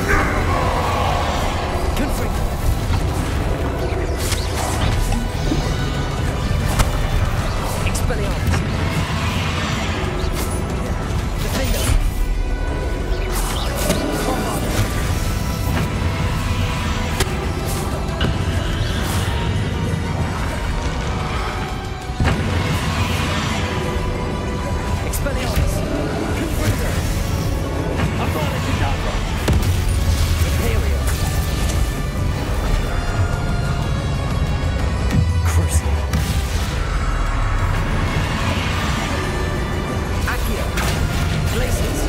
Never! Confringo. Expelliarmus. Defender. Bombarda. Expelliarmus. Confringo. Abracadabra. Imperial. Crucial. Accio. Glacius.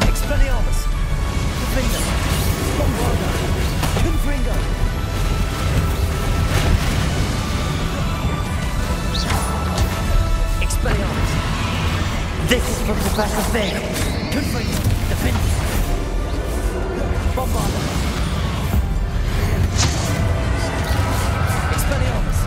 Expelliarmus. Defender. Bombarda. Confringo. Expelliarmus. This is for Professor Fig. Confringo. Defender. Bombarda. Expelliarmus.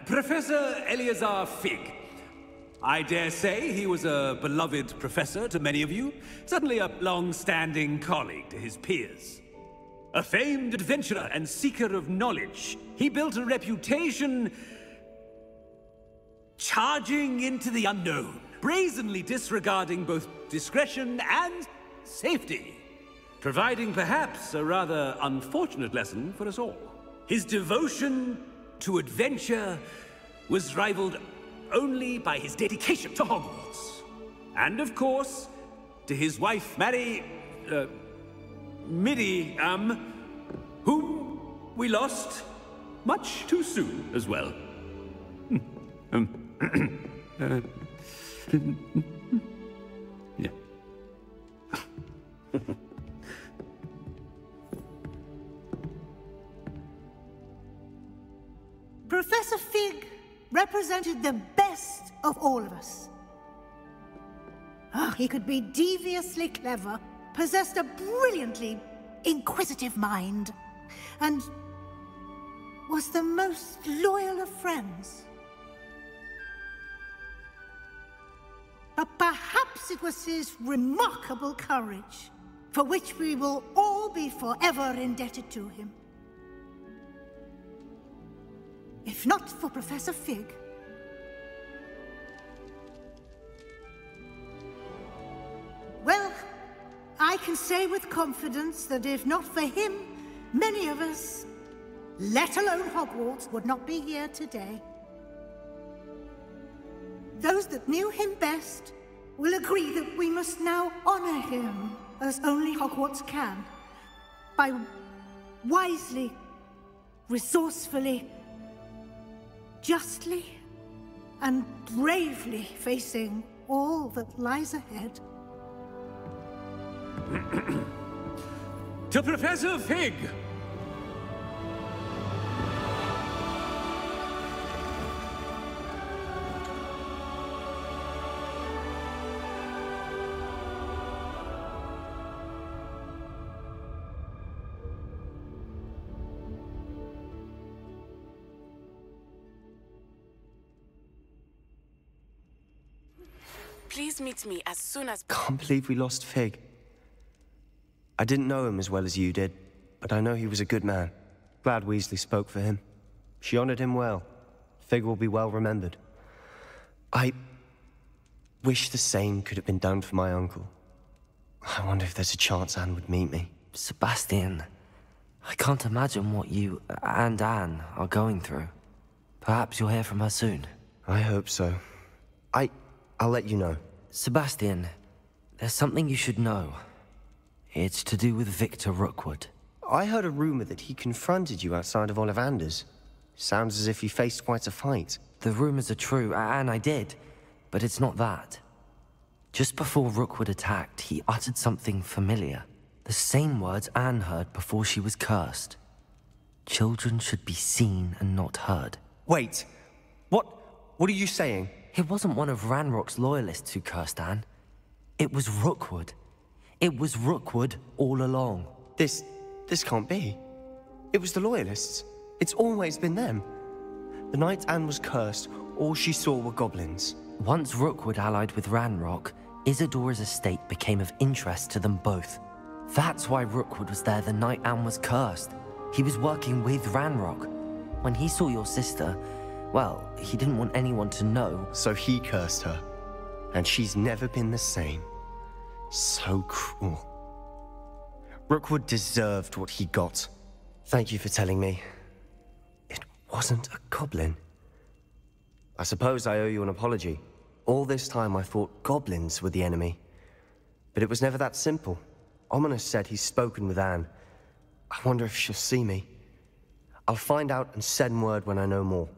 Professor Eleazar Fig. I dare say he was a beloved professor to many of you, certainly a long-standing colleague to his peers. A famed adventurer and seeker of knowledge, he built a reputation charging into the unknown, brazenly disregarding both discretion and safety, providing perhaps a rather unfortunate lesson for us all. His devotion to adventure was rivaled only by his dedication to Hogwarts. And of course, to his wife, Middy, whom we lost much too soon as well. Yeah. Professor Fig represented the best of all of us. He could be deviously clever, possessed a brilliantly inquisitive mind, and was the most loyal of friends. But perhaps it was his remarkable courage, for which we will all be forever indebted to him. If not for Professor Fig, well, I can say with confidence that if not for him, many of us, let alone Hogwarts, would not be here today. Those that knew him best will agree that we must now honor him as only Hogwarts can, by wisely, resourcefully, justly, and bravely facing all that lies ahead. To Professor Fig! Please meet me as soon as... Can't believe we lost Fig. I didn't know him as well as you did, but I know he was a good man. Glad Weasley spoke for him. She honored him well. Fig will be well remembered. I wish the same could have been done for my uncle. I wonder if there's a chance Anne would meet me. Sebastian, I can't imagine what you and Anne are going through. Perhaps you'll hear from her soon. I hope so. I'll let you know. Sebastian, there's something you should know. It's to do with Victor Rookwood. I heard a rumor that he confronted you outside of Ollivander's. Sounds as if he faced quite a fight. The rumors are true, and I did, but it's not that. Just before Rookwood attacked, he uttered something familiar. The same words Anne heard before she was cursed. Children should be seen and not heard. Wait, what are you saying? It wasn't one of Ranrock's loyalists who cursed Anne. It was Rookwood. It was Rookwood all along. This can't be. It was the Loyalists. It's always been them. The night Anne was cursed, all she saw were goblins. Once Rookwood allied with Ranrock, Isadora's estate became of interest to them both. That's why Rookwood was there the night Anne was cursed. He was working with Ranrock. When he saw your sister, well, he didn't want anyone to know. So he cursed her. And she's never been the same. So cruel. Rookwood deserved what he got. Thank you for telling me. It wasn't a goblin. I suppose I owe you an apology. All this time I thought goblins were the enemy. But it was never that simple. Ominous said he's spoken with Anne. I wonder if she'll see me. I'll find out and send word when I know more.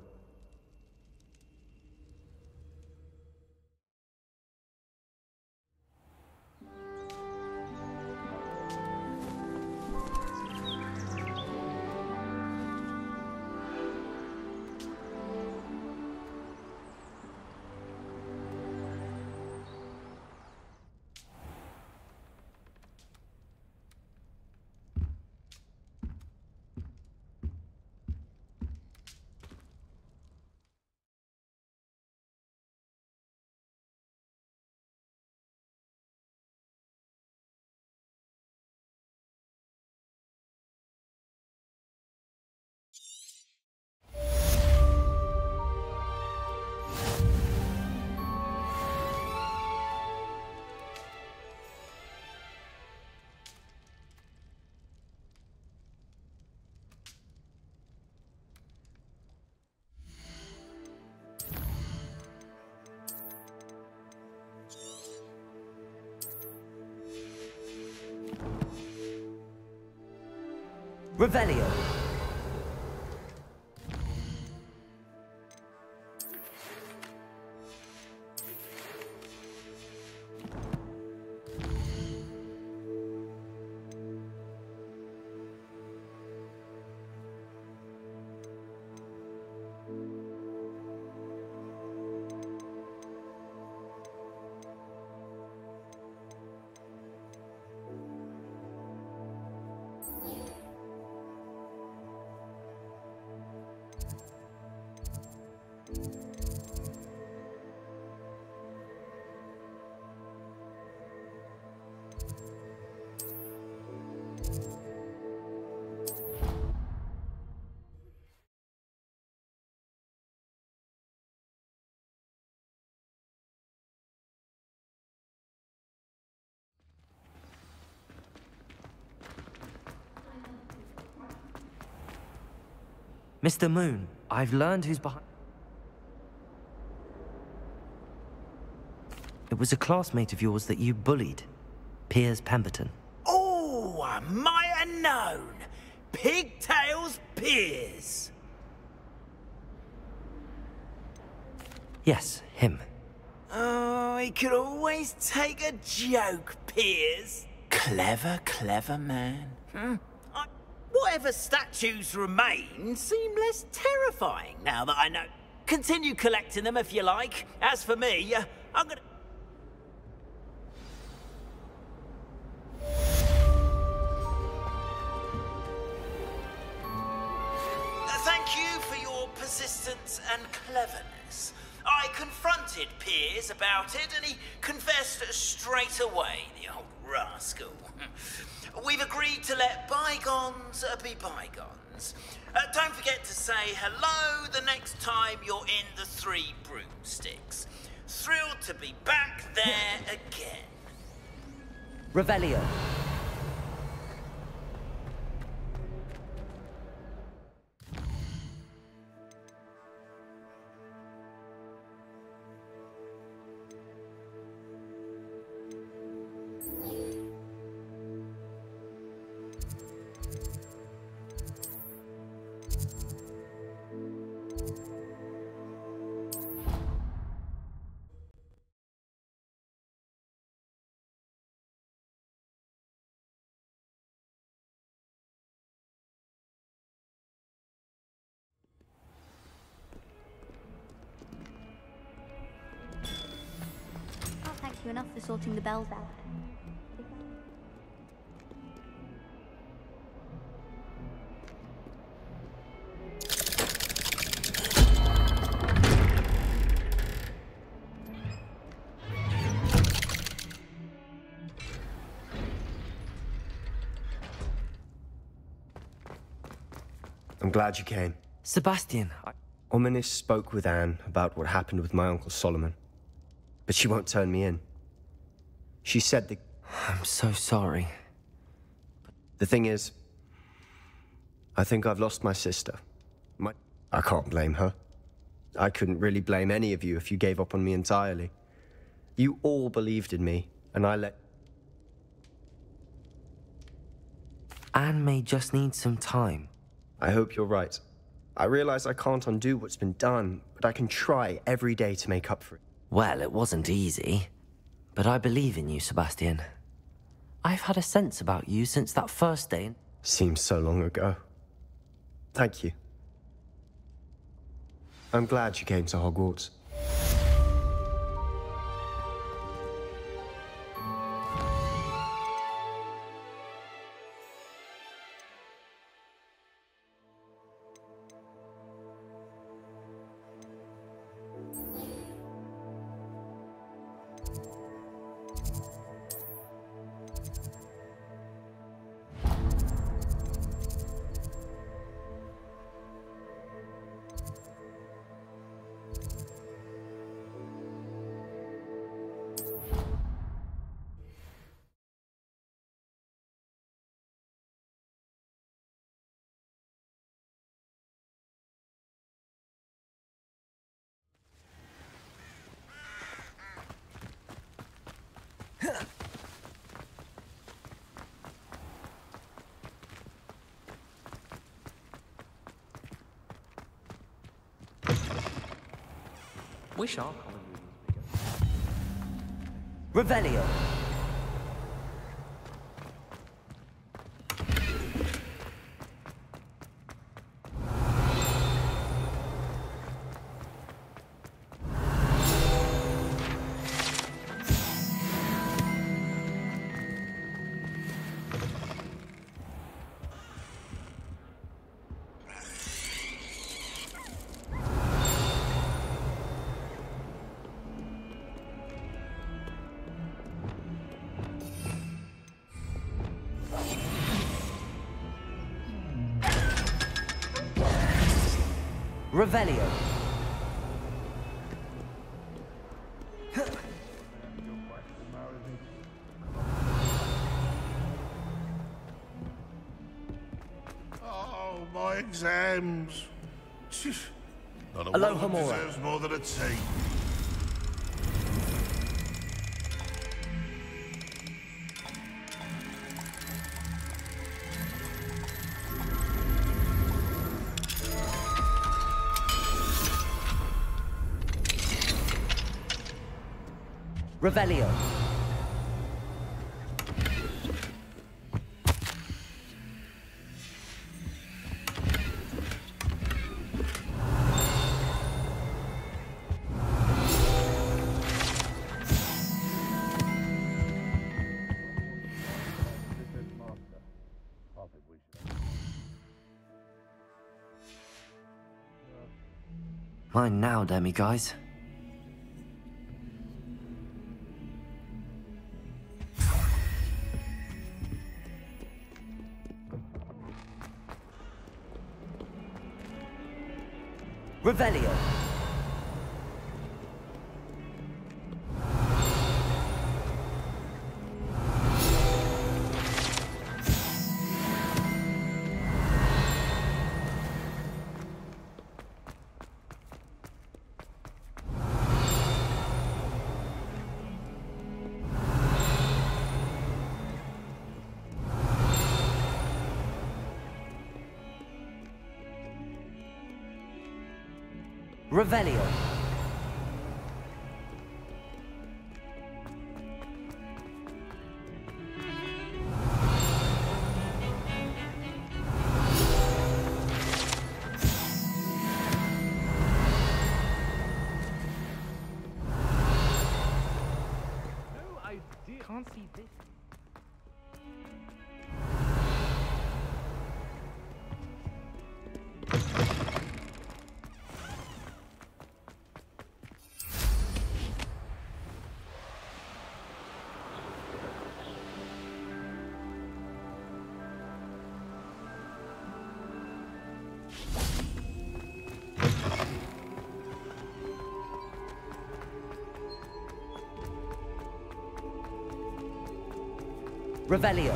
Revelio. Mr. Moon, I've learned who's behind... It was a classmate of yours that you bullied, Piers Pemberton. Oh, I might have known. Pigtails Piers. Yes, him. Oh, he could always take a joke, Piers. Clever, clever man. Whatever statues remain seem less terrifying now that I know. Continue collecting them if you like. As for me, I'm gonna... Thank you for your persistence and cleverness. I confronted Piers about it, and he confessed straight away, the old rascal. We've agreed to let bygones be bygones. Don't forget to say hello the next time you're in the Three Broomsticks. Thrilled to be back there again. Revelio. Thank you enough for sorting the bells out. I'm glad you came. Sebastian, Ominis spoke with Anne about what happened with my Uncle Solomon, but she won't turn me in. She said that... I'm so sorry. The thing is, I think I've lost my sister. I can't blame her. I couldn't really blame any of you if you gave up on me entirely. You all believed in me, and I let... Anne may just need some time. I hope you're right. I realize I can't undo what's been done, but I can try every day to make up for it. Well, it wasn't easy, but I believe in you, Sebastian. I've had a sense about you since that first day. Seems so long ago. Thank you. I'm glad you came to Hogwarts. We shall. Revelio. Revelio. Oh, my exams. Not a Aloha woman Mora. deserves more than a tea. Revelio. Mine now, demi-guys. Revelio. Revelio. No, I can't see this. Revelio.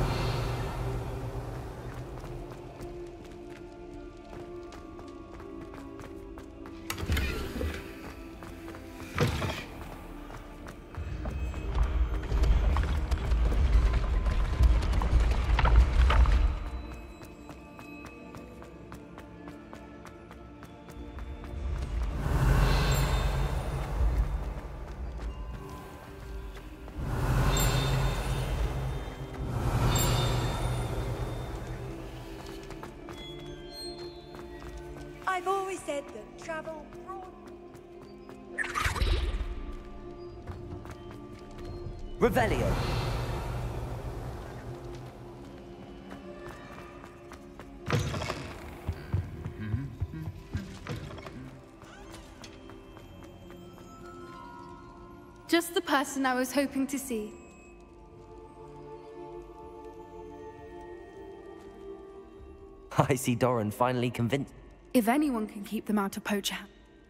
I've always said that travel Revelio. just the person I was hoping to see. I see Doran finally convinced. If anyone can keep them out of poacher.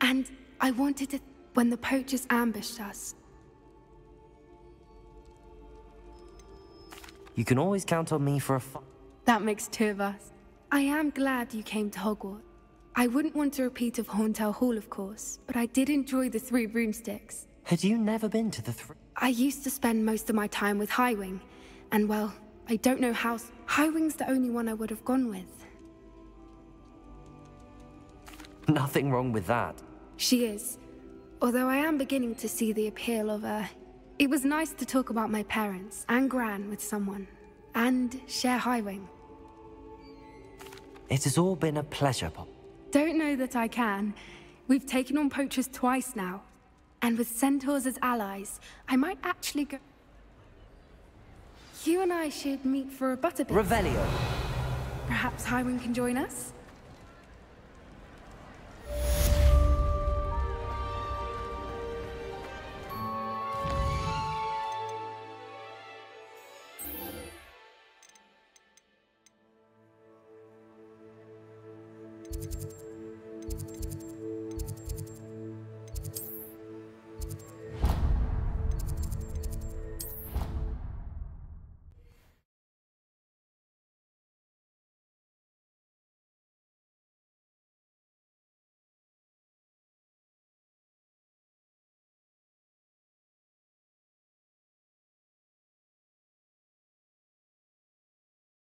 And I wanted to when the poachers ambushed us. You can always count on me for a fight. That makes two of us. I am glad you came to Hogwarts. I wouldn't want a repeat of Horntail Hall, of course, but I did enjoy the Three Broomsticks. Had you never been to the Three? I used to spend most of my time with Highwing, and well, I don't know how. Highwing's the only one I would have gone with. Nothing wrong with that. She is. Although I am beginning to see the appeal of it was nice to talk about my parents and Gran with someone, and share Highwing. It has all been a pleasure, Pop. Don't know that I can. We've taken on poachers twice now. And with centaurs as allies, I might actually go... You and I should meet for a butterbeer. Revelio. Perhaps Highwing can join us?